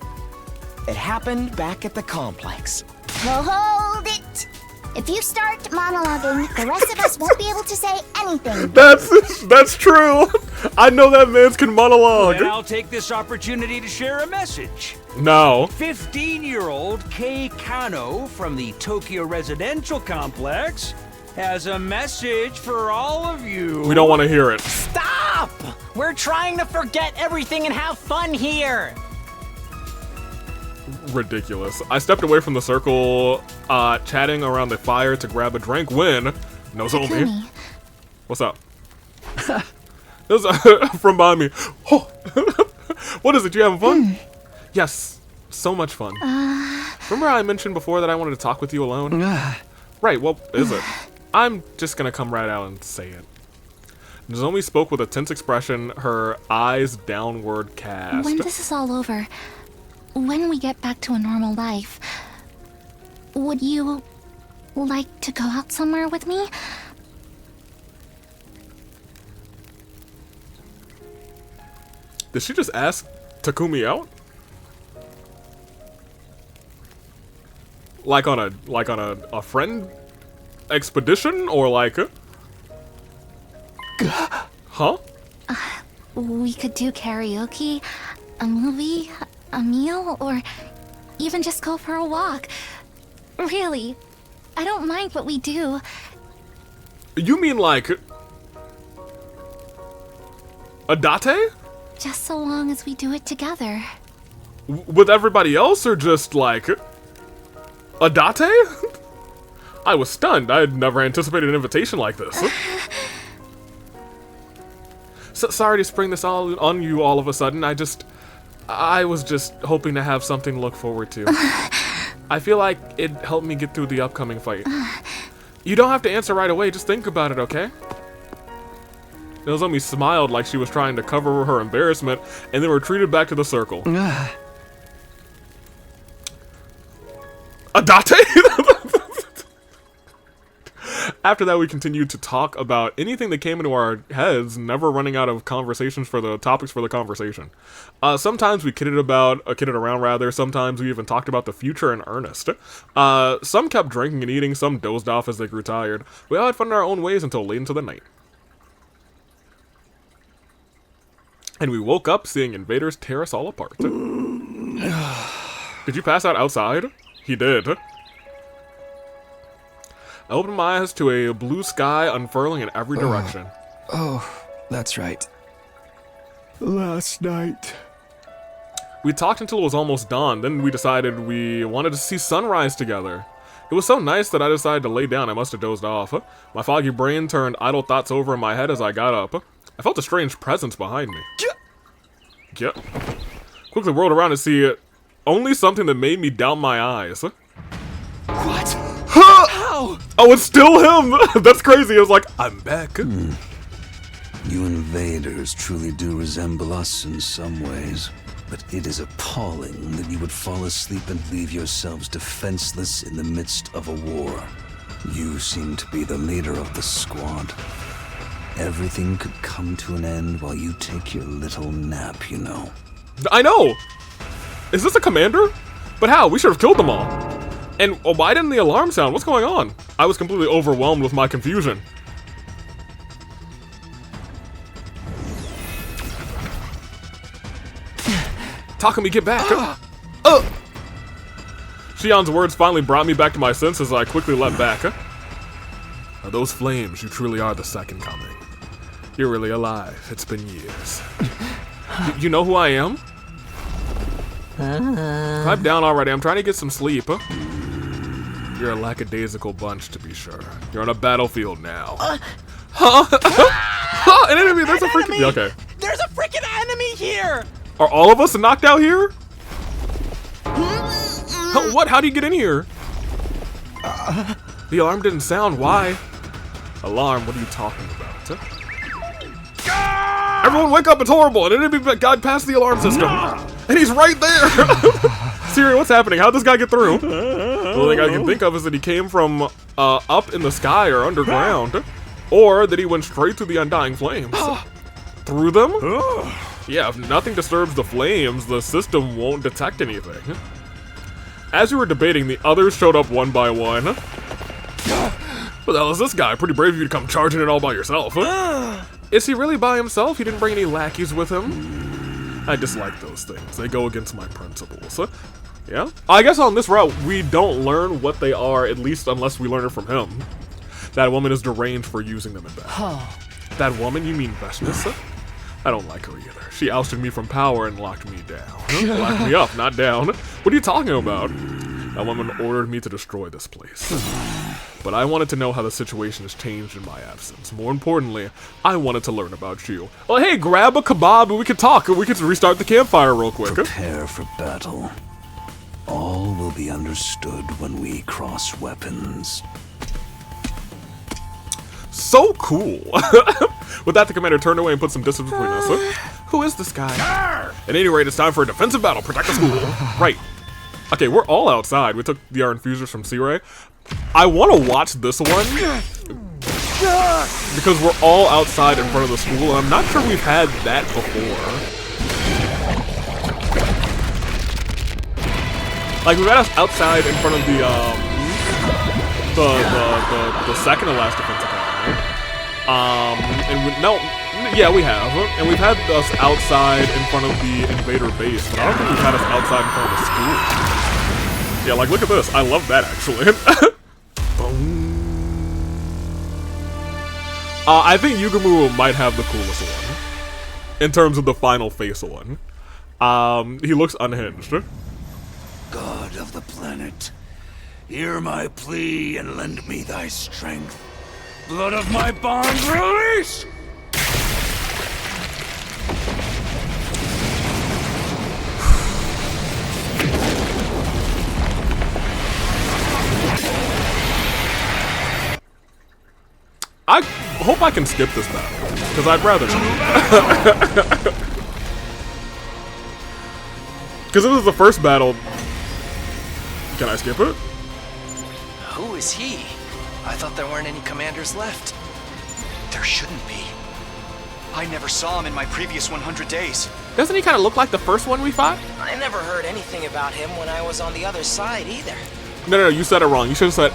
it happened back at the complex. Well, hold it. If you start monologuing, the rest of us won't be able to say anything. That's true. I know that man can monologue. And I'll take this opportunity to share a message. No. 15-year-old Kei Kano from the Tokyo Residential Complex has a message for all of you. We don't want to hear it. Stop! We're trying to forget everything and have fun here. Ridiculous. I stepped away from the circle, chatting around the fire to grab a drink when Nozomi. What's up? This from behind me. Oh. What is it? You having fun? Yes, so much fun. Remember I mentioned before that I wanted to talk with you alone? Right, what is it? I'm just gonna come right out and say it. Nozomi spoke with a tense expression, her eyes downward cast. When this is all over, when we get back to a normal life, would you like to go out somewhere with me? Did she just ask Takumi out? Like on a friend expedition or like huh? We could do karaoke, a movie, a meal, or even just go for a walk. Really, I don't mind what we do. You mean like a date? Just so long as we do it together. With everybody else or just like a date? I was stunned. I had never anticipated an invitation like this. Sorry to spring this all on you all of a sudden. I was just hoping to have something to look forward to. I feel like it helped me get through the upcoming fight. You don't have to answer right away, just think about it, okay? Nozomi smiled like she was trying to cover her embarrassment and then retreated back to the circle. A date? After that, we continued to talk about anything that came into our heads, never running out of conversations for the topics for the conversation. Sometimes we kidded around. Sometimes we even talked about the future in earnest. Some kept drinking and eating, some dozed off as they grew tired. We all had fun in our own ways until late into the night. And we woke up seeing invaders tear us all apart. Did you pass out outside? He did. I opened my eyes to a blue sky unfurling in every direction. Oh, that's right. Last night. We talked until it was almost dawn, then we decided we wanted to see sunrise together. It was so nice that I decided to lay down. I must have dozed off. My foggy brain turned idle thoughts over in my head as I got up. I felt a strange presence behind me. Yeah. Quickly whirled around to see it. Only something that made me doubt my eyes. What? How? Oh, it's still him! That's crazy. I was like, I'm back. You invaders truly do resemble us in some ways, but it is appalling that you would fall asleep and leave yourselves defenseless in the midst of a war. You seem to be the leader of the squad. Everything could come to an end while you take your little nap, you know. I know! Is this a commander? But how? We should have killed them all. And why didn't the alarm sound? What's going on? I was completely overwhelmed with my confusion. Takumi, get back! Shion's words finally brought me back to my senses as I quickly leapt back. Are those flames, you truly are the second coming. You're really alive. It's been years. You know who I am? Pipe down already. I'm trying to get some sleep. You're a lackadaisical bunch, to be sure. You're on a battlefield now. Huh? An enemy! There's a freaking... Okay. There's a freaking enemy here! Are all of us knocked out here? What? How do you get in here? The alarm didn't sound. Why? Alarm? What are you talking about? Everyone wake up, it's horrible! An enemy got past the alarm system! And he's right there! Siri, what's happening? How'd this guy get through? The only thing I can think of is that he came from up in the sky or underground. Or that he went straight through the undying flames. Through them? Yeah, if nothing disturbs the flames, the system won't detect anything. As we were debating, the others showed up one by one. What the hell is this guy? Pretty brave of you to come charging it all by yourself. Is he really by himself? He didn't bring any lackeys with him? I dislike those things. They go against my principles. Yeah? I guess on this route, we don't learn what they are, at least unless we learn it from him. That woman is deranged for using them in battle. That woman? You mean Vestness? I don't like her either. She ousted me from power and locked me down. Locked me up, not down. What are you talking about? That woman ordered me to destroy this place. But I wanted to know how the situation has changed in my absence. More importantly, I wanted to learn about you. Well, hey, grab a kebab and we can talk. We can restart the campfire real quick. Prepare for battle. All will be understood when we cross weapons. So cool. With that, the commander turned away and put some distance between us. Who is this guy? At any rate, it's time for a defensive battle. Protect the school. Right. Okay, we're all outside. We took the infusers from C-Ray. I want to watch this one because we're all outside in front of the school, and I'm not sure we've had that before. Like, we've had us outside in front of the second to last defensive battle. We have. And we've had us outside in front of the invader base, but I don't think we've had us outside in front of the school. Yeah, like, look at this. I love that, actually. I think Yugumu might have the coolest one. In terms of the final face one. He looks unhinged. God of the planet, hear my plea and lend me thy strength. Blood of my bond, release! I hope I can skip this battle, because I'd rather not. Because it was the first battle. Can I skip it? Who is he? I thought there weren't any commanders left. There shouldn't be. I never saw him in my previous 100 days. Doesn't he kind of look like the first one we fought? I never heard anything about him when I was on the other side either. No, you said it wrong. You should have said,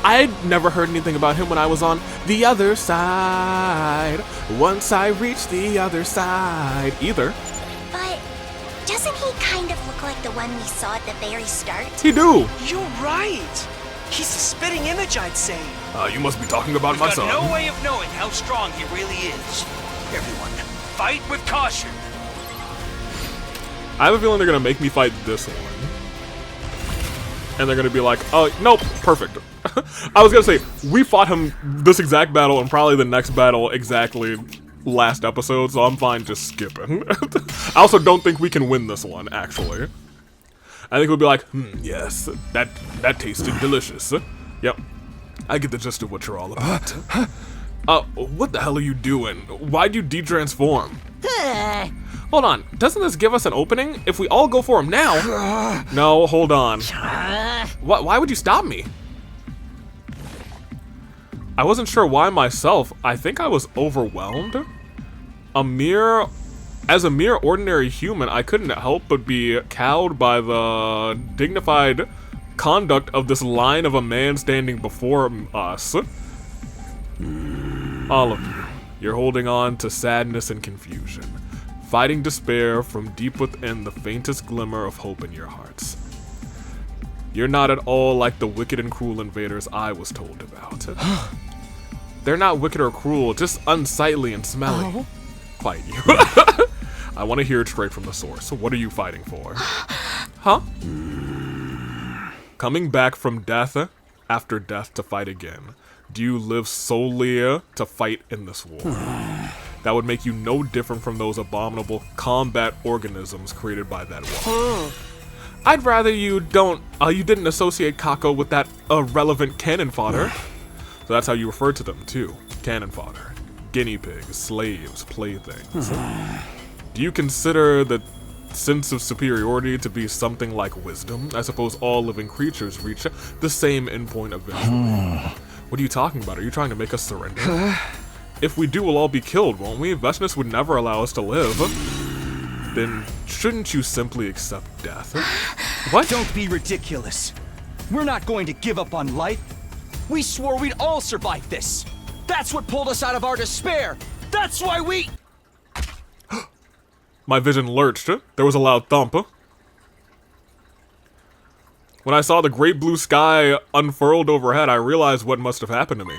I'd never heard anything about him when I was on the other side. Once I reached the other side. Either. But doesn't he kind of look like the one we saw at the very start? He do. You're right. He's the spitting image, I'd say. You must be talking about my son. We've got no way of knowing how strong he really is. Everyone, fight with caution. I have a feeling they're gonna make me fight this one. And they're gonna be like, oh, nope, perfect. I was gonna say, we fought him this exact battle and probably the next battle exactly last episode, so I'm fine just skipping. I also don't think we can win this one, actually. I think we'll be like, yes, that tasted delicious. Yep, I get the gist of what you're all about. What the hell are you doing? Why'd you de-transform? Hold on, doesn't this give us an opening? If we all go for him now... No, hold on. Why would you stop me? I wasn't sure why myself. I think I was overwhelmed. As a mere ordinary human, I couldn't help but be cowed by the dignified conduct of this line of a man standing before us. All of you, you're holding on to sadness and confusion, fighting despair from deep within the faintest glimmer of hope in your hearts. You're not at all like the wicked and cruel invaders I was told about. They're not wicked or cruel, just unsightly and smelly. Oh. Quiet you. I want to hear it straight from the source. What are you fighting for? Huh? Coming back from death after death to fight again. Do you live solely to fight in this war? That would make you no different from those abominable combat organisms created by that war. I'd rather you didn't associate Kako with that irrelevant cannon fodder. So that's how you refer to them too. Cannon fodder. Guinea pigs, slaves, playthings. Do you consider the sense of superiority to be something like wisdom? I suppose all living creatures reach the same endpoint eventually. What are you talking about? Are you trying to make us surrender? If we do, we'll all be killed, won't we? Vestness would never allow us to live. Then shouldn't you simply accept death? What? Don't be ridiculous. We're not going to give up on life. We swore we'd all survive this. That's what pulled us out of our despair. That's why we... My vision lurched. There was a loud thump. When I saw the great blue sky unfurled overhead, I realized what must have happened to me.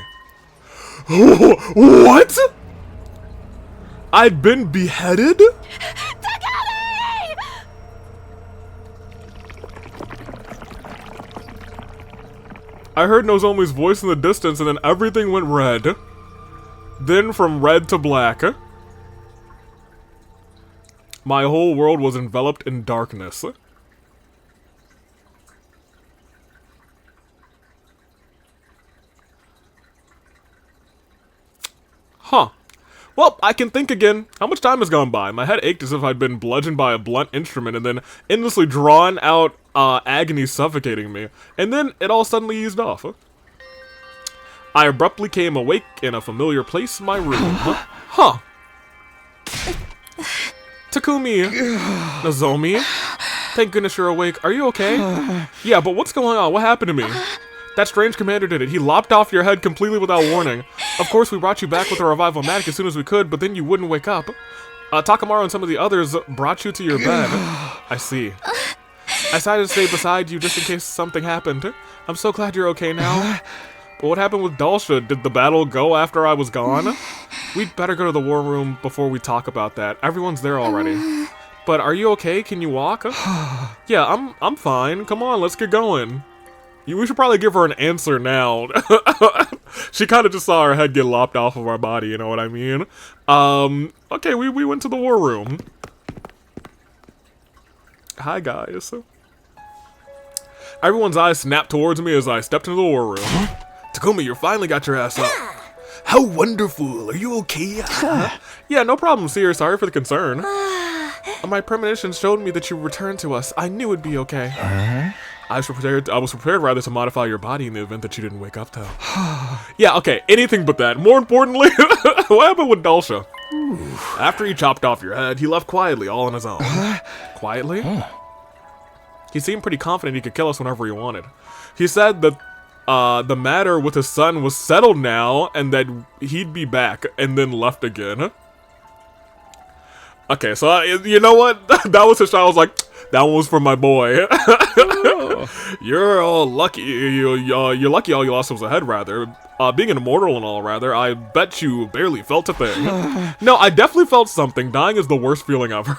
What? I'd been beheaded? I heard Nozomi's voice in the distance and then everything went red. Then from red to black. My whole world was enveloped in darkness. Huh. Well, I can think again. How much time has gone by? My head ached as if I'd been bludgeoned by a blunt instrument and then endlessly drawn out agony suffocating me. And then it all suddenly eased off. I abruptly came awake in a familiar place in my room. Huh. Takumi. Nozomi. Thank goodness you're awake. Are you okay? Yeah, but what's going on? What happened to me? That strange commander did it. He lopped off your head completely without warning. Of course, we brought you back with a revival-matic as soon as we could, but then you wouldn't wake up. Takamaru and some of the others brought you to your bed. I see. I decided to stay beside you just in case something happened. I'm so glad you're okay now. But what happened with Dalsha? Did the battle go after I was gone? We'd better go to the war room before we talk about that. Everyone's there already. But are you okay? Can you walk? Yeah, I'm fine. Come on, let's get going. We should probably give her an answer now. She kind of just saw her head get lopped off of our body, you know what I mean? Okay, we went to the war room. Hi, guys. Everyone's eyes snapped towards me as I stepped into the war room. Takumi, you finally got your ass up. How wonderful. Are you okay? Yeah, no problem, Seer. Sorry for the concern. My premonition showed me that you returned to us. I knew it'd be okay. I was prepared rather to modify your body in the event that you didn't wake up, though. Yeah, okay, anything but that. More importantly, what happened with Dalsha? After he chopped off your head, he left quietly, all on his own. Quietly? He seemed pretty confident he could kill us whenever he wanted. He said that the matter with his son was settled now, and that he'd be back, and then left again. Okay, so you know what? That was his shot. I was like, that one was for my boy. You're all lucky. You're lucky all you lost was a head, rather. Being an immortal and all, rather. I bet you barely felt a thing. No, I definitely felt something. Dying is the worst feeling ever.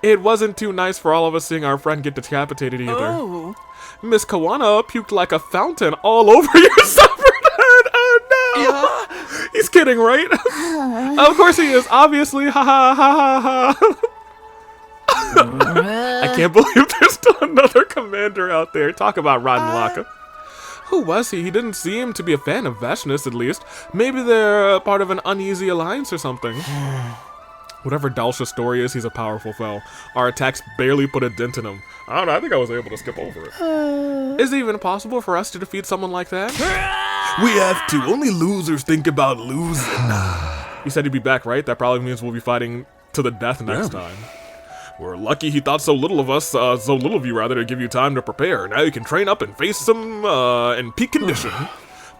It wasn't too nice for all of us seeing our friend get decapitated either. Miss Kawana puked like a fountain all over your suffered head. Oh no! Yeah. He's kidding, right? Of course he is. Obviously. Ha ha ha ha ha. I can't believe there's still another commander out there. Talk about rotten luck. Who was he? He didn't seem to be a fan of Vashnis, at least. Maybe they're part of an uneasy alliance or something. Whatever Dalsha's story is, he's a powerful foe. Our attacks barely put a dent in him. I don't know, I think I was able to skip over it. Is it even possible for us to defeat someone like that? We have to. Only losers think about losing. He said he'd be back, right? That probably means we'll be fighting to the death next time. We're lucky he thought so little of us, so little of you rather, to give you time to prepare. Now you can train up and face them in peak condition.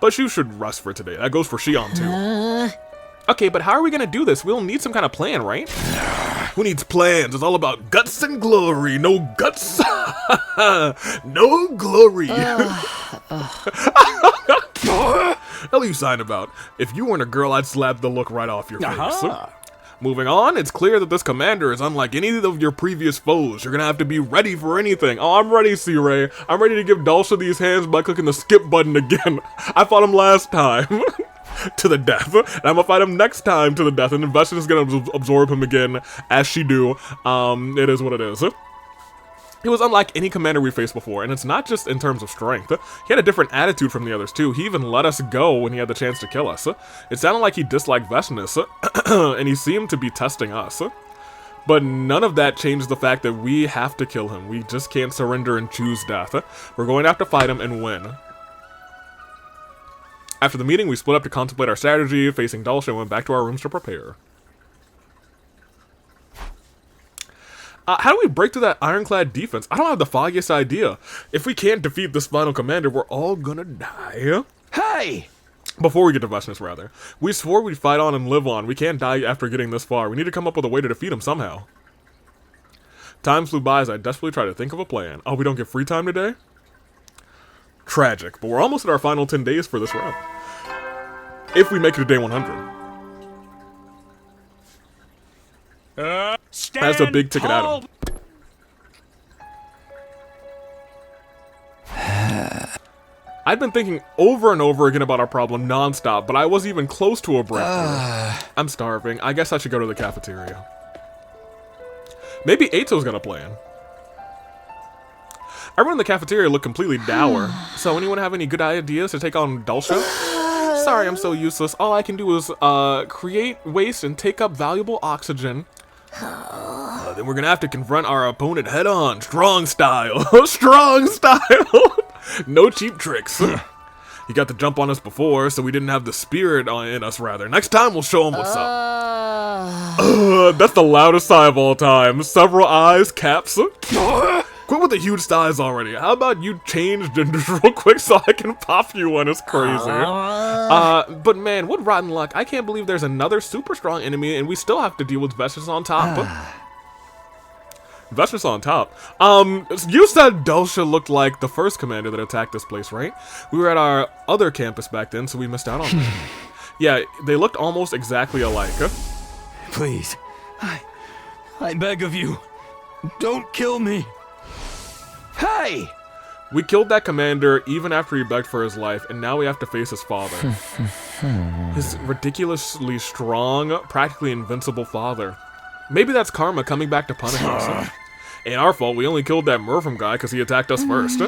But you should rest for today. That goes for Xion too. Okay, but how are we gonna do this? We'll need some kind of plan, right? Who needs plans? It's all about guts and glory. No guts, no glory. Hell you sign about. If you weren't a girl, I'd slap the look right off your face. Moving on, it's clear that this commander is unlike any of your previous foes. You're gonna have to be ready for anything. Oh, I'm ready, C-Ray. I'm ready to give Dulcia these hands by clicking the skip button again. I fought him last time. To the death. And I'm gonna fight him next time to the death. And Investion is gonna absorb him again, as she do. It is what it is. He was unlike any commander we faced before, and it's not just in terms of strength. He had a different attitude from the others too. He even let us go when he had the chance to kill us. It sounded like he disliked Vestinus, and he seemed to be testing us. But none of that changed the fact that we have to kill him. We just can't surrender and choose death. We're going to have to fight him and win. After the meeting, we split up to contemplate our strategy, facing Dulcia, and went back to our rooms to prepare. How do we break through that ironclad defense? I don't have the foggiest idea. If we can't defeat this final commander, we're all gonna die. Hey! Before we get to Vestinus, rather. We swore we'd fight on and live on. We can't die after getting this far. We need to come up with a way to defeat him somehow. Time flew by as I desperately tried to think of a plan. Oh, we don't get free time today? Tragic, but we're almost at our final 10 days for this round. If we make it to day 100. That's a big ticket item. I've been thinking over and over again about our problem non-stop, but I wasn't even close to a breakthrough. I'm starving. I guess I should go to the cafeteria. Maybe Eito's got a plan. Everyone in the cafeteria looked completely dour. So anyone have any good ideas to take on Dulcia? Sorry, I'm so useless. All I can do is create waste and take up valuable oxygen. Then we're gonna have to confront our opponent head on. Strong style. Strong style. No cheap tricks. He got the jump on us before, so we didn't have the spirit in us, rather. Next time, we'll show him what's up. That's the loudest sigh of all time. Several eyes, caps. Quit with the huge sighs already. How about you change genders real quick so I can pop you one? It's crazy. But man, what rotten luck. I can't believe there's another super strong enemy and we still have to deal with Vestinus on top. Vestinus on top. You said Dulcia looked like the first commander that attacked this place, right? We were at our other campus back then, so we missed out on that. Yeah, they looked almost exactly alike. Please, I beg of you, don't kill me. Hey! We killed that commander even after he begged for his life, and now we have to face his father. His ridiculously strong, practically invincible father. Maybe that's karma coming back to punish us. Ain't our fault, we only killed that Murpham guy because he attacked us first.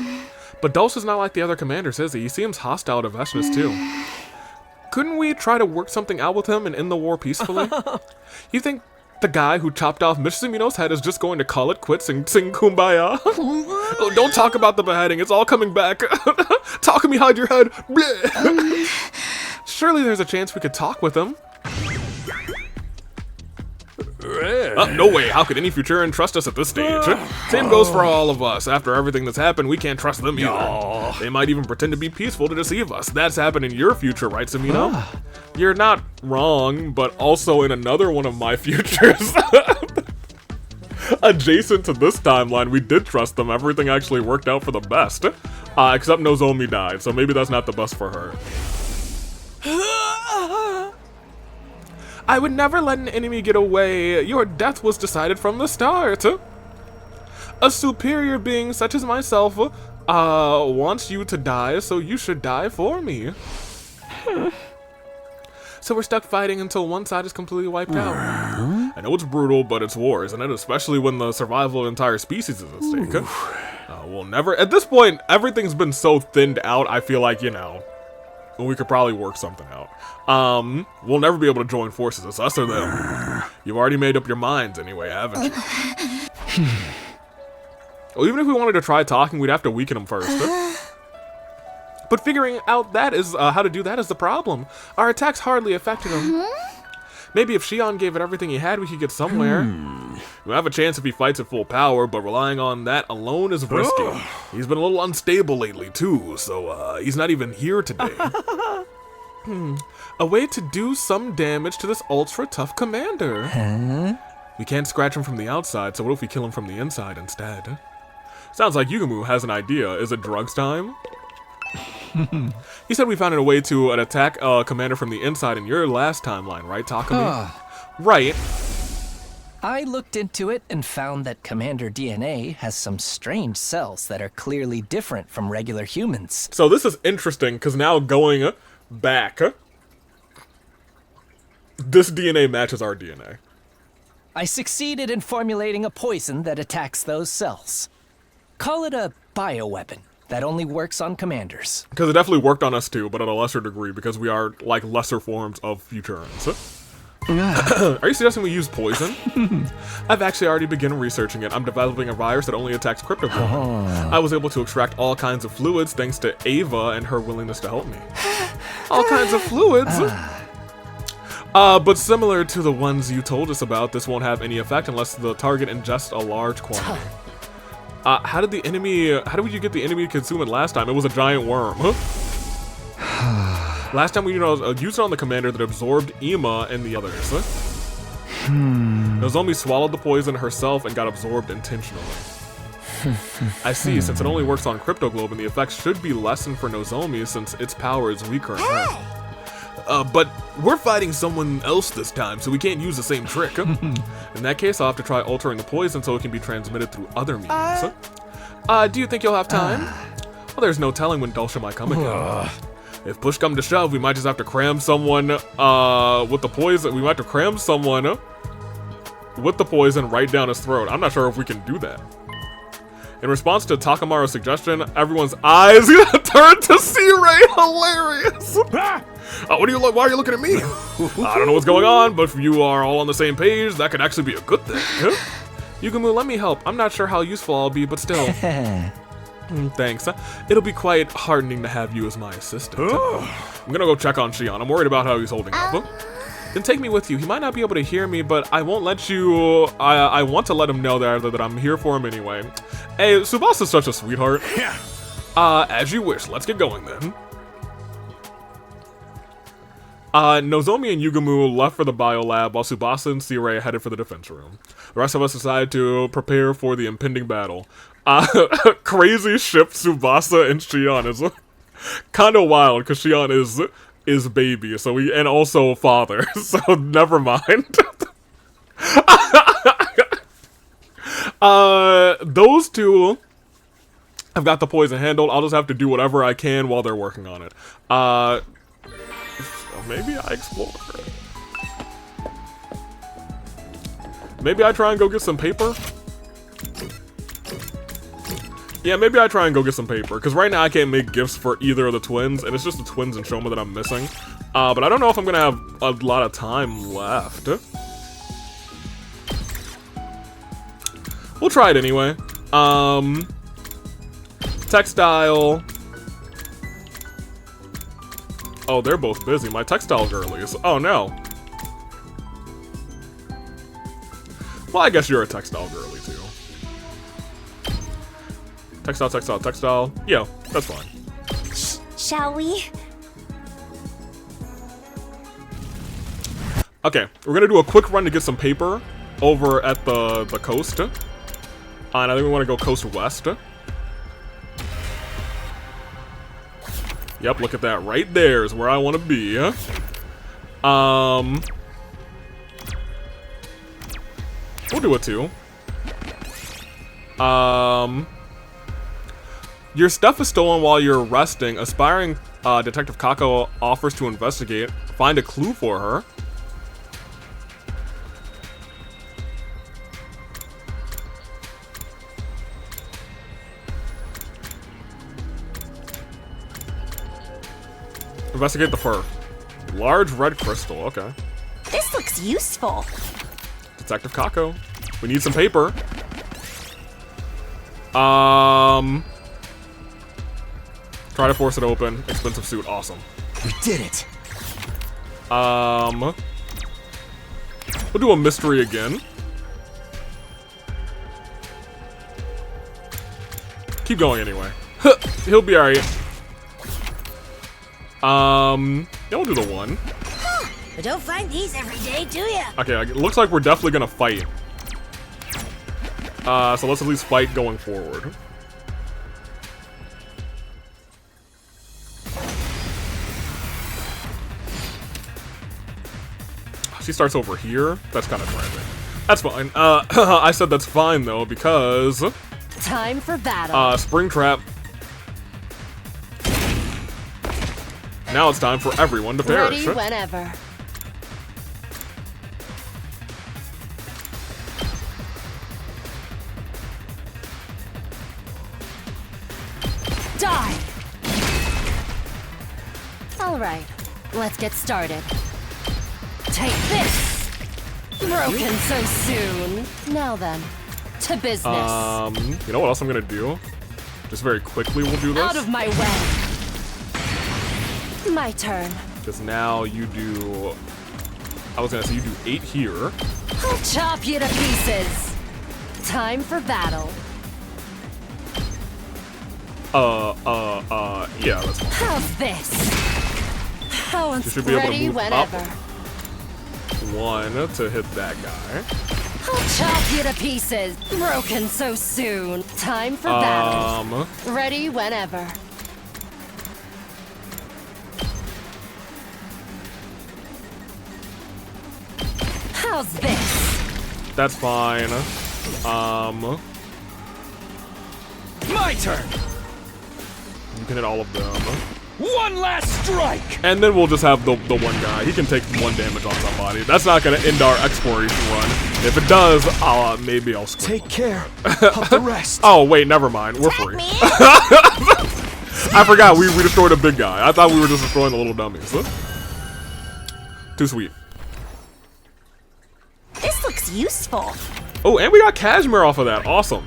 But Dulcia's not like the other commanders, is he? He seems hostile to Vestinus too. Couldn't we try to work something out with him and end the war peacefully? You think the guy who chopped off Mishimino's head is just going to call it quits and sing Kumbaya? Oh, don't talk about the beheading, it's all coming back. Talk to me, hide your head. Surely there's a chance we could talk with him. No way, how could any Futuran trust us at this stage? Same goes for all of us. After everything that's happened, we can't trust them either. They might even pretend to be peaceful to deceive us. That's happened in your future, right, Samino? You're not wrong, but also in another one of my futures. Adjacent to this timeline, we did trust them. Everything actually worked out for the best. Except Nozomi died, so maybe that's not the best for her. I would never let an enemy get away. Your death was decided from the start. A superior being such as myself wants you to die, so you should die for me. So we're stuck fighting until one side is completely wiped out. I know it's brutal, but it's war, isn't it? Especially when the survival of an entire species is at stake. We'll never... At this point, everything's been so thinned out, I feel like, you know, we could probably work something out. We'll never be able to join forces. It's us or them. You've already made up your minds anyway, haven't you? Well, even if we wanted to try talking, we'd have to weaken them first. But figuring out that is how to do that is the problem. Our attacks hardly affected him. Maybe if Shion gave it everything he had, we could get somewhere. We have a chance if he fights at full power, but relying on that alone is risky. He's been a little unstable lately too, so he's not even here today. A way to do some damage to this ultra tough commander. We can't scratch him from the outside, so what if we kill him from the inside instead? Sounds like Yugumu has an idea. Is it drugs time? He said we found a way to attack a commander from the inside in your last timeline, right, Takumi? Right. I looked into it and found that Commander DNA has some strange cells that are clearly different from regular humans. So this is interesting, because now going back, this DNA matches our DNA. I succeeded in formulating a poison that attacks those cells. Call it a bioweapon that only works on commanders. Because it definitely worked on us too, but at a lesser degree, because we are like lesser forms of Futurans. Are you suggesting we use poison? I've actually already begun researching it. I'm developing a virus that only attacks cryptoglobin. I was able to extract all kinds of fluids thanks to Ava and her willingness to help me. All kinds of fluids? But similar to the ones you told us about, this won't have any effect unless the target ingests a large quantity. How did you get the enemy to consume it last time? It was a giant worm, Last time we used it on the commander that absorbed Ima and the others. Nozomi swallowed the poison herself and got absorbed intentionally. I see, since it only works on cryptoglobin, the effects should be lessened for Nozomi since its power is weaker in her. But we're fighting someone else this time, so we can't use the same trick. In that case, I'll have to try altering the poison so it can be transmitted through other means. Do you think you'll have time? Well, there's no telling when Dulcia might come again. If push come to shove, we might just have to cram someone with the poison. We might have to cram someone with the poison right down his throat. I'm not sure if we can do that. In response to Takamaro's suggestion, everyone's eyes turned to C-Ray. Hilarious. What do you look? Why are you looking at me? I don't know what's going on, but if you are all on the same page, that could actually be a good thing. Yugumu, let me help. I'm not sure how useful I'll be, but still. Thanks. It'll be quite heartening to have you as my assistant. I'm gonna go check on Shion. I'm worried about how he's holding up. Then take me with you. He might not be able to hear me, but I won't let you. I want to let him know that I'm here for him anyway. Hey, Tsubasa's such a sweetheart. As you wish. Let's get going then. Nozomi and Yugumu left for the biolab while Tsubasa and C-Ray headed for the defense room. The rest of us decided to prepare for the impending battle. Crazy ship Tsubasa and Shion is kind of wild because Shion is baby, so and also father, so never mind. Those two have got the poison handled. I'll just have to do whatever I can while they're working on it. Maybe I explore. Maybe I try and go get some paper. Yeah, maybe I try and go get some paper, because right now I can't make gifts for either of the twins, and it's just the twins and Shoma that I'm missing. But I don't know if I'm gonna have a lot of time left. We'll try it anyway. Textile. Oh, they're both busy. My textile girlies. Oh no. Well, I guess you're a textile girly too. Textile, textile, textile. Yeah, that's fine. Shall we? Okay, we're gonna do a quick run to get some paper over at the coast. And I think we want to go coast west. Yep, look at that. Right there is where I want to be. We'll do it too. Your stuff is stolen while you're resting. Aspiring Detective Kako offers to investigate. Find a clue for her. Investigate the fur. Large red crystal, okay. This looks useful. Detective Kako. We need some paper. Try to force it open. Expensive suit. Awesome. We did it. We'll do a mystery again. Keep going anyway. He'll be alright. Yeah, we'll do the 1. But don't find these every day, do ya? Okay, it looks like we're definitely gonna fight. So let's at least fight going forward. She starts over here. That's kind of tragic. That's fine. I said that's fine though because time for battle. Spring Trap. Now it's time for everyone to perish. Ready whenever. Die. All right, let's get started. Take this! Broken so soon. Now then, to business. You know what else I'm gonna do? Just very quickly we'll do this. Out of my way. My turn. Because now you do... I was gonna say you do 8 here. I'll chop you to pieces. Time for battle. Yeah, that's fine. How's this? How You should be able to ready move whenever. up 1 to hit that guy. I'll chop you to pieces. Broken so soon. Time for battle. Ready whenever. How's this? That's fine. My turn. You can hit all of them. One last strike. And then we'll just have the one guy. He can take 1 damage on somebody. That's not gonna end our exploration run. If it does, maybe I'll squint. Take care of the rest. Oh wait, never mind. We're free. I forgot we destroyed a big guy. I thought we were just destroying the little dummies. Too sweet. This looks useful. Oh, and we got Cashmere off of that. Awesome.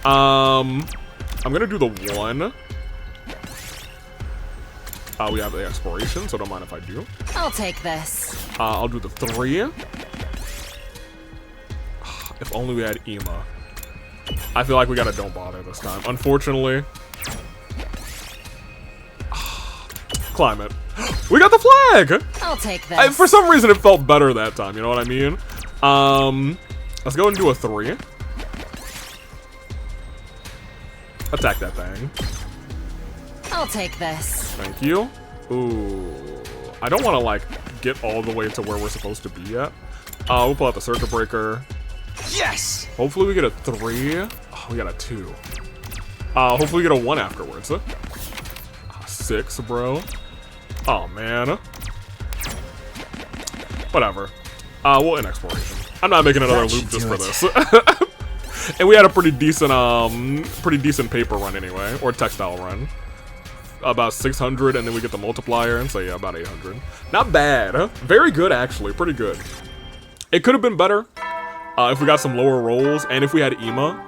I'm gonna do the 1. We have the exploration, so don't mind if I do. I'll take this. I'll do the 3. If only we had Ema. I feel like we gotta don't bother this time. Unfortunately. Climate. We got the flag! I'll take this. For some reason, it felt better that time, you know what I mean? Let's go and do a 3. Attack that thing. I'll take this. Thank you. Ooh. I don't want to, like, get all the way to where we're supposed to be yet. We'll pull out the Circuit Breaker. Yes! Hopefully we get a 3. Oh, we got a 2. Hopefully we get a 1 afterwards. 6, bro. Oh, man. Whatever. We'll end exploration. I'm not making another loop just for this. And we had a pretty decent paper run anyway, or textile run. About 600, and then we get the multiplier, and so yeah, about 800. Not bad. Very good, actually. Pretty good. It could have been better if we got some lower rolls, and if we had Ema.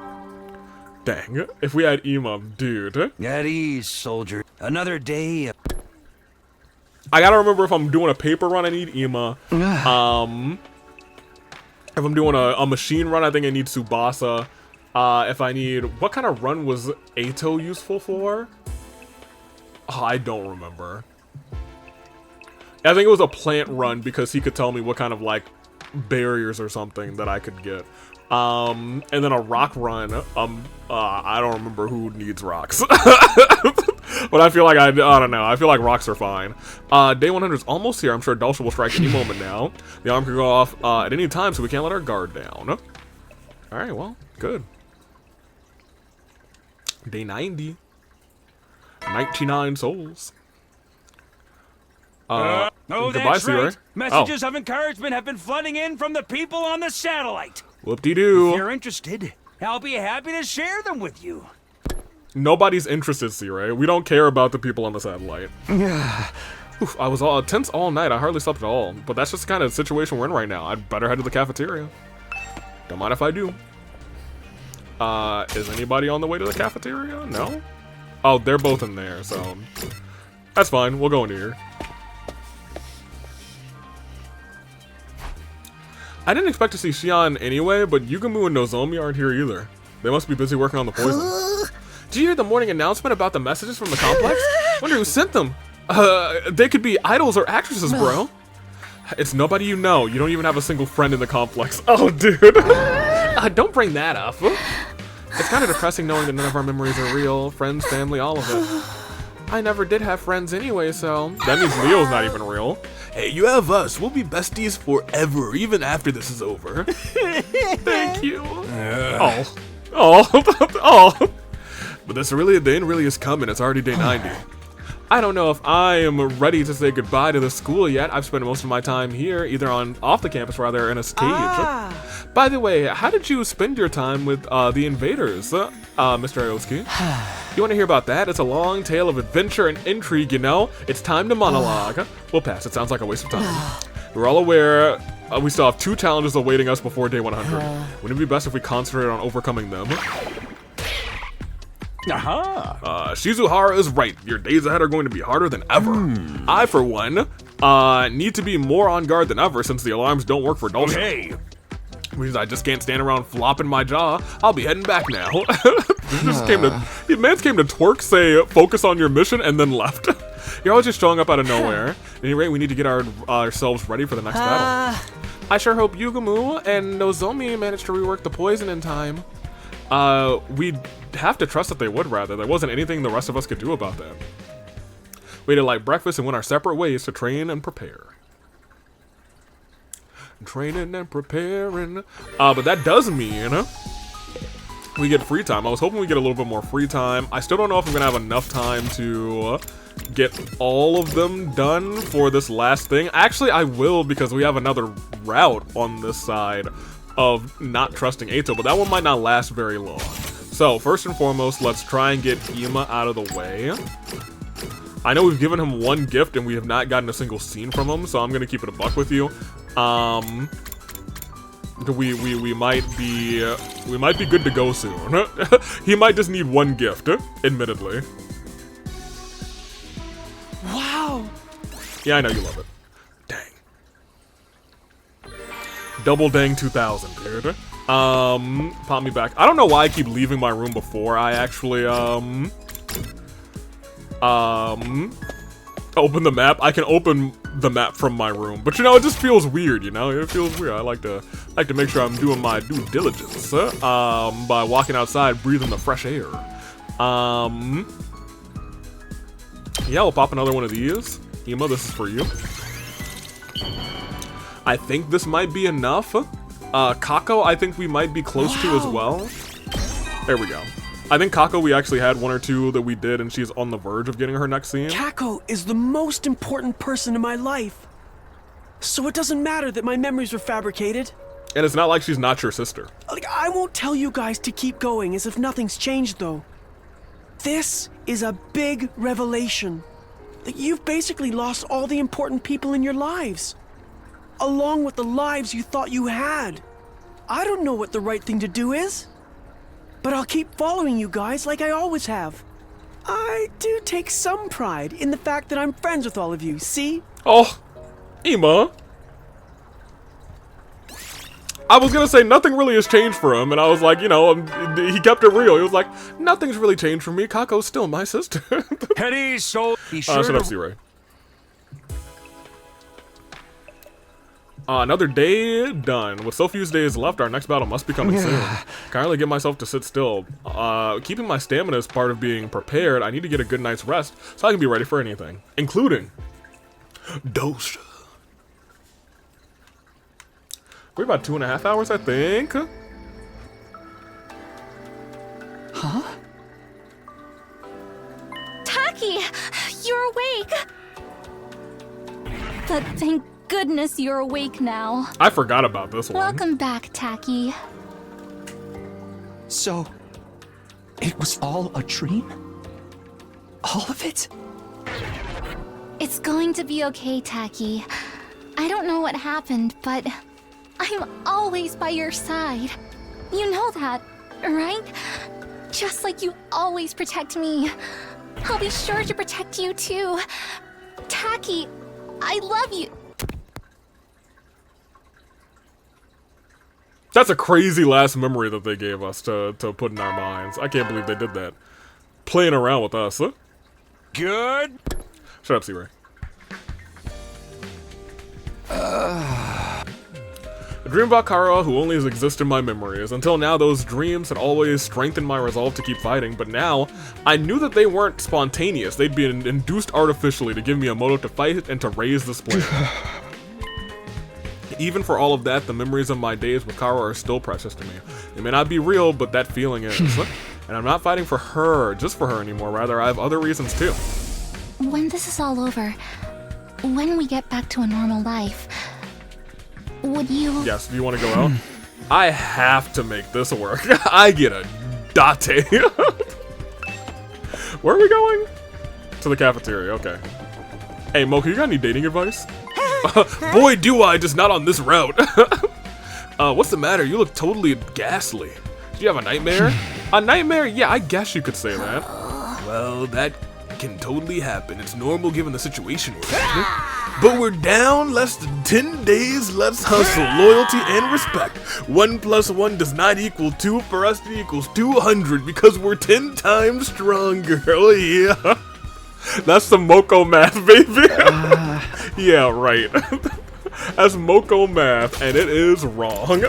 Dang. If we had Ema, dude. At ease, soldier. Another day. I gotta remember if I'm doing a paper run, I need Ema. If I'm doing a machine run, I think I need Tsubasa. If I need... What kind of run was Ato useful for? Oh, I don't remember. I think it was a plant run because he could tell me what kind of, like, barriers or something that I could get. And then a rock run, I don't remember who needs rocks. But I feel like, I don't know, I feel like rocks are fine. Day 100 is almost here. I'm sure Dulcia will strike any moment now. The alarm can go off at any time, so we can't let our guard down. Alright, well, good. Day 90. 99 souls. Oh, goodbye, that's Sierra. right. Messages of encouragement have been flooding in from the people on the satellite. Whoop-de-doo. If you're interested, I'll be happy to share them with you. Nobody's interested, Sierra. We don't care about the people on the satellite. Oof, I was all tense all night. I hardly slept at all. But that's just the kind of situation we're in right now. I'd better head to the cafeteria. Don't mind if I do. Is anybody on the way to the cafeteria? No? Oh, they're both in there, so that's fine. We'll go into here. I didn't expect to see Xian anyway, but Yugumu and Nozomi aren't here either. They must be busy working on the poison. Did you hear the morning announcement about the messages from the complex? Wonder who sent them. They could be idols or actresses, bro. It's nobody you know. You don't even have a single friend in the complex. Oh, dude. Don't bring that up. It's kind of depressing knowing that none of our memories are real. Friends, family, all of it. I never did have friends anyway, so that means Leo's not even real. Hey, you have us. We'll be besties forever, even after this is over. Thank you. Oh. But this really, the end really is coming. It's already day 90. I don't know if I am ready to say goodbye to the school yet. I've spent most of my time here, either off the campus, rather, in a cage. By the way, how did you spend your time with the invaders, Mr. Aoski? You want to hear about that? It's a long tale of adventure and intrigue, you know? It's time to monologue. We'll pass. It sounds like a waste of time. We're all aware we still have 2 challenges awaiting us before day 100. Wouldn't it be best if we concentrated on overcoming them? Shizuhara is right. Your days ahead are going to be harder than ever. I, for one, need to be more on guard than ever since the alarms don't work for Dulce. Okay. Means I just can't stand around flopping my jaw. I'll be heading back now. The man came to twerk, say, focus on your mission, and then left. You're always just showing up out of nowhere. At any rate, we need to get ourselves ready for the next battle. I sure hope Yugumu and Nozomi manage to rework the poison in time. We'd have to trust that they would, rather. There wasn't anything the rest of us could do about that. We ate a light breakfast and went our separate ways to train and prepare. Training and preparing. But that does mean we get free time. I was hoping we get a little bit more free time. I still don't know if I'm gonna have enough time to get all of them done for this last thing. Actually, I will, because we have another route on this side of not trusting Eito, but that one might not last very long. So, first and foremost, let's try and get Ima out of the way. I know we've given him 1 gift and we have not gotten a single scene from him, so I'm gonna keep it a buck with you. We might be good to go soon. He might just need 1 gift, admittedly. Wow. Yeah, I know you love it. Dang. Double dang 2000, dude. Pop me back. I don't know why I keep leaving my room before I actually, open the map. I can open the map from my room, but you know, it just feels weird, you know? It feels weird. I like to make sure I'm doing my due diligence, by walking outside, breathing the fresh air. Yeah, we'll pop another one of these. Ima, this is for you. I think this might be enough. Kako, I think we might be close to as well. There we go. I think Kako, we actually had 1 or 2 that we did, and she's on the verge of getting her next scene. Kako is the most important person in my life. So it doesn't matter that my memories were fabricated. And it's not like she's not your sister. Like, I won't tell you guys to keep going as if nothing's changed, though. This is a big revelation. That you've basically lost all the important people in your lives. Along with the lives you thought you had. I don't know what the right thing to do is. But I'll keep following you guys like I always have. I do take some pride in the fact that I'm friends with all of you, see? Oh, Ima. I was gonna say nothing really has changed for him, and I was like, you know, he kept it real. He was like, nothing's really changed for me. Kako's still my sister. Penny, so be sure shut up, C-Ray. Another day done. With so few days left, our next battle must be coming soon. Can't really get myself to sit still. Keeping my stamina is part of being prepared. I need to get a good night's rest so I can be ready for anything, including Dosha. We're about 2.5 hours, I think. Huh? Taki, you're awake. But thank goodness you're awake now. I forgot about this one. Welcome back, Taki. So, it was all a dream? All of it? It's going to be okay, Taki. I don't know what happened, but I'm always by your side. You know that, right? Just like you always protect me. I'll be sure to protect you too. Taki, I love you. That's a crazy last memory that they gave us to put in our minds. I can't believe they did that. Playing around with us, huh? Good. Shut up, C-Ray. A dream about Kara, who only has existed in my memories. Until now, those dreams had always strengthened my resolve to keep fighting, but now, I knew that they weren't spontaneous. They'd be induced artificially to give me a motive to fight and to raise the spleen. Even for all of that, the memories of my days with Kara are still precious to me. It may not be real, but that feeling is. And I'm not fighting for her, just for her anymore. Rather, I have other reasons too. When this is all over, when we get back to a normal life, would you... Yes, do you want to go out? I have to make this work. I get a date. Where are we going? To the cafeteria, okay. Hey, Mocha, you got any dating advice? Boy, do I, just not on this route. What's the matter? You look totally ghastly. Do you have a nightmare? A nightmare? Yeah, I guess you could say that. Well, that can totally happen. It's normal given the situation we're in. But we're down less than 10 days. Let's hustle. Loyalty and respect. 1 + 1 does not equal 2. For us, it equals 200 because we're 10 times stronger. Oh, yeah. That's the Moko math, baby. Yeah, right. That's Moko math, and it is wrong.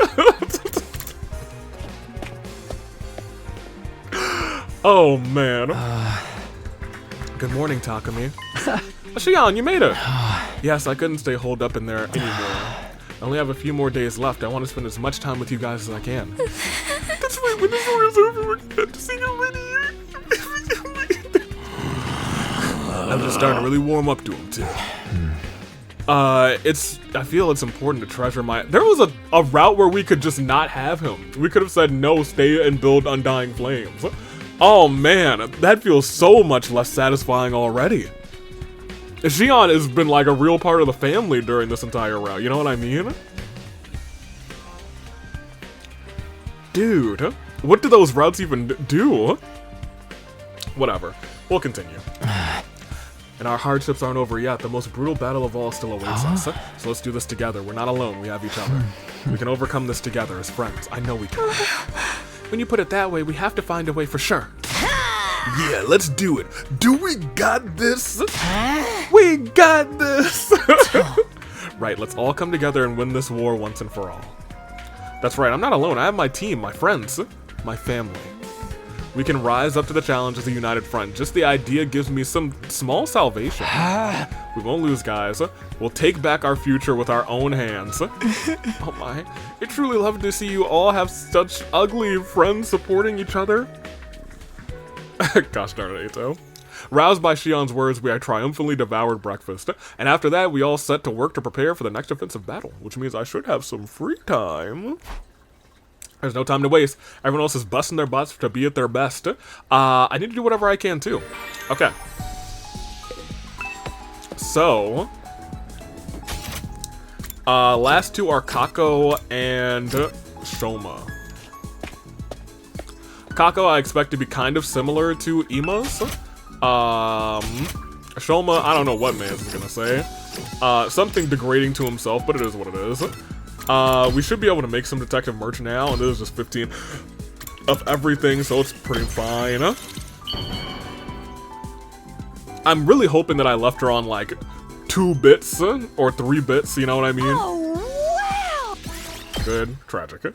Oh, man. Good morning, Takumi. Shion, you made it. Yes, I couldn't stay holed up in there anymore. I only have a few more days left. I want to spend as much time with you guys as I can. That's right, when this war is over, we're gonna have to see you already. I'm just starting to really warm up to him, too. I feel it's important to treasure my... There was a route where we could just not have him. We could have said, no, stay and build Undying Flames. Oh, man, that feels so much less satisfying already. Xion has been like a real part of the family during this entire route, you know what I mean? Dude, what do those routes even do? Whatever, we'll continue. And our hardships aren't over yet. The most brutal battle of all still awaits us. So let's do this together. We're not alone, we have each other. We can overcome this together as friends. I know we can. When you put it that way, we have to find a way for sure. Yeah, let's do it. Do we got this? We got this. Right, let's all come together and win this war once and for all. That's right, I'm not alone. I have my team, my friends, my family. We can rise up to the challenge as a united front. Just the idea gives me some small salvation. We won't lose, guys. We'll take back our future with our own hands. Oh my, it's truly lovely to see you all have such ugly friends supporting each other. Gosh darn it, Ato. Roused by Shion's words, we triumphantly devoured breakfast. And after that, we all set to work to prepare for the next offensive battle, which means I should have some free time. There's no time to waste. Everyone else is busting their butts to be at their best. I need to do whatever I can, too. Okay. So, last two are Kako and Shoma. Kako I expect to be kind of similar to Ima's. Shoma, I don't know what Mans is gonna say. Something degrading to himself, but it is what it is. We should be able to make some detective merch now, and this is just 15 of everything, so it's pretty fine. I'm really hoping that I left her on like 2 bits or 3 bits, you know what I mean? Oh, wow! Good. Tragic.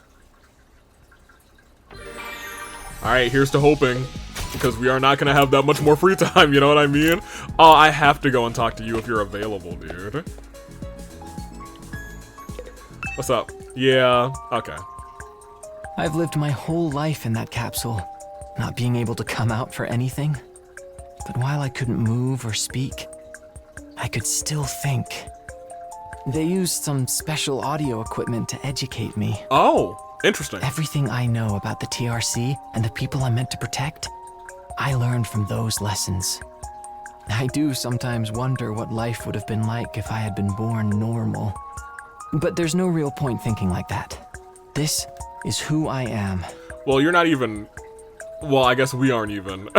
Alright, here's to hoping, because we are not gonna have that much more free time, you know what I mean? Oh, I have to go and talk to you if you're available, dude. What's up? Yeah, okay. I've lived my whole life in that capsule, not being able to come out for anything. But while I couldn't move or speak, I could still think. They used some special audio equipment to educate me. Oh, interesting. Everything I know about the TRC and the people I'm meant to protect, I learned from those lessons. I do sometimes wonder what life would have been like if I had been born normal. But there's no real point thinking like that. This is who I am. Well, you're not even... Well, I guess we aren't even.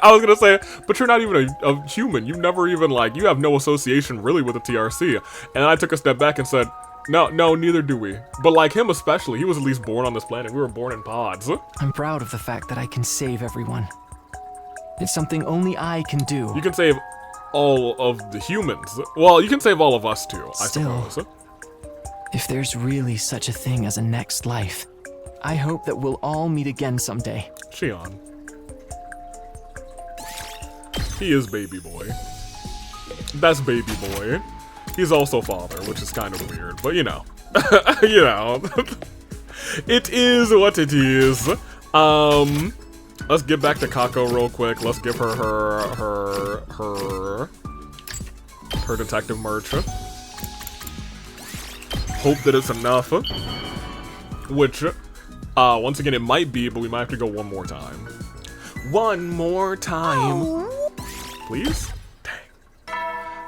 I was gonna say, but you're not even a human. You never even, like, you have no association really with the TRC. And I took a step back and said, no, neither do we. But like him especially, he was at least born on this planet. We were born in pods. I'm proud of the fact that I can save everyone. It's something only I can do. You can save all of the humans. Well, you can save all of us too, I suppose. If there's really such a thing as a next life, I hope that we'll all meet again someday. Shion. He is baby boy. That's baby boy. He's also father, which is kind of weird, but you know. You know. It is what it is. Let's get back to Kako real quick. Let's give her her detective merch. Hope that it's enough. Which, once again, it might be, but we might have to go one more time. One more time. Please? Dang.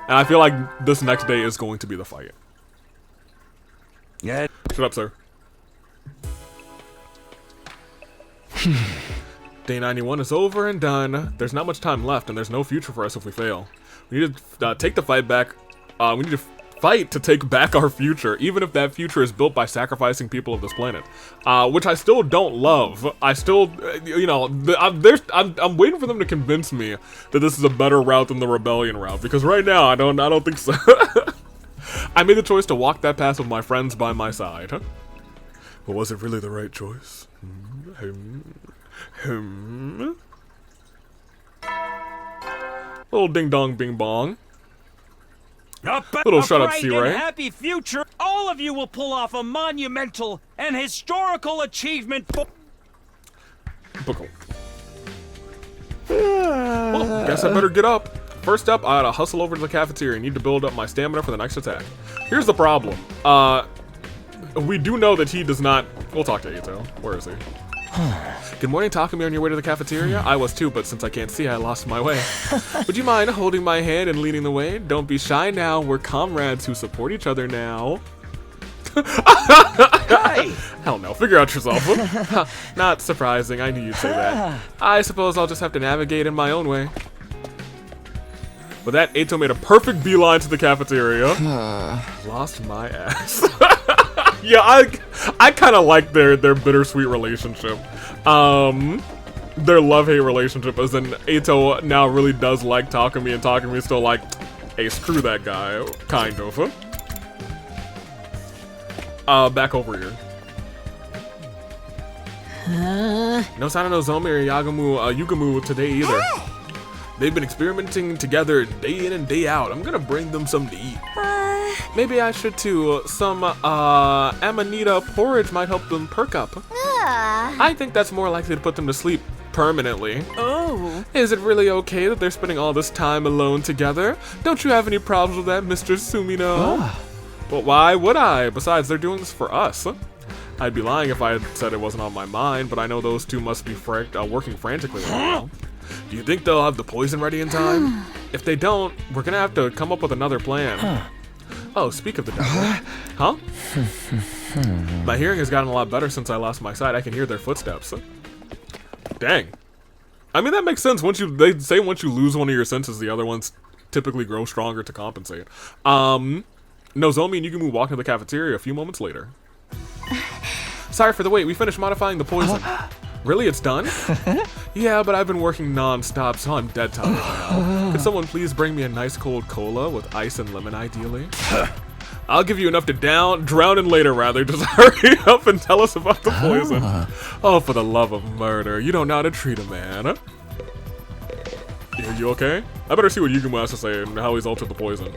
And I feel like this next day is going to be the fight. Yeah. Shut up, sir. Day 91 is over and done. There's not much time left, and there's no future for us if we fail. We need to take the fight back. We need to fight to take back our future, even if that future is built by sacrificing people of this planet. Which I still don't love. I still, you know, I'm waiting for them to convince me that this is a better route than the rebellion route, because right now I don't think so. I made the choice to walk that path with my friends by my side. But was it really the right choice? Little ding dong bing bong. Little shut up, C, right? Happy future, all of you will pull off a monumental and historical achievement for. Well, guess I better get up. First up, I gotta hustle over to the cafeteria. Need to build up my stamina for the next attack. Here's the problem. We do know that he does not. We'll talk to Eito. Where is he? Good morning, Takumi, on your way to the cafeteria? I was too, but since I can't see, I lost my way. Would you mind holding my hand and leading the way? Don't be shy now. We're comrades who support each other now. Hey! Hell no, figure out yourself. Not surprising, I knew you'd say that. I suppose I'll just have to navigate in my own way. With that, Eito made a perfect beeline to the cafeteria. Lost my ass. Yeah, I kind of like their bittersweet relationship. Their love-hate relationship, as in Eito now really does like Takumi, and Takumi is still like, hey, screw that guy, kind of. Back over here. No sign of Nozomi or Yugamu today either. They've been experimenting together day in and day out. I'm gonna bring them something to eat. Maybe I should too. Some amanita porridge might help them perk up. I think that's more likely to put them to sleep permanently. Oh. Is it really okay that they're spending all this time alone together? Don't you have any problems with that, Mr. Sumino? But why would I? Besides, they're doing this for us. I'd be lying if I had said it wasn't on my mind, but I know those two must be working frantically right now. Do you think they'll have the poison ready in time? If they don't, we're gonna have to come up with another plan. Oh, speak of the devil. Huh? My hearing has gotten a lot better since I lost my sight. I can hear their footsteps. Dang. I mean, that makes sense. They say once you lose one of your senses, the other ones typically grow stronger to compensate. Nozomi and Yugamu walk into the cafeteria a few moments later. Sorry for the wait. We finished modifying the poison. Really? It's done? Yeah, but I've been working non-stop, so I'm dead tired now. Could someone please bring me a nice cold cola with ice and lemon, ideally? I'll give you enough to drown in later, rather. Just hurry up and tell us about the poison. Oh, for the love of murder. You don't know how to treat a man. You okay? I better see what Yugamu has to say and how he's altered the poison.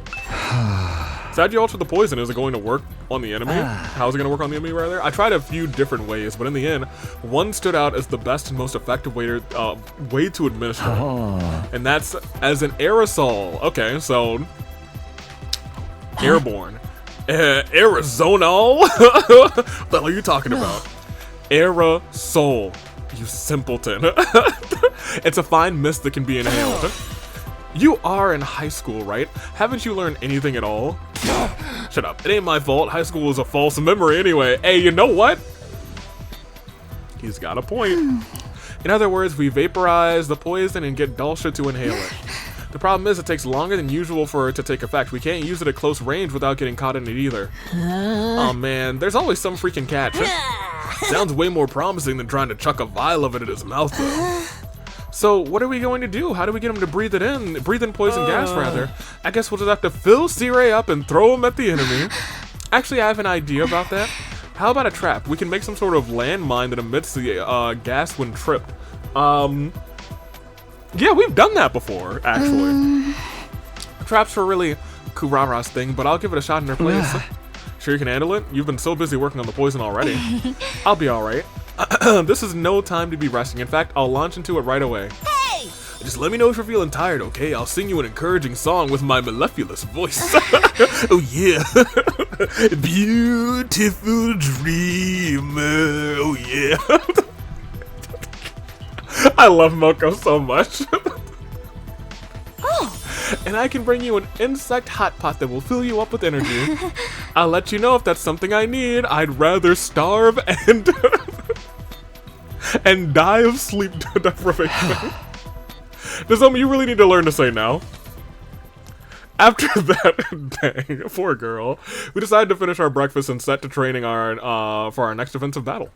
So how'd you alter the poison? Is it going to work on the enemy? How's it going to work on the enemy, rather? I tried a few different ways, but in the end, one stood out as the best and most effective way to administer it. And that's as an aerosol. Okay, so... Airborne. Arizonal? What the hell are you talking about? Aerosol. You simpleton. It's a fine mist that can be inhaled. You are in high school, right? Haven't you learned anything at all? Shut up. It ain't my fault. High school was a false memory anyway. Hey, you know what? He's got a point. In other words, we vaporize the poison and get Dulcia to inhale it. The problem is it takes longer than usual for it to take effect. We can't use it at close range without getting caught in it either. Oh man, there's always some freaking catch. Sounds way more promising than trying to chuck a vial of it in his mouth though. So what are we going to do? How do we get him to breathe in poison gas rather? I guess we'll just have to fill C-Ray up and throw him at the enemy. Actually, I have an idea about that. How about a trap? We can make some sort of landmine that emits the gas when tripped. Yeah, we've done that before, actually. Traps are really Kurara's thing, but I'll give it a shot in her place. Sure you can handle it? You've been so busy working on the poison already. I'll be alright. This is no time to be resting. In fact, I'll launch into it right away. Hey! Just let me know if you're feeling tired, okay? I'll sing you an encouraging song with my mellifluous voice. Oh yeah. Beautiful dreamer. Oh yeah. I love Moko so much. Oh. And I can bring you an insect hot pot that will fill you up with energy. I'll let you know if that's something I need. I'd rather starve and and die of sleep deprivation. There's something you really need to learn to say now. After that, dang, poor girl, we decided to finish our breakfast and set to training for our next offensive battle.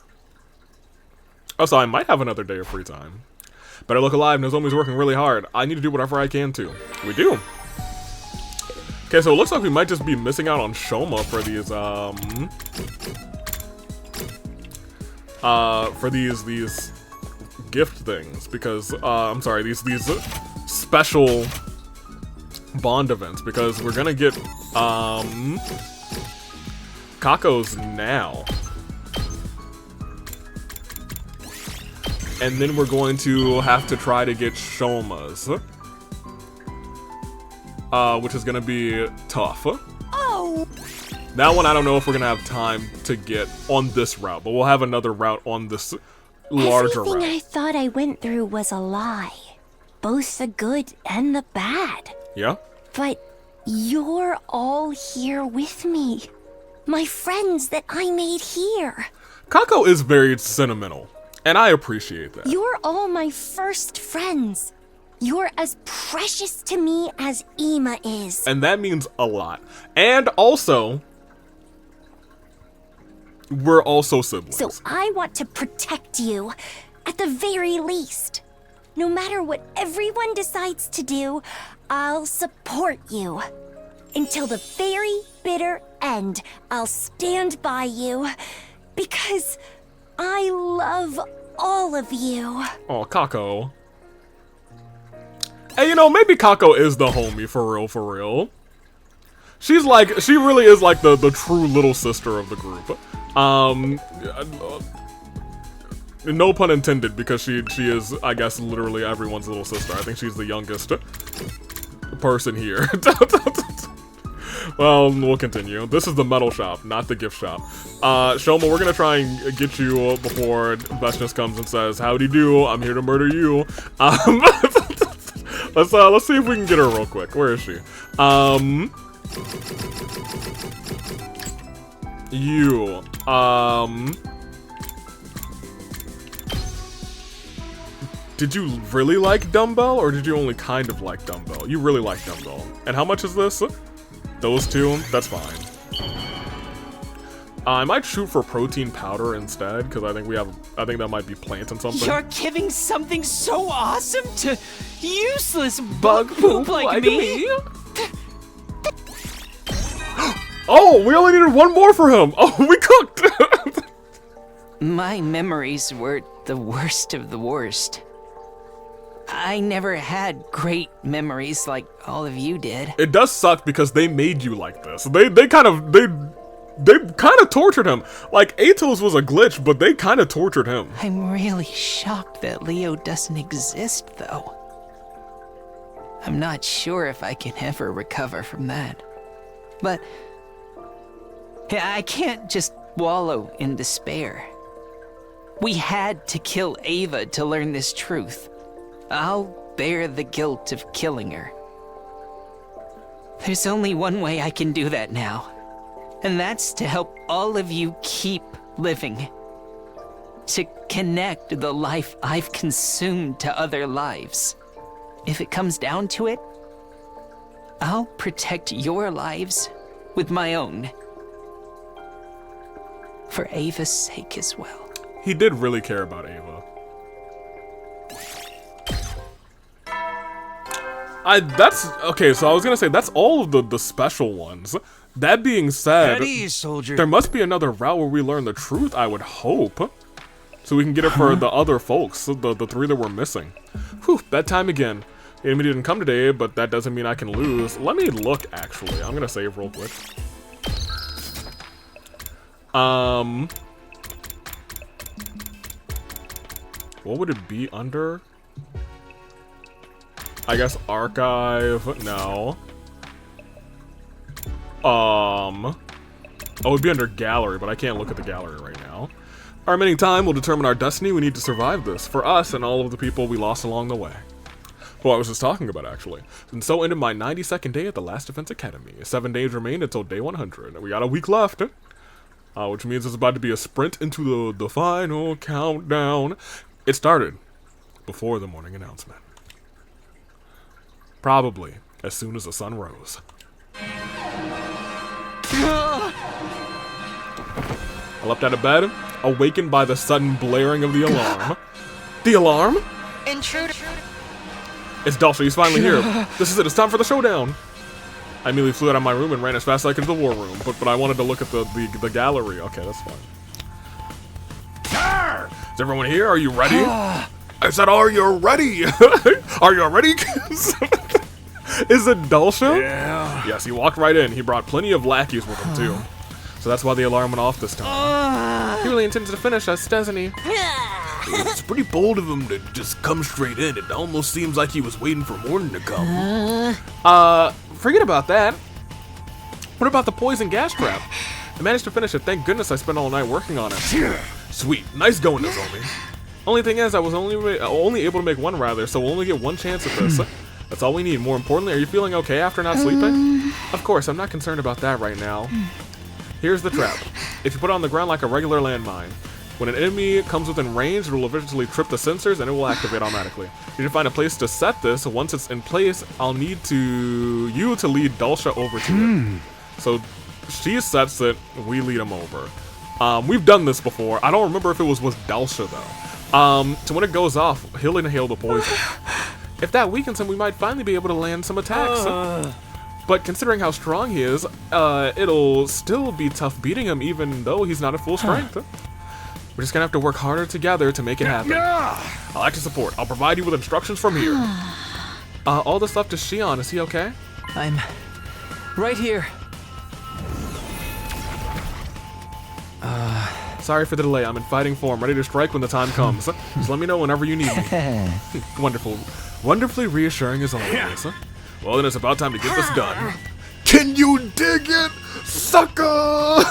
Also, I might have another day of free time. Better look alive, Nozomi's working really hard. I need to do whatever I can too. We do. Okay, so it looks like we might just be missing out on Shoma for these gift things because I'm sorry, these special bond events because we're gonna get Kako's now. And then we're going to have to try to get Shoma's. Which is gonna be tough. Oh! That one I don't know if we're gonna have time to get on this route, but we'll have another route on this larger route. Everything I thought I went through was a lie. Both the good and the bad. Yeah? But you're all here with me. My friends that I made here. Kako is very sentimental. And I appreciate that. You're all my first friends. You're as precious to me as Ima is. And that means a lot. And also, we're also siblings. So I want to protect you, at the very least. No matter what everyone decides to do, I'll support you. Until the very bitter end, I'll stand by you. Because I love all of you. Oh, Kako. Hey, you know, maybe Kako is the homie for real. She's like, she really is like the true little sister of the group. No pun intended, because she is, I guess, literally everyone's little sister. I think she's the youngest person here. Well, we'll continue. This is the metal shop, not the gift shop. Shoma, we're gonna try and get you before Vestness comes and says, "Howdy do, I'm here to murder you." Let's see if we can get her real quick. Where is she? You. Did you really like Dumbbell, or did you only kind of like Dumbbell? You really like Dumbbell. And how much is this? Those two? That's fine. I might shoot for protein powder instead, because I think that might be plant and something. You're giving something so awesome to useless bug poop like me? Oh, we only needed one more for him! Oh, we cooked! My memories were the worst of the worst. I never had great memories like all of you did. It does suck because they made you like this. They kind of tortured him. Like, Atos was a glitch, but they kind of tortured him. I'm really shocked that Leo doesn't exist, though. I'm not sure if I can ever recover from that. But I can't just wallow in despair. We had to kill Ava to learn this truth. I'll bear the guilt of killing her. There's only one way I can do that now, and that's to help all of you keep living. to connect the life I've consumed to other lives. If it comes down to it, I'll protect your lives with my own. For Ava's sake as well. He did really care about Ava. Okay, so I was gonna say, that's all of the special ones. That being said, At ease, soldier. there must be another route where we learn the truth, I would hope. So we can get it for the other folks, the 3 that we're missing. Whew, bedtime again. The enemy didn't come today, but that doesn't mean I can lose. Let me look, actually. I'm gonna save real quick. What would it be under? I guess archive, no. Oh, it would be under gallery, but I can't look at the gallery right now. Our remaining time will determine our destiny. We need to survive this, for us and all of the people we lost along the way. Well, I was just talking about, actually. And so ended my 92nd day at the Last Defense Academy. 7 days remain until day 100. We got a week left, which means it's about to be a sprint into the final countdown. It started before the morning announcement. Probably as soon as the sun rose. I leapt out of bed, awakened by the sudden blaring of the alarm. The alarm? Intruder! It's Dulce, he's finally here. This is it, it's time for the showdown. I immediately flew out of my room and ran as fast as I could to the war room, but I wanted to look at the gallery. Okay, that's fine. Is everyone here? Are you ready? I said, are you ready? Are you ready? Is it Dulce? Yeah. Yes, he walked right in. He brought plenty of lackeys with him, too. So that's why the alarm went off this time. He really intends to finish us, doesn't he? It's pretty bold of him to just come straight in. It almost seems like he was waiting for morning to come. Forget about that. What about the poison gas trap? I managed to finish it. Thank goodness I spent all night working on it. Sweet. Nice going, Nozomi. Only thing is, I was only able to make one, rather, so we'll only get one chance at this. That's all we need. More importantly, are you feeling okay after not sleeping? Of course, I'm not concerned about that right now. Here's the trap. If you put it on the ground like a regular landmine, when an enemy comes within range, it will eventually trip the sensors and it will activate automatically. You need to find a place to set this. Once it's in place, I'll need you to lead Dulce over to it. So she sets it, we lead him over. We've done this before. I don't remember if it was with Dulce though. So when it goes off, he'll inhale the poison. If that weakens him, we might finally be able to land some attacks. But considering how strong he is, it'll still be tough beating him even though he's not at full strength. We're just gonna have to work harder together to make it happen. I'll act as support. I'll provide you with instructions from here. All this left is Shion. Is he okay? I'm right here. Sorry for the delay. I'm in fighting form, ready to strike when the time comes. Just let me know whenever you need me. Wonderful. Wonderfully reassuring as always. Well, then it's about time to get this done. Can you dig it, sucker?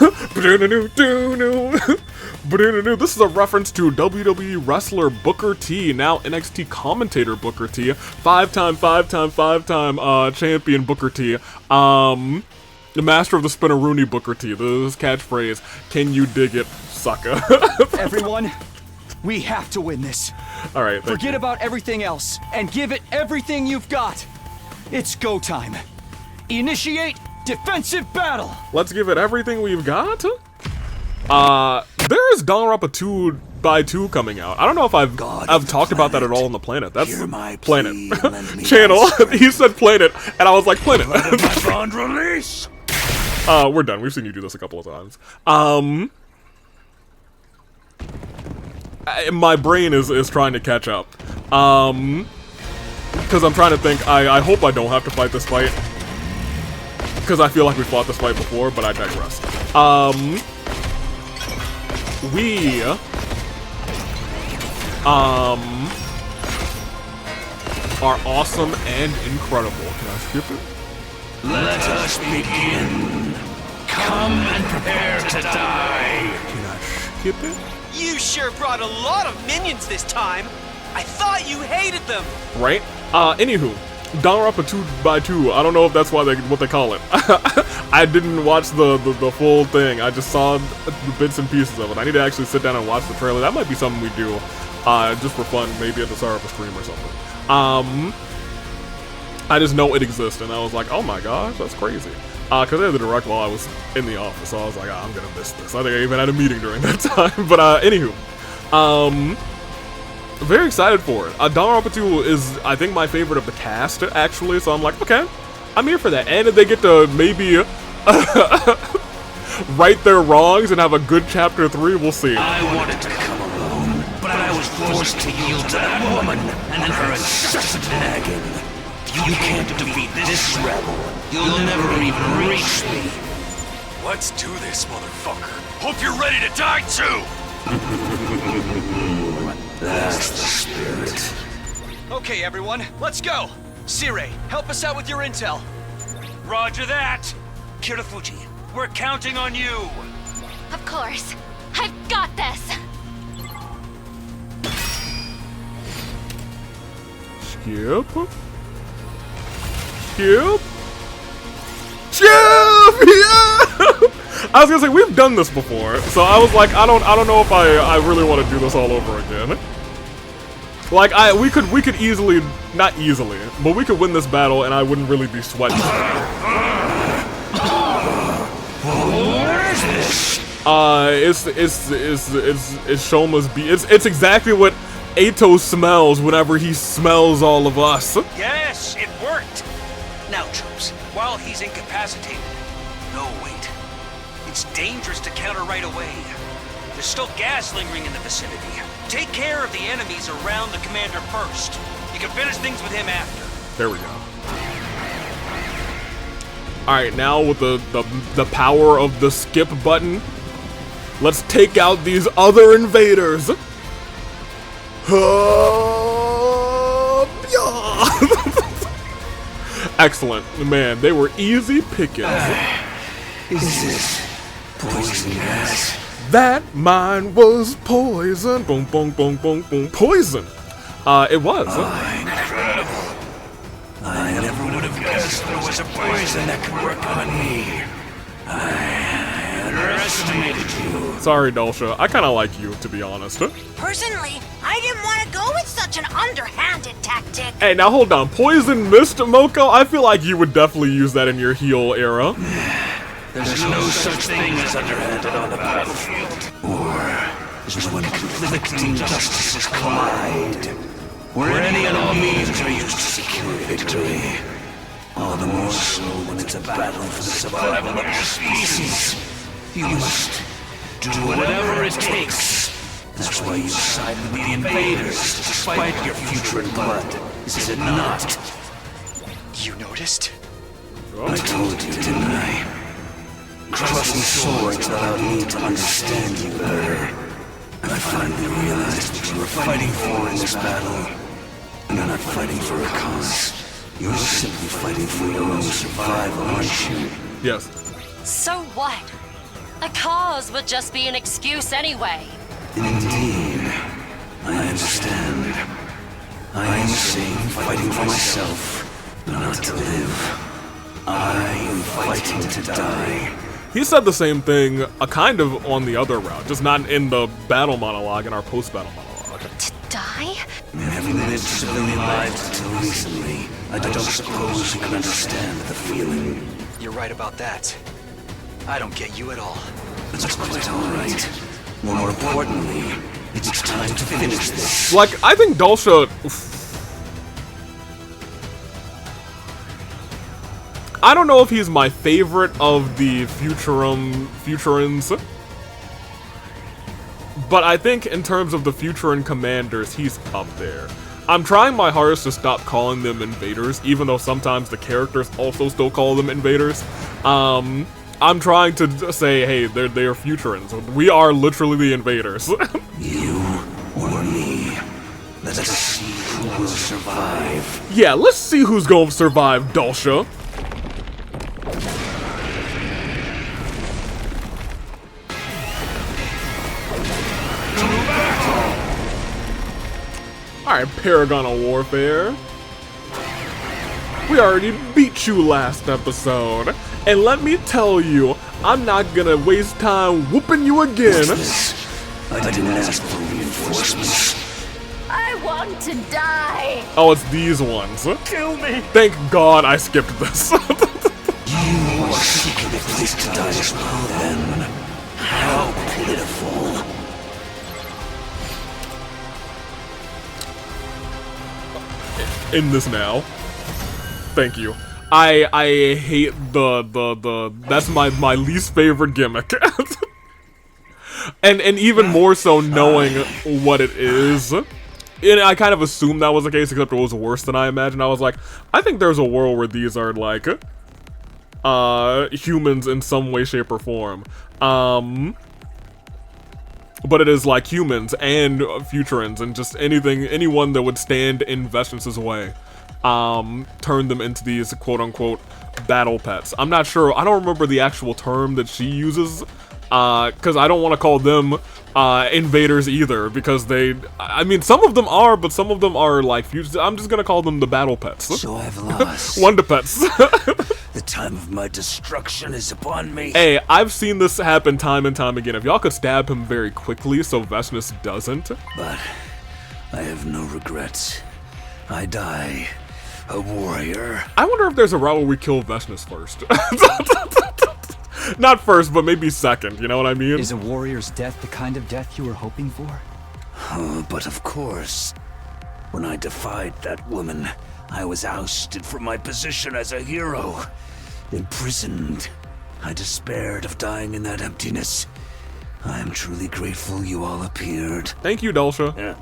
This is a reference to WWE wrestler Booker T, now NXT commentator Booker T, five-time champion Booker T, the master of the Spinneroonie Booker T. This catchphrase, can you dig it, sucker? Everyone, we have to win this. All right, forget about everything else and give it everything you've got. It's go time. Initiate defensive battle. Let's give it everything we've got. There is Danganronpa 2x2 coming out. I don't know if I've talked about that at all on the planet. That's planet channel. He said planet, and I was like planet. Bond release. We're done. We've seen you do this a couple of times. My brain is trying to catch up. Because I'm trying to think. I hope I don't have to fight this fight. Because I feel like we fought this fight before, but I digress. We are awesome and incredible. Can I skip it? Let us begin. Come and prepare to die. Can I skip it? You sure brought a lot of minions this time. I thought you hated them. Right? Anywho, Danganronpa 2x2. I don't know if that's what they call it. I didn't watch the full thing. I just saw the bits and pieces of it. I need to actually sit down and watch the trailer. That might be something we do, just for fun, maybe at the start of a stream or something. I just know it exists, and I was like, oh my gosh, that's crazy. Because they had the direct while I was in the office, so I was like, I'm gonna miss this. I think I even had a meeting during that time. But anywho, very excited for it. Danganronpa 2 is, I think, my favorite of the cast, actually. So I'm like, okay, I'm here for that. And if they get to maybe right their wrongs and have a good chapter 3, we'll see. I wanted to come alone, but I was forced to yield to that woman and her incessant nagging. You can't defeat this rebel. You'll never even reach me. Let's do this, motherfucker. Hope you're ready to die too. That's the spirit. Okay, everyone, let's go. Sire, help us out with your intel. Roger that. Kirafuji, we're counting on you. Of course. I've got this. Skip. Skip. Yeah! I was gonna say, we've done this before, so I was like, I don't know if I really want to do this all over again. Like, we could easily, not easily, but we could win this battle and I wouldn't really be sweating. What is this? It's Shoma's it's exactly what Eito smells whenever he smells all of us. Yes, it worked. Now, troops, while he's incapacitated. No, wait. It's dangerous to counter right away. There's still gas lingering in the vicinity. Take care of the enemies around the commander first. You can finish things with him after. There we go. Alright, now with the power of the skip button, let's take out these other invaders. Excellent. Man, they were easy pickings. Is this poison gas? That mine was poison. Boom, boom, boom, boom, boom. Poison. It was. Incredible. I never would have guessed there was a poison that could work on me. I underestimated you. Sorry, Dulcia. I kind of like you, to be honest. Personally, I didn't want to go with such an underhanded tactic. Hey, now hold on. Poison Mist, Moko? I feel like you would definitely use that in your heal era. There's no such thing as underhanded on the battlefield. Or is when conflicting justices collide. Where any and all means are used to secure victory. All the more so when it's a battle for the survival of your species. You must do whatever it takes. That's why you side with the invaders, despite your future in blood. Is it not? You noticed? I told you, didn't I? Crossing swords allowed me to understand you better. I finally realized what you were fighting for in this battle. You're not fighting for a cause. You're simply fighting for your own survival, aren't you? Yes. So what? A cause would just be an excuse anyway. Indeed. I understand. I am the same, fighting for myself, not to live. I am fighting to die. He said the same thing, kind of on the other route, just not in the battle monologue, in our post-battle monologue. To die? Having lived civilian lives until recently, I don't suppose you can understand the feeling. You're right about that. I don't get you at all. That's quite alright. More importantly, it's time to finish this. Like, I think Dulcia... I don't know if he's my favorite of the Futurans, but I think in terms of the Futuran commanders, he's up there. I'm trying my hardest to stop calling them invaders, even though sometimes the characters also still call them invaders. I'm trying to say, hey, they're Futurans. We are literally the invaders. You or me? Let's see who will survive. Yeah, let's see who's gonna survive, Dulcia. Alright, Paragon of Warfare. We already beat you last episode. And let me tell you, I'm not gonna waste time whooping you again. I didn't ask for reinforcements. I want to die. Oh, it's these ones. Kill me. Thank God I skipped this. You are seeking a place to die as well, then. How pitiful. In this now. Thank you. I hate the that's my least favorite gimmick. and even more so knowing what it is. And I kind of assumed that was the case, except it was worse than I imagined. I was like, I think there's a world where these are like humans in some way, shape, or form. But it is like humans and Futurans and just anyone that would stand in Vestnus' way. Turn them into these quote-unquote battle pets. I'm not sure, I don't remember the actual term that she uses, because I don't want to call them invaders either, because I mean, some of them are, but some of them are like I'm just gonna call them the battle pets. So I've lost. Wonder pets. The time of my destruction is upon me. Hey, I've seen this happen time and time again. If y'all could stab him very quickly so Vestnus doesn't. But I have no regrets. I die a warrior. I wonder if there's a route where we kill Vestnus first. Not first, but maybe second, you know what I mean? Is a warrior's death the kind of death you were hoping for? But of course. When I defied that woman, I was ousted from my position as a hero. Imprisoned. I despaired of dying in that emptiness. I am truly grateful you all appeared. Thank you, Dulcia. Yeah.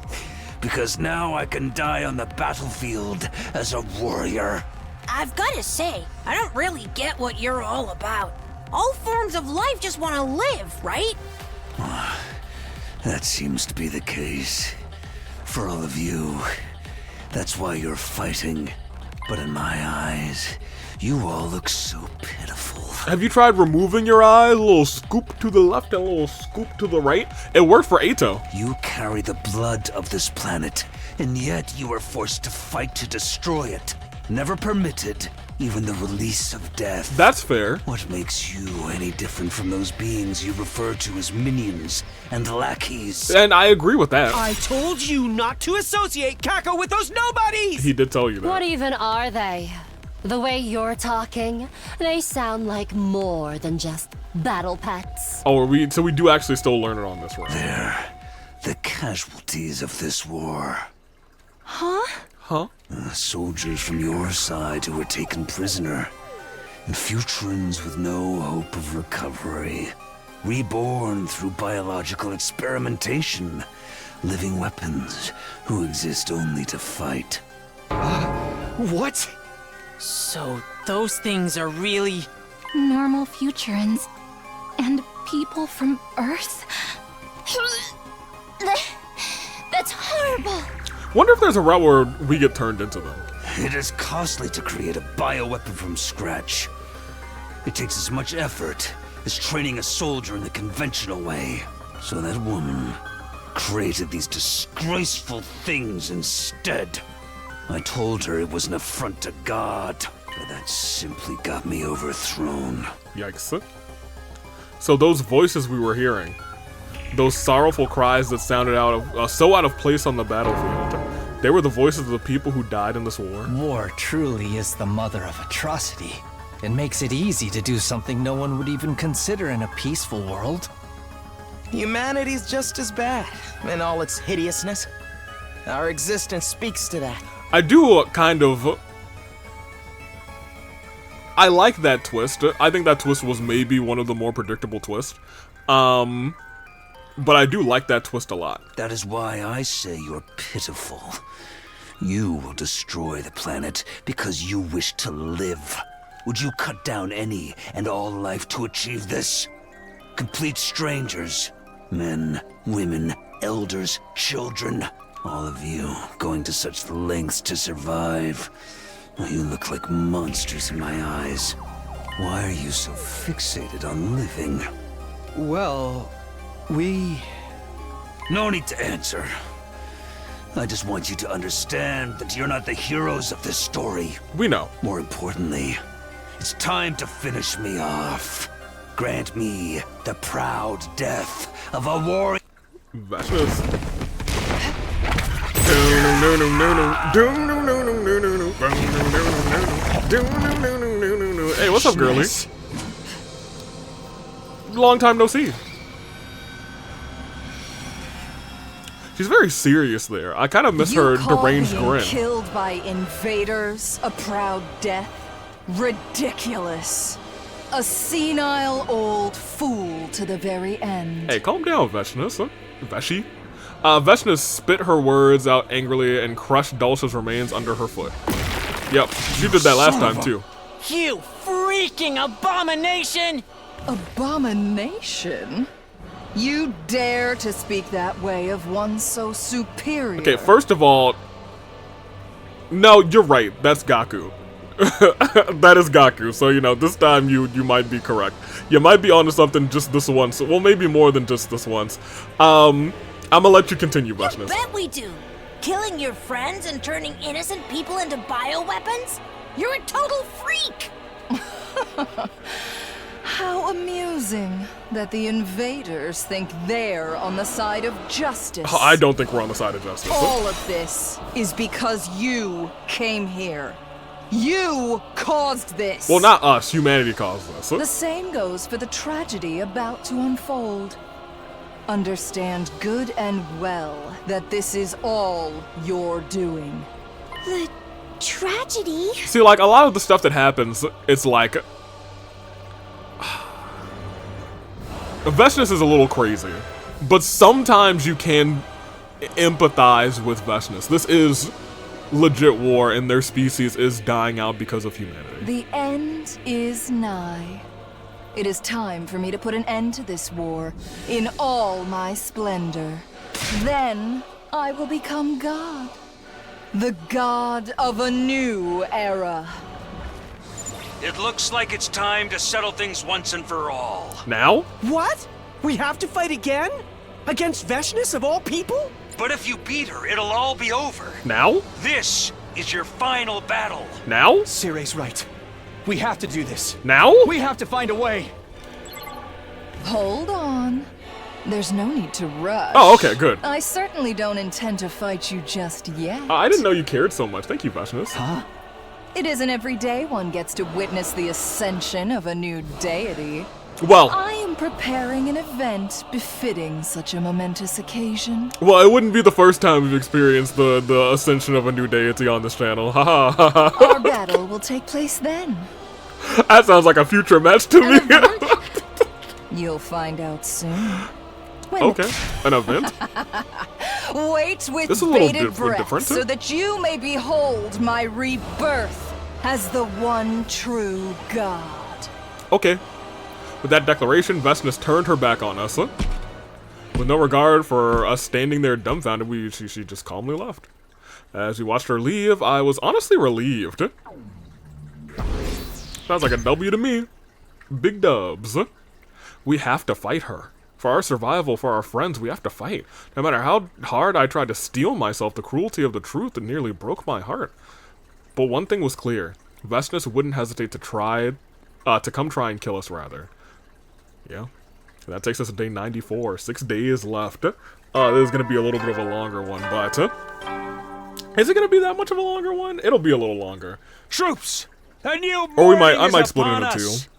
Because now I can die on the battlefield as a warrior. I've got to say, I don't really get what you're all about. All forms of life just want to live, right? That seems to be the case. For all of you. That's why you're fighting. But in my eyes, you all look so pitiful. Have you tried removing your eye? A little scoop to the left and a little scoop to the right? It worked for Ato. You carry the blood of this planet, and yet you are forced to fight to destroy it. Never permitted even the release of death. That's fair. What makes you any different from those beings you refer to as minions and lackeys? And I agree with that. I told you not to associate Kako with those nobodies! He did tell you that. What even are they? The way you're talking, they sound like more than just battle pets. Oh, so we do actually still learn it on this one. They're the casualties of this war. Huh? Huh? Soldiers from your side who were taken prisoner. And Futurans with no hope of recovery. Reborn through biological experimentation. Living weapons who exist only to fight. What? So those things are really... Normal Futurans. And people from Earth? That's horrible! Wonder if there's a route where we get turned into them. It is costly to create a bioweapon from scratch. It takes as much effort as training a soldier in the conventional way. So that woman created these disgraceful things instead. I told her it was an affront to God, but that simply got me overthrown. Yikes. So those voices we were hearing, those sorrowful cries that sounded so out of place on the battlefield, they were the voices of the people who died in this war. War truly is the mother of atrocity. It makes it easy to do something no one would even consider in a peaceful world. Humanity's just as bad in all its hideousness. Our existence speaks to that. I do kind of... I like that twist. I think that twist was maybe one of the more predictable twists. But I do like that twist a lot. That is why I say you're pitiful. You will destroy the planet because you wish to live. Would you cut down any and all life to achieve this? Complete strangers. Men, women, elders, children. All of you going to such lengths to survive. You look like monsters in my eyes. Why are you so fixated on living? Well, we... No need to answer. I just want you to understand that you're not the heroes of this story. We know. More importantly, it's time to finish me off. Grant me the proud death of a warrior. Vashna's. Hey, what's up, girlie? Long time no see. She's very serious there. I kind of miss her deranged grin. Killed by invaders, a proud death. Ridiculous. A senile old fool to the very end. Hey, calm down, Vashna. Vashi. Vashna spit her words out angrily and crushed Dulce's remains under her foot. Yep, she did that last time too. You freaking abomination! Abomination? You dare to speak that way of one so superior? Okay, first of all, no, you're right. That's Gaku. That is Gaku. So, you know, this time you might be correct. You might be onto something just this once. Well, maybe more than just this once. I'm gonna let you continue, Vashna. You bet we do. Killing your friends and turning innocent people into bioweapons? You're a total freak! How amusing that the invaders think they're on the side of justice. I don't think we're on the side of justice. All of this is because you came here. You caused this. Well, not us. Humanity caused this. The same goes for the tragedy about to unfold. Understand good and well that this is all your doing. The tragedy? See, like, a lot of the stuff that happens, it's like... Vashna is a little crazy, but sometimes you can empathize with Vashna. This is legit war, and their species is dying out because of humanity. The end is nigh. It is time for me to put an end to this war in all my splendor. Then I will become God. The god of a new era. It looks like it's time to settle things once and for all. Now? What? We have to fight again? Against Vashna of all people? But if you beat her, it'll all be over. Now? This is your final battle. Now? Sire's right. We have to do this. Now? We have to find a way. Hold on. There's no need to rush. Oh, okay, good. I certainly don't intend to fight you just yet. I didn't know you cared so much. Thank you, Vashna. Huh? It isn't every day one gets to witness the ascension of a new deity. Well, I am preparing an event befitting such a momentous occasion. Well, it wouldn't be the first time we've experienced the ascension of a new deity on this channel. Haha. Our battle will take place then. That sounds like a future match to me. You'll find out soon. Okay, an event? Wait with This is a little bated breath different. so that you may behold my rebirth as the one true God. Okay. With that declaration, Vashna turned her back on us. With no regard for us standing there dumbfounded, she just calmly left. As we watched her leave, I was honestly relieved. Sounds like a W to me. Big dubs. We have to fight her. For our survival, for our friends, we have to fight. No matter how hard I tried to steel myself, the cruelty of the truth nearly broke my heart. But one thing was clear. Vashna wouldn't hesitate to come try and kill us, rather. Yeah. That takes us to day 94. 6 days left. This is going to be a little bit of a longer one, but... is it going to be that much of a longer one? It'll be a little longer. Troops! A new Or I might split it upon into us. two.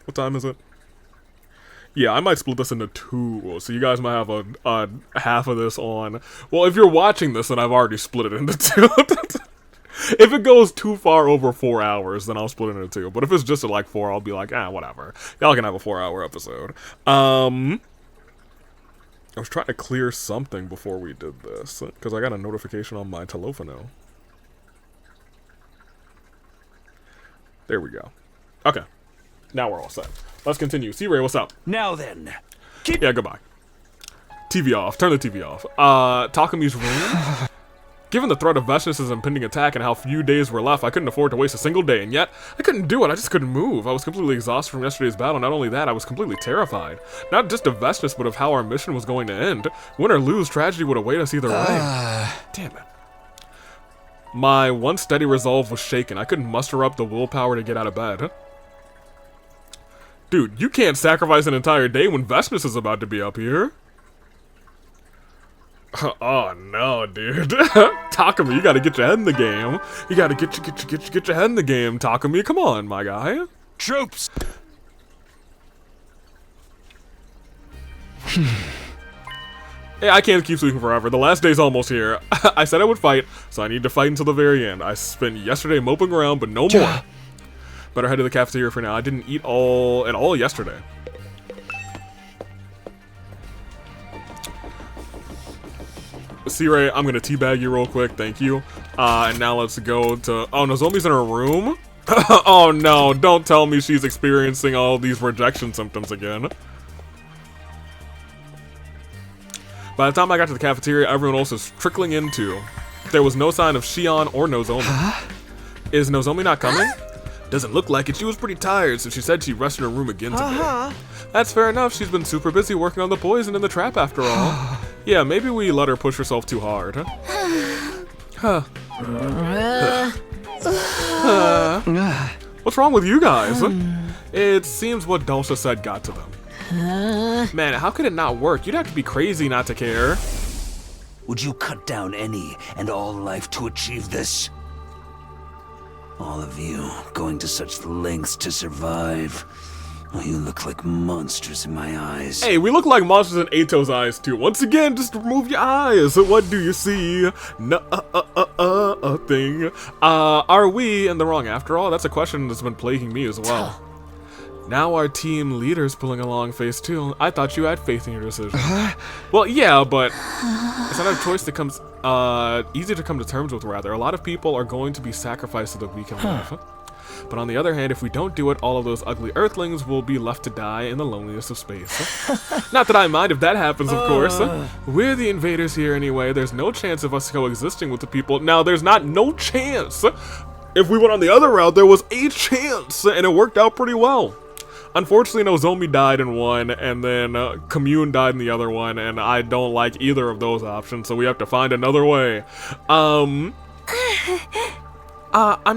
What time is it? Yeah, I might split this into two, so you guys might have a half of this on. Well, if you're watching this, then I've already split it into two. If it goes too far over 4 hours, then I'll split it into two. But if it's just at like 4, I'll be like, whatever. Y'all can have a 4-hour episode. I was trying to clear something before we did this, because I got a notification on my telephono. There we go. Okay. Now we're all set. Let's continue. C-Ray, what's up? Now then. Yeah, goodbye. TV off. Turn the TV off. Takami's room. Given the threat of Vestnus' impending attack and how few days were left, I couldn't afford to waste a single day, and yet, I couldn't do it, I just couldn't move. I was completely exhausted from yesterday's battle. Not only that, I was completely terrified. Not just of Vestnus, but of how our mission was going to end. Win or lose, tragedy would await us either way. Damn it. My once steady resolve was shaken. I couldn't muster up the willpower to get out of bed. Dude, you can't sacrifice an entire day when Vestnus is about to be up here. Oh no, dude. Takumi, you gotta get your head in the game. You gotta get your head in the game, Takumi. Come on, my guy. Troops! Hey, I can't keep sleeping forever. The last day's almost here. I said I would fight, so I need to fight until the very end. I spent yesterday moping around, but no more. Better head to the cafeteria for now. I didn't eat at all yesterday. C-Ray, I'm gonna teabag you real quick, thank you. And now let's go to... Oh, Nozomi's in her room? Oh no, don't tell me she's experiencing all these rejection symptoms again. By the time I got to the cafeteria, everyone else was trickling in too. There was no sign of Shion or Nozomi. Is Nozomi not coming? Doesn't look like it. She was pretty tired, so she said she'd rest in her room again today. That's fair enough. She's been super busy working on the poison in the trap after all. Yeah, maybe we let her push herself too hard. What's wrong with you guys? It seems what Dulce said got to them. Man, how could it not work? You'd have to be crazy not to care. Would you cut down any and all life to achieve this? All of you going to such lengths to survive. Oh, you look like monsters in my eyes. Hey, we look like monsters in Ato's eyes too. Once again, just remove your eyes. What do you see? Thing. Are we in the wrong after all? That's a question that's been plaguing me as well. Now our team leader's pulling along phase 2. I thought you had faith in your decision. Well, yeah, but it's not a choice that comes easy to come to terms with, rather. A lot of people are going to be sacrificed so that we can live. But on the other hand, if we don't do it, all of those ugly earthlings will be left to die in the loneliness of space. Not that I mind if that happens, of course. We're the invaders here anyway. There's no chance of us coexisting with the people. Now, there's no chance. If we went on the other route, there was a chance, and it worked out pretty well. Unfortunately, Nozomi died in one, and then Commune died in the other one, and I don't like either of those options, so we have to find another way. I'm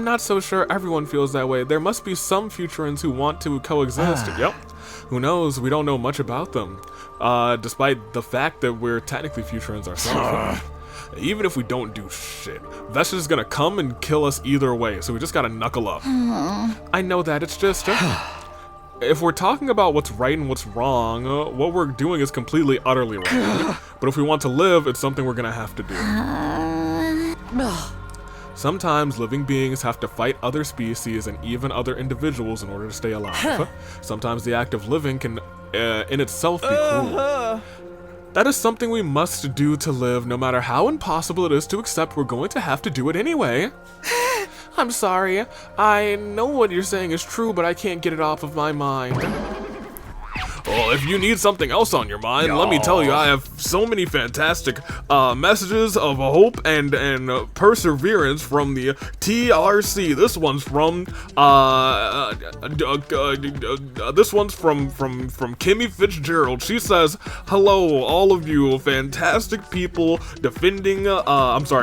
not so sure everyone feels that way. There must be some Futurans who want to coexist. Yep. Who knows? We don't know much about them, despite the fact that we're technically Futurans ourselves. Even if we don't do shit, Vestnus is gonna come and kill us either way, so we just gotta knuckle up. I know that, it's just... If we're talking about what's right and what's wrong, what we're doing is completely, utterly wrong. But if we want to live, it's something we're gonna have to do. Sometimes living beings have to fight other species and even other individuals in order to stay alive. Sometimes the act of living can, in itself, be cruel. That is something we must do to live, no matter how impossible it is to accept. We're going to have to do it anyway. I'm sorry. I know what you're saying is true, but I can't get it off of my mind. Well, if you need something else on your mind, let me tell you, I have so many fantastic messages of hope and perseverance from the TRC. This one's from Kimmy Fitzgerald. She says, "Hello, all of you fantastic people defending,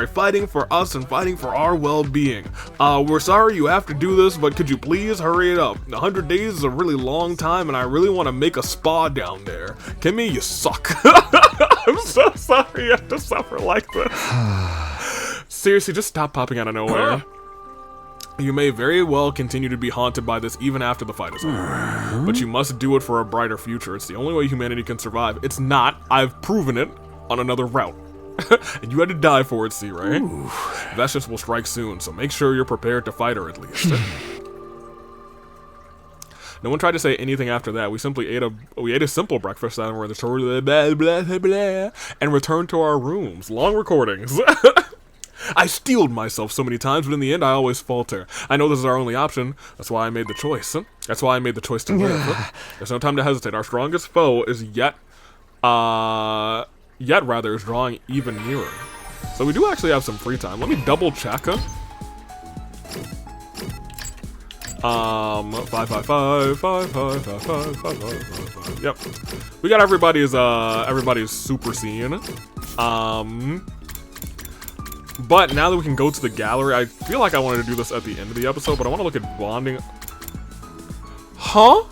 fighting for us and fighting for our well-being. We're sorry you have to do this, but could you please hurry it up? 100 days is a really long time, and I really want to make a spa down there. Kimmy, you suck." I'm so sorry you have to suffer like this. Seriously, just stop popping out of nowhere. You may very well continue to be haunted by this even after the fight is over. But you must do it for a brighter future. It's the only way humanity can survive. It's not. I've proven it on another route. And you had to die for it, see, right? Vestnus will strike soon, so make sure you're prepared to fight her at least. No one tried to say anything after that. We simply ate a simple breakfast and returned to our rooms. Long recordings. I steeled myself so many times, but in the end, I always falter. I know this is our only option. That's why I made the choice. That's why I made the choice to live. There's no time to hesitate. Our strongest foe is is drawing even nearer. So we do actually have some free time. Let me double check. 555. Yep. We got everybody's super scene. But now that we can go to the gallery, I feel like I wanted to do this at the end of the episode, but I want to look at bonding. Huh?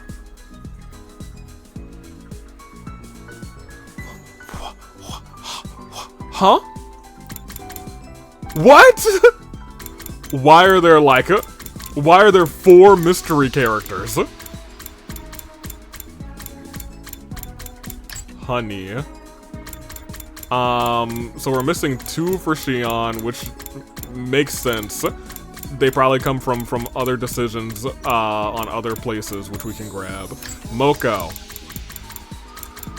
Huh? What? Why are there like why are there 4 mystery characters? Honey. So we're missing 2 for Xion, which makes sense. They probably come from other decisions on other places, which we can grab. Moko.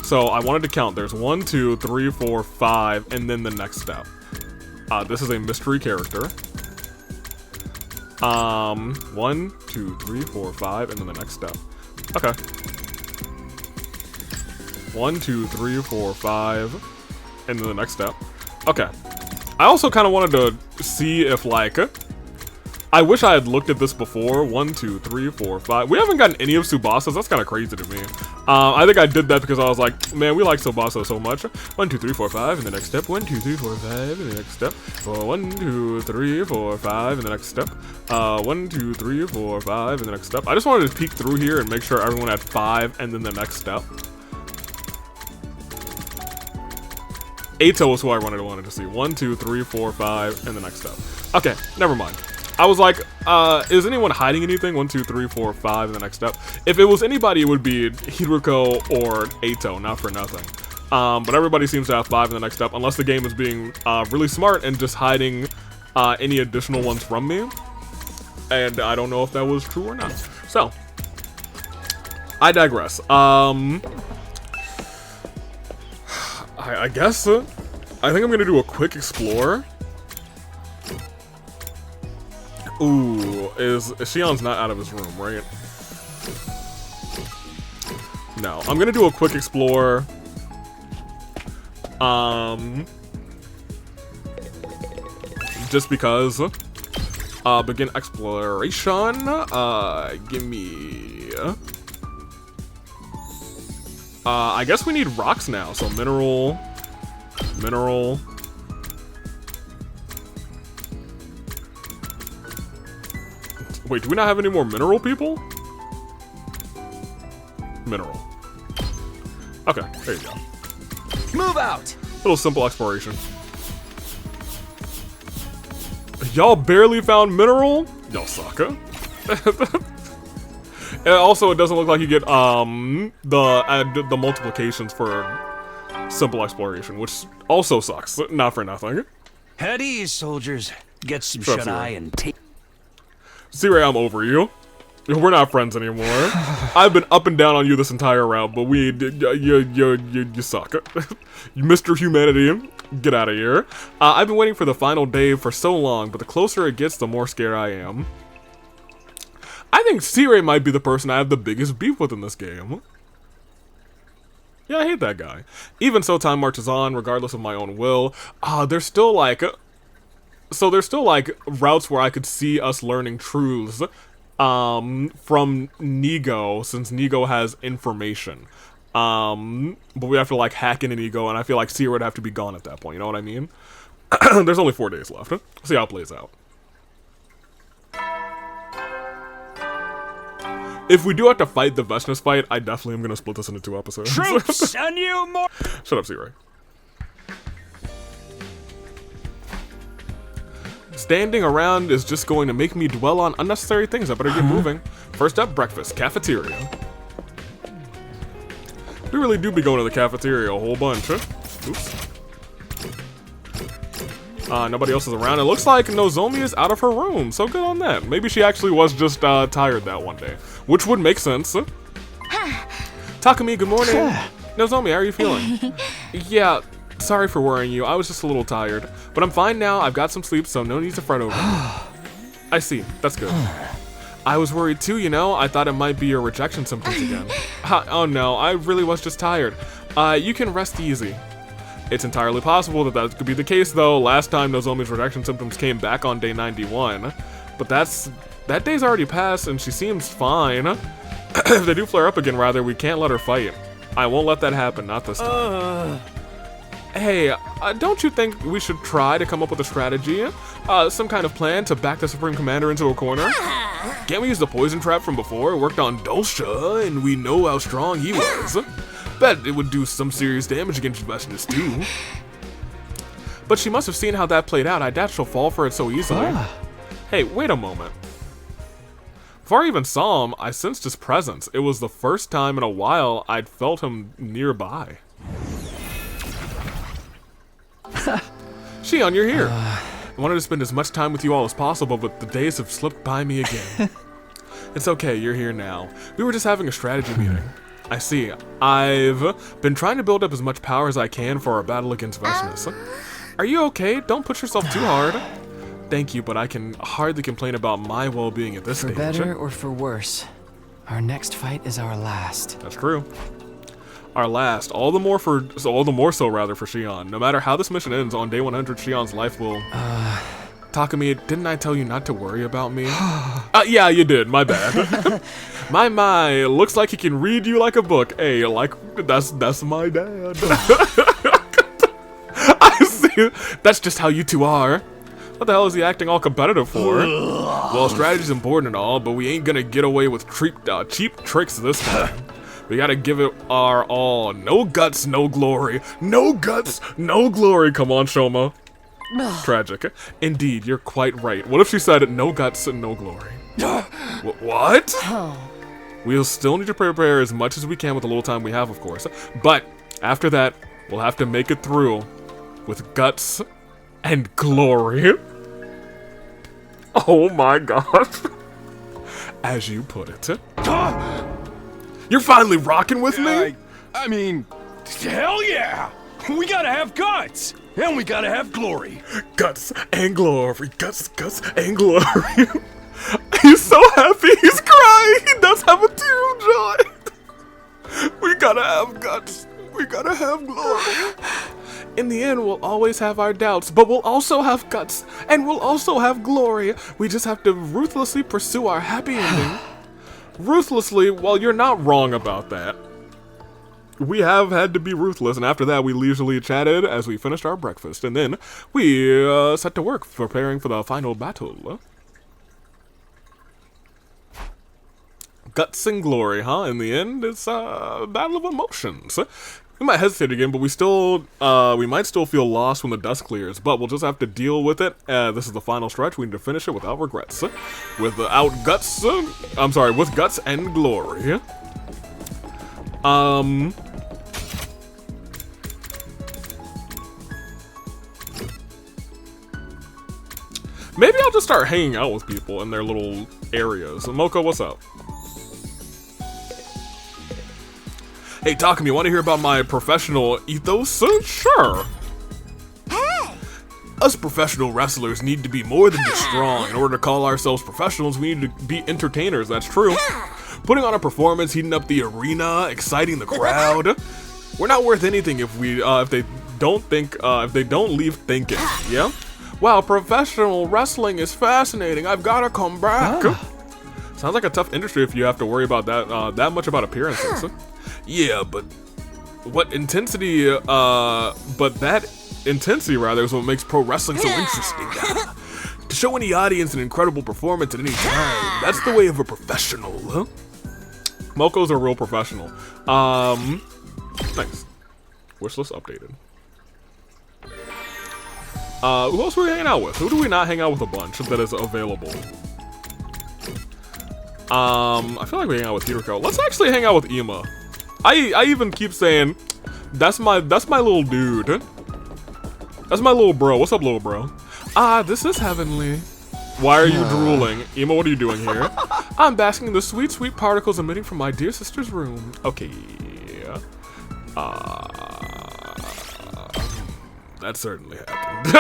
So I wanted to count. There's 1, 2, 3, 4, 5, and then the next step. This is a mystery character. 1, 2, 3, 4, 5, and then the next step. Okay. 1, 2, 3, 4, 5, and then the next step. Okay. I also kind of wanted to see if, like, I wish I had looked at this before. 1, 2, 3, 4, 5. We haven't gotten any of Tsubasa's. That's kind of crazy to me. I think I did that because I was like, man, we like Tsubasa so much. 1, 2, 3, 4, 5, and the next step. 1, 2, 3, 4, 5, and the next step. 1, 2, 3, 4, 5, and the next step. 1, 2, 3, 4, 5, and the next step. I just wanted to peek through here and make sure everyone had 5, and then the next step. Eito was who I wanted to see. 1, 2, 3, 4, 5, and the next step. Okay, never mind. I was like, is anyone hiding anything? 1, 2, 3, 4, 5, and the next step. If it was anybody, it would be Hiruko or Eito, not for nothing. But everybody seems to have 5 in the next step, unless the game is being really smart and just hiding any additional ones from me. And I don't know if that was true or not. So, I digress. I guess, I think I'm gonna do a quick explore. Ooh, Xion's not out of his room, right? No, I'm gonna do a quick explore. Just because. Begin exploration. Give me. I guess we need rocks now. So mineral. Wait, do we not have any more mineral people? Mineral. Okay, there you go. Move out! Little simple exploration. Y'all barely found mineral? Y'all suck, huh? And also, it doesn't look like you get the multiplications for simple exploration, which also sucks. Not for nothing. At ease, soldiers. Get some shut-eye and take. C-Ray, I'm over you. We're not friends anymore. I've been up and down on you this entire round, but you suck. Mr. Humanity, get out of here. I've been waiting for the final day for so long, but the closer it gets, the more scared I am. I think C-Ray might be the person I have the biggest beef with in this game. Yeah, I hate that guy. Even so, time marches on, regardless of my own will. There's still like... So there's still like routes where I could see us learning truths from Nigo, since Nigo has information. But we have to like hack in an Nigo, and I feel like Sierra would have to be gone at that point, you know what I mean? There's only 4 days left. See how it plays out. If we do have to fight the Vestness fight, I definitely am going to split this into 2 episodes. Troops, and you more. Shut up, Sierra. Standing around is just going to make me dwell on unnecessary things. I better get moving. First up, breakfast. Cafeteria. We really do be going to the cafeteria a whole bunch, huh? Oops. Nobody else is around. It looks like Nozomi is out of her room, so good on that. Maybe she actually was just tired that one day, which would make sense. Takumi, good morning. Nozomi, how are you feeling? Yeah, sorry for worrying you. I was just a little tired, but I'm fine now. I've got some sleep, so no need to fret over me. I see. That's good. I was worried too, you know. I thought it might be your rejection symptoms again. Oh no, I really was just tired. You can rest easy. It's entirely possible that that could be the case, though. Last time Nozomi's rejection symptoms came back on day 91. But that day's already passed, and she seems fine. If they do flare up again, rather, we can't let her fight. I won't let that happen, not this time. Hey, don't you think we should try to come up with a strategy? Some kind of plan to back the Supreme Commander into a corner? Can't we use the poison trap from before? It worked on Dulcia, and we know how strong he was. Bet it would do some serious damage against Vestness too. But she must have seen how that played out. I doubt she'll fall for it so easily. Hey, wait a moment. Before I even saw him, I sensed his presence. It was the first time in a while I'd felt him nearby. Shion, you're here. I wanted to spend as much time with you all as possible, but the days have slipped by me again. It's okay, you're here now. We were just having a strategy meeting. I see. I've been trying to build up as much power as I can for our battle against Vestness. Are you okay? Don't push yourself too hard. Thank you, but I can hardly complain about my well-being at this stage. For better or for worse, our next fight is our last. That's true. Our last. All the more so for Shion. No matter how this mission ends, on day 100, Shion's life will... Takumi, didn't I tell you not to worry about me? Yeah, you did. My bad. My, looks like he can read you like a book. Hey, like, that's my dad. I see. That's just how you two are. What the hell is he acting all competitive for? Well, strategy's important and all, but we ain't gonna get away with cheap tricks this time. We gotta give it our all. No guts, no glory. No guts, no glory. Come on, Shoma. Tragic. Indeed, you're quite right. What if she said no guts and no glory? What? We'll still need to prepare as much as we can with the little time we have, of course. But after that, we'll have to make it through with guts and glory. Oh my gosh. As you put it. You're finally rocking with me? I mean, hell yeah! We gotta have guts! And we gotta have glory. Guts and glory. Guts and glory. He's so happy, he's crying. He does have a tear of joy. We gotta have guts. We gotta have glory. In the end, we'll always have our doubts, but we'll also have guts, and we'll also have glory. We just have to ruthlessly pursue our happy ending. Ruthlessly, well, you're not wrong about that. We have had to be ruthless, and after that, we leisurely chatted as we finished our breakfast, and then we set to work preparing for the final battle. Guts and glory, huh? In the end, it's a battle of emotions. We might hesitate again, but we might still feel lost when the dust clears, but we'll just have to deal with it. This is the final stretch. We need to finish it without regrets. With guts and glory. Maybe I'll just start hanging out with people in their little areas. Moko, what's up? Hey, Takumi, want to hear about my professional ethos? Sure. Hey! Us professional wrestlers need to be more than just strong. In order to call ourselves professionals, we need to be entertainers. That's true. Putting on a performance, heating up the arena, exciting the crowd. We're not worth anything if they don't leave thinking. Yeah. Wow, professional wrestling is fascinating. I've gotta come back. Sounds like a tough industry if you have to worry about that much about appearances. Yeah, but that intensity rather is what makes pro wrestling so interesting. To show any audience an incredible performance at any time, that's the way of a professional, huh? Moko's a real professional. Nice. Wishlist updated. Who else are we hanging out with? Who do we not hang out with a bunch that is available? I feel like we hang out with Hiroko. Let's actually hang out with Ima. I even keep saying, that's my little dude. That's my little bro. What's up, little bro? This is heavenly. Why are you drooling? Ima, what are you doing here? I'm basking in the sweet, sweet particles emitting from my dear sister's room. Okay. That certainly happened.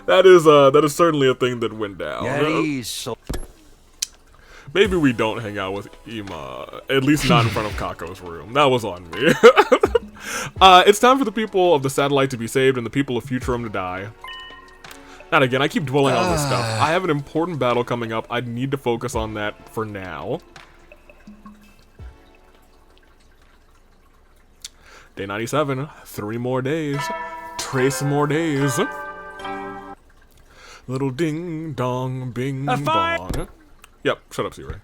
That is certainly a thing that went down. Maybe we don't hang out with Ima, at least not in front of Kako's room. That was on me. It's time for the people of the satellite to be saved and the people of Futurum to die. Not again, I keep dwelling on this stuff. I have an important battle coming up. I need to focus on that for now. Day 97, 3 more days. Trace more days. Little ding dong bing bong. Yep, shut up, Zero.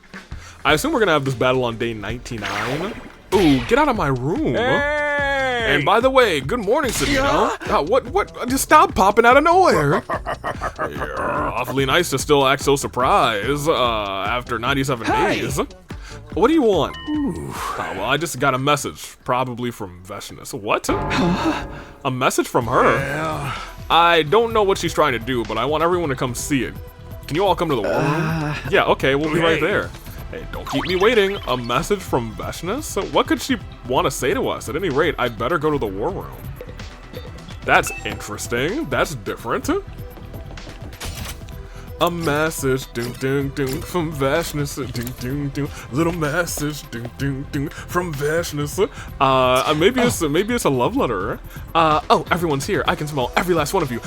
I assume we're gonna have this battle on day 99. Ooh, get out of my room. Hey! And by the way, good morning, Sabino. What? Just stop popping out of nowhere. Yeah, awfully nice to still act so surprised after 97 days. What do you want? Oh, well, I just got a message, probably from Veshness. What? A message from her? Yeah. I don't know what she's trying to do, but I want everyone to come see it. Can you all come to the war room? Yeah, okay, we'll be right there. Hey, don't keep me waiting. A message from Veshness? What could she want to say to us? At any rate, I'd better go to the war room. That's interesting. That's different. A message, ding ding ding, from Veshness, ding ding ding. Little message, ding ding ding, from Veshness. Maybe it's a love letter. Oh, everyone's here. I can smell every last one of you.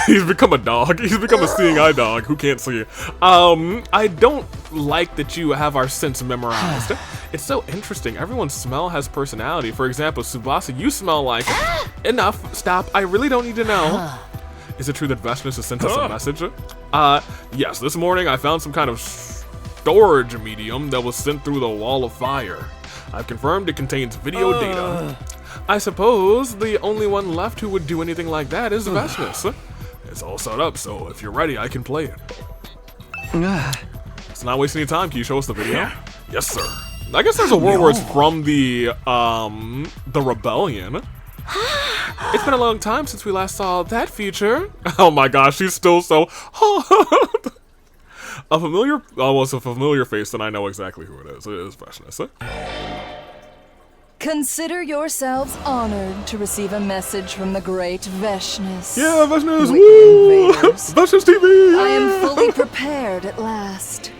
He's become a dog. He's become a seeing eye dog who can't see. I don't like that you have our scents memorized. It's so interesting. Everyone's smell has personality. For example, Tsubasa, you smell like... Enough. Stop. I really don't need to know. Is it true that Veshness has sent us a message? Yes. This morning I found some kind of storage medium that was sent through the wall of fire. I've confirmed it contains video data. I suppose the only one left who would do anything like that is Veshness. It's all set up, so if you're ready, I can play it. Let's not waste any time. Can you show us the video? Yes, sir. I guess there's a word where it's from the rebellion. It's been a long time since we last saw that feature. Oh my gosh, she's still so a familiar, well, it's a familiar face, and I know exactly who it is. It is Veshness. Consider yourselves honored to receive a message from the great Veshness. Yeah, Veshness, woo! Veshness TV! Yeah! I am fully prepared at last.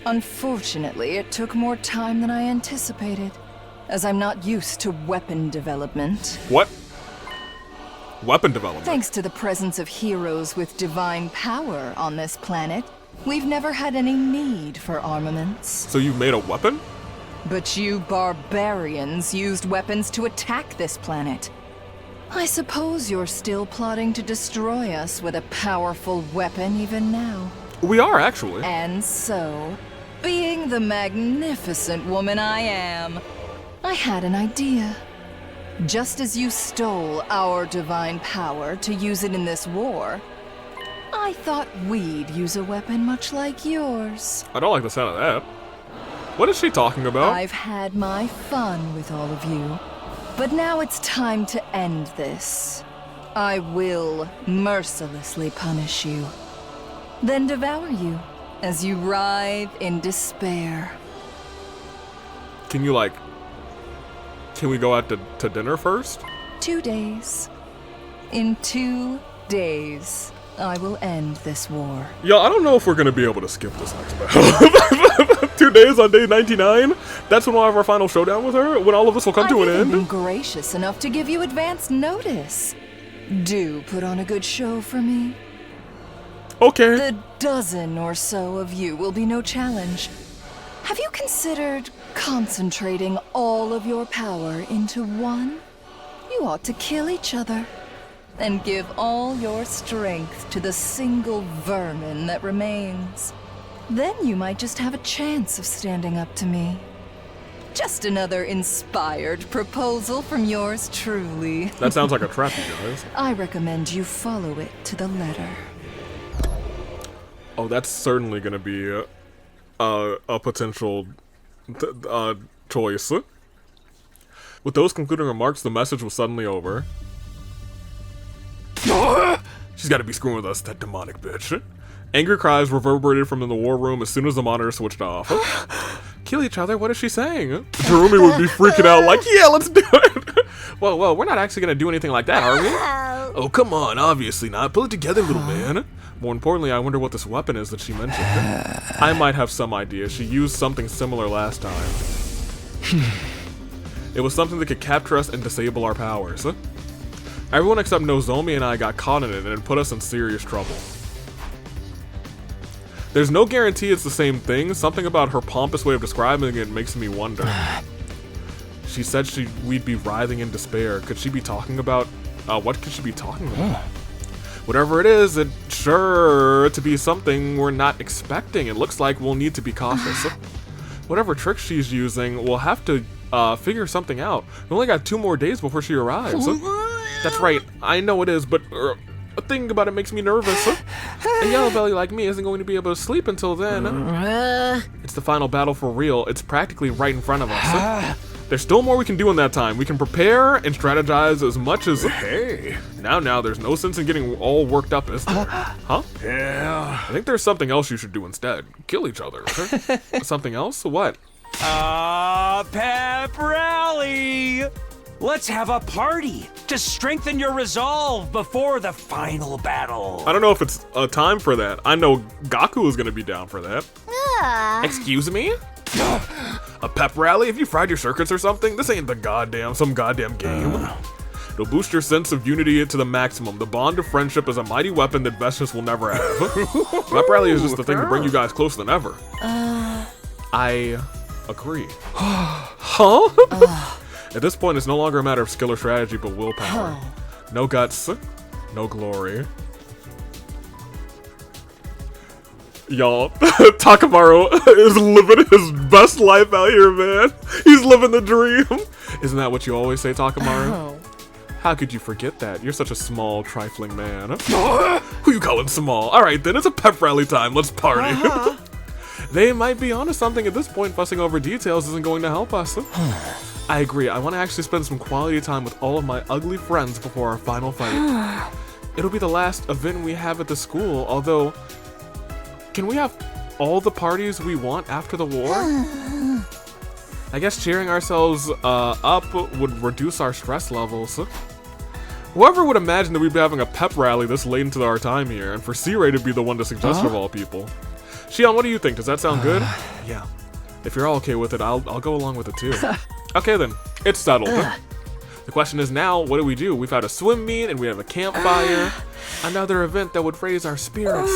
Unfortunately, it took more time than I anticipated, as I'm not used to weapon development. What? Weapon development? Thanks to the presence of heroes with divine power on this planet, we've never had any need for armaments. So you've made a weapon? But you barbarians used weapons to attack this planet. I suppose you're still plotting to destroy us with a powerful weapon even now. We are, actually. And so, being the magnificent woman I am, I had an idea. Just as you stole our divine power to use it in this war, I thought we'd use a weapon much like yours. I don't like the sound of that. What is she talking about? I've had my fun with all of you, but now it's time to end this. I will mercilessly punish you, then devour you as you writhe in despair. Can you, like... Can we go out to dinner first? 2 days. In 2 days, I will end this war. Yo, I don't know if we're gonna be able to skip this next battle. 2 days on day 99? That's when we'll have our final showdown with her? When all of this will come to an end? I've been gracious enough to give you advance notice. Do put on a good show for me. Okay. The dozen or so of you will be no challenge. Have you considered concentrating all of your power into one? You ought to kill each other and give all your strength to the single vermin that remains. Then you might just have a chance of standing up to me. Just another inspired proposal from yours truly. That sounds like a trap, you guys. I recommend you follow it to the letter. Oh, that's certainly gonna be a potential choice. With those concluding remarks, the message was suddenly over. She's gotta be screwing with us, that demonic bitch. Angry cries reverberated from in the war room as soon as the monitor switched off. Kill each other? What is she saying? Jerome would be freaking out like, yeah, let's do it. Well, we're not actually gonna do anything like that, are we? Oh, come on, obviously not. Pull it together, little man. More importantly, I wonder what this weapon is that she mentioned. I might have some idea. She used something similar last time. It was something that could capture us and disable our powers. Everyone except Nozomi and I got caught in it, and it put us in serious trouble. There's no guarantee it's the same thing. Something about her pompous way of describing it makes me wonder. She said we'd be writhing in despair. Could she be talking about... what could she be talking about? Whatever it is, it's sure to be something we're not expecting. It looks like we'll need to be cautious. Whatever trick she's using, we'll have to figure something out. We only got 2 more days before she arrives. That's right, I know it is, but thinking about it makes me nervous. A yellow belly like me isn't going to be able to sleep until then. It's the final battle for real. It's practically right in front of us. There's still more we can do in that time. We can prepare and strategize as much as... Hey! Now, there's no sense in getting all worked up, is there? Huh? Yeah. I think there's something else you should do instead. Kill each other. Something else? What? Pep rally! Let's have a party to strengthen your resolve before the final battle. I don't know if it's time for that. I know Gaku is going to be down for that. Excuse me? A pep rally? Have you fried your circuits or something? This ain't some goddamn game. It'll boost your sense of unity to the maximum. The bond of friendship is a mighty weapon that Vestness will never have. Pep rally is just the thing to bring you guys closer than ever. I agree. Huh? At this point, it's no longer a matter of skill or strategy, but willpower. No guts, no glory. Y'all, Takamaru is living his best life out here, man. He's living the dream. Isn't that what you always say, Takamaru? How could you forget that? You're such a small, trifling man. Who you calling small? Alright then, it's a pep rally time. Let's party. They might be onto something at this point. Fussing over details isn't going to help us. I agree. I want to actually spend some quality time with all of my ugly friends before our final fight. It'll be the last event we have at the school, although... Can we have all the parties we want after the war? I guess cheering ourselves up would reduce our stress levels. Whoever would imagine that we'd be having a pep rally this late into our time here, and for C-Ray to be the one to suggest of all people. Shion, what do you think? Does that sound good? Yeah. If you're all okay with it, I'll go along with it too. Okay then, it's settled. The question is now, what do we do? We've had a swim meet, and we have a campfire. Another event that would raise our spirits.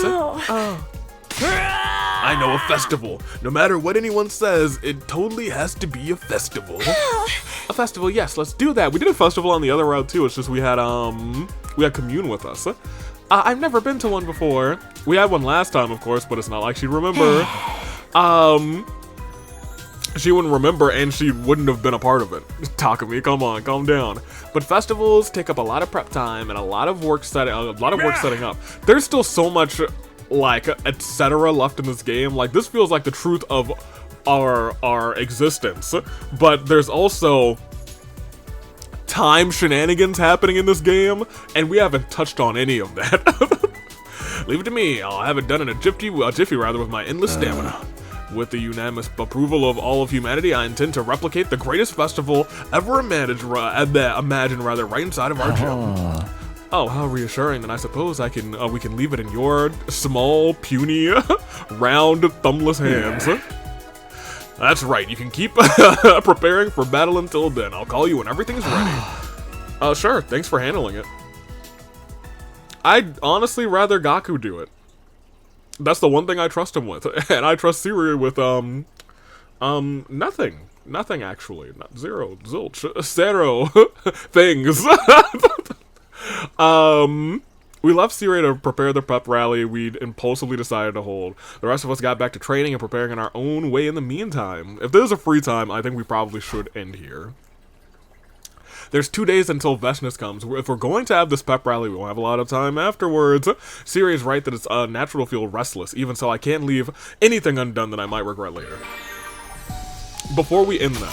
I know a festival. No matter what anyone says, it totally has to be a festival. A festival, yes, let's do that. We did a festival on the other route too. It's just we had Commune with us. I've never been to one before. We had one last time, of course, but it's not like she'd remember. She wouldn't remember, and she wouldn't have been a part of it. Takumi, come on, calm down. But festivals take up a lot of prep time and a lot of work setting up. There's still so much, like, etc. left in this game. Like, this feels like the truth of our existence. But there's also time shenanigans happening in this game, and we haven't touched on any of that. Leave it to me. I'll have it done in a jiffy with my endless stamina. With the unanimous approval of all of humanity, I intend to replicate the greatest festival ever imagined right inside of our gym. Oh, how reassuring! Then I suppose we can leave it in your small, puny, round, thumbless hands. That's right. You can keep preparing for battle until then. I'll call you when everything's ready. Sure. Thanks for handling it. I'd honestly rather Gaku do it. That's the one thing I trust him with, and I trust Siri with nothing. Nothing actually. Not zero, zilch, zero things. We left Siri to prepare the pep rally we'd impulsively decided to hold. The rest of us got back to training and preparing in our own way in the meantime. If there's a free time, I think we probably should end here. There's 2 days until Vestness comes. If we're going to have this pep rally, we won't have a lot of time afterwards. Siri is right that it's natural to feel restless. Even so, I can't leave anything undone that I might regret later. Before we end though,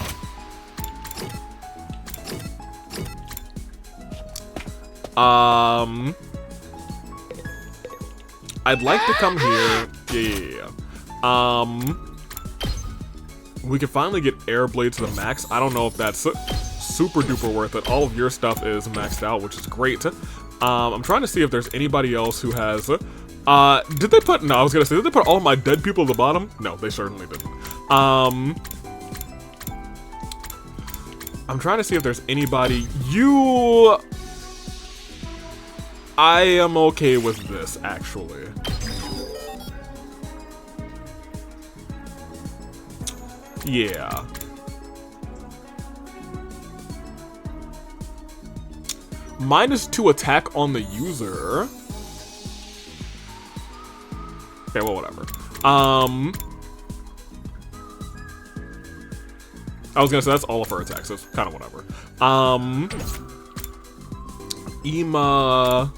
I'd like to come here. Yeah. We can finally get Air Blade to the max. I don't know if that's super duper worth it. All of your stuff is maxed out, which is great. I'm trying to see if there's anybody else who has... did they put... No, I was gonna say, did they put all my dead people at the bottom? No, they certainly didn't. I'm trying to see if there's anybody... I am okay with this, actually. Yeah. -2 attack on the user. Okay, well, whatever. I was gonna say that's all of her attacks, so it's kind of whatever. Ima,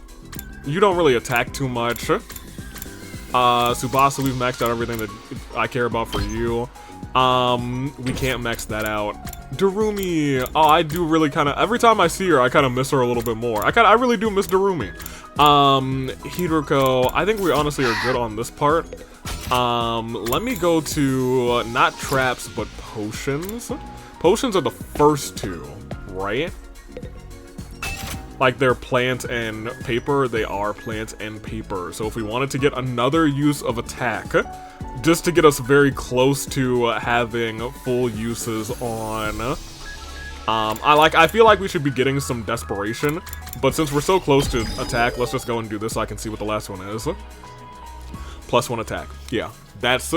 you don't really attack too much. Tsubasa, we've maxed out everything that I care about for you. We can't max that out. Darumi, oh, I do really kind of, every time I see her, I kind of miss her a little bit more. I really do miss Darumi. Hiruko, I think we honestly are good on this part. Let me go to, not traps, but potions. Potions are the first two, right? Like, they're plant and paper, they are plant and paper. So if we wanted to get another use of attack, just to get us very close to having full uses on... I feel like we should be getting some desperation, but since we're so close to attack, let's just go and do this so I can see what the last one is. +1 attack. Yeah, that's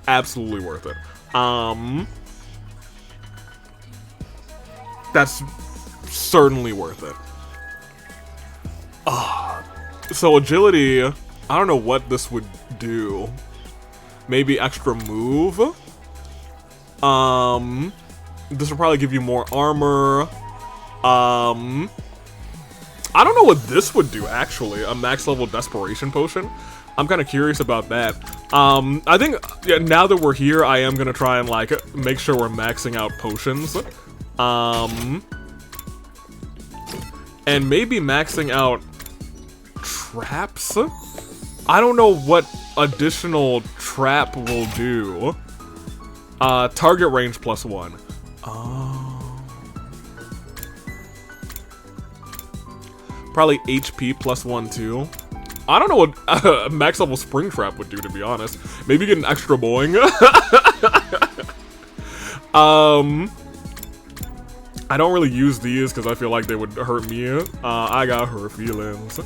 absolutely worth it. That's certainly worth it. So agility, I don't know what this would do. Maybe extra move. This will probably give you more armor. I don't know what this would do, actually. A max level desperation potion. I'm kind of curious about that. I think, yeah, now that we're here, I am going to try and, like, make sure we're maxing out potions. And maybe maxing out traps? I don't know what additional trap will do. Target range +1. Oh. Probably HP +1 too. I don't know what a max level spring trap would do, to be honest. Maybe get an extra boing. I don't really use these because I feel like they would hurt me. I got hurt feelings.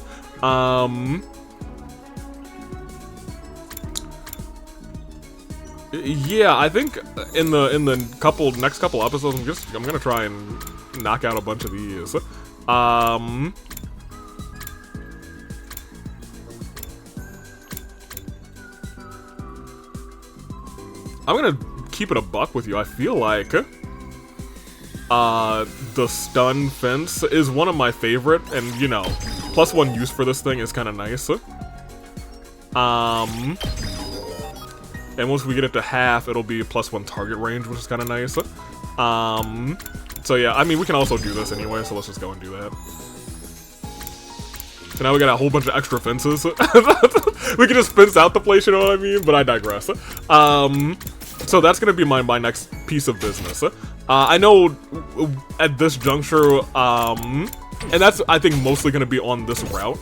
Yeah, I think in the next couple episodes, I'm gonna try and knock out a bunch of these. I'm gonna keep it a buck with you. I feel like the stun fence is one of my favorite, and you know, +1 use for this thing is kind of nice. And once we get it to half, it'll be +1 target range, which is kind of nice. So yeah, I mean, we can also do this anyway, so let's just go and do that. So now we got a whole bunch of extra fences. We can just fence out the place, you know what I mean? But I digress. So that's gonna be my next piece of business. I know at this juncture, and that's, I think, mostly gonna be on this route.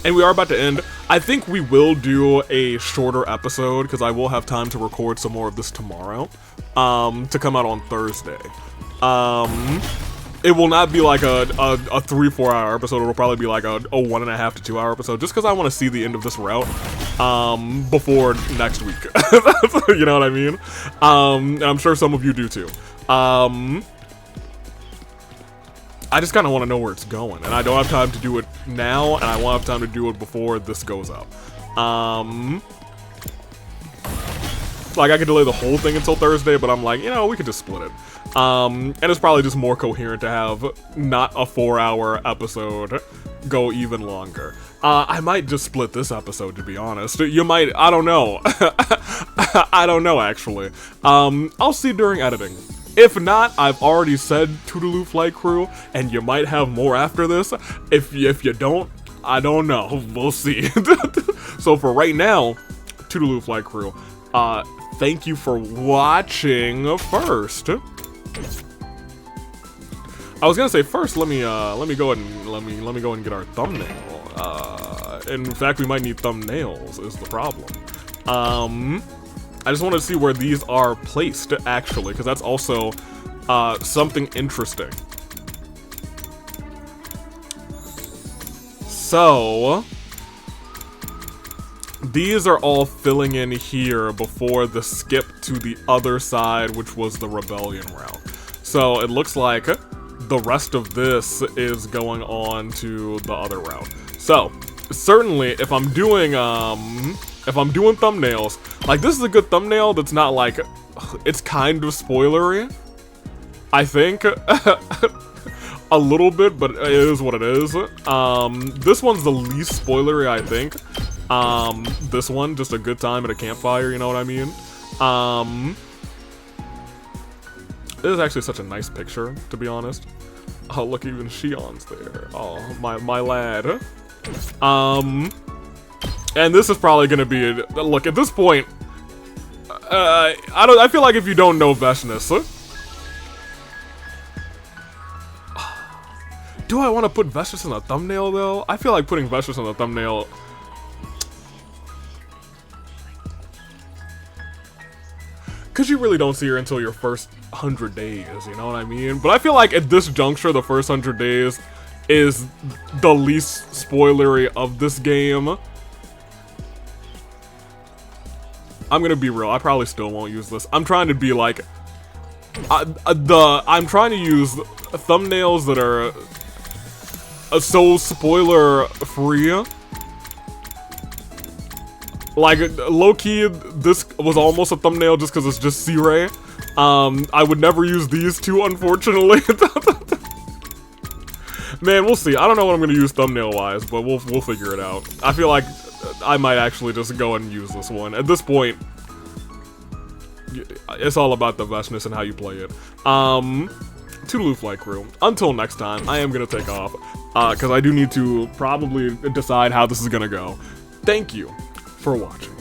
And we are about to end. I think we will do a shorter episode, because I will have time to record some more of this tomorrow, to come out on Thursday. It will not be like a 3-4 hour episode. It'll probably be like a 1.5 to 2 hour episode, just because I want to see the end of this route before next week. You know what I mean? And I'm sure some of you do too. I just kind of want to know where it's going, and I don't have time to do it now, and I won't have time to do it before this goes up. Like, I could delay the whole thing until Thursday, but I'm like, you know, we could just split it. And it's probably just more coherent to have not a 4-hour episode go even longer. I might just split this episode, to be honest. You might, I don't know. I don't know, actually. I'll see during editing. If not, I've already said Toodaloo Flight Crew, and you might have more after this. If you don't, I don't know. We'll see. So for right now, Toodaloo Flight Crew, thank you for watching first. I was gonna say first, let me go ahead and let me go and get our thumbnail. In fact, we might need thumbnails is the problem. I just wanted to see where these are placed actually, because that's also something interesting. So these are all filling in here before the skip to the other side, which was the rebellion route. So it looks like the rest of this is going on to the other route. So certainly, if I'm doing thumbnails, like this is a good thumbnail that's not like, it's kind of spoilery, I think. A little bit, but it is what it is. This one's the least spoilery, I think. This one, just a good time at a campfire, you know what I mean? This is actually such a nice picture, to be honest. Oh, look, even Shion's there. Oh, my lad. And this is probably gonna be, look, at this point, I feel like if you don't know Veshness, do I want to put Veshness in a thumbnail, though? I feel like putting Veshness in a thumbnail... Because you really don't see her until your first 100 days, you know what I mean? But I feel like at this juncture, the first 100 days is the least spoilery of this game. I'm gonna be real, I probably still won't use this. I'm trying to be like... I'm trying to use thumbnails that are... so spoiler free. Like low-key, this was almost a thumbnail just because it's just C-Ray. I would never use these two, unfortunately. Man, we'll see. I don't know what I'm gonna use thumbnail-wise, but we'll figure it out. I feel like I might actually just go and use this one. At this point, it's all about the Veshness and how you play it. Toodaloo Flight Crew. Until next time, I am gonna take off, because I do need to probably decide how this is gonna go. Thank you for watching.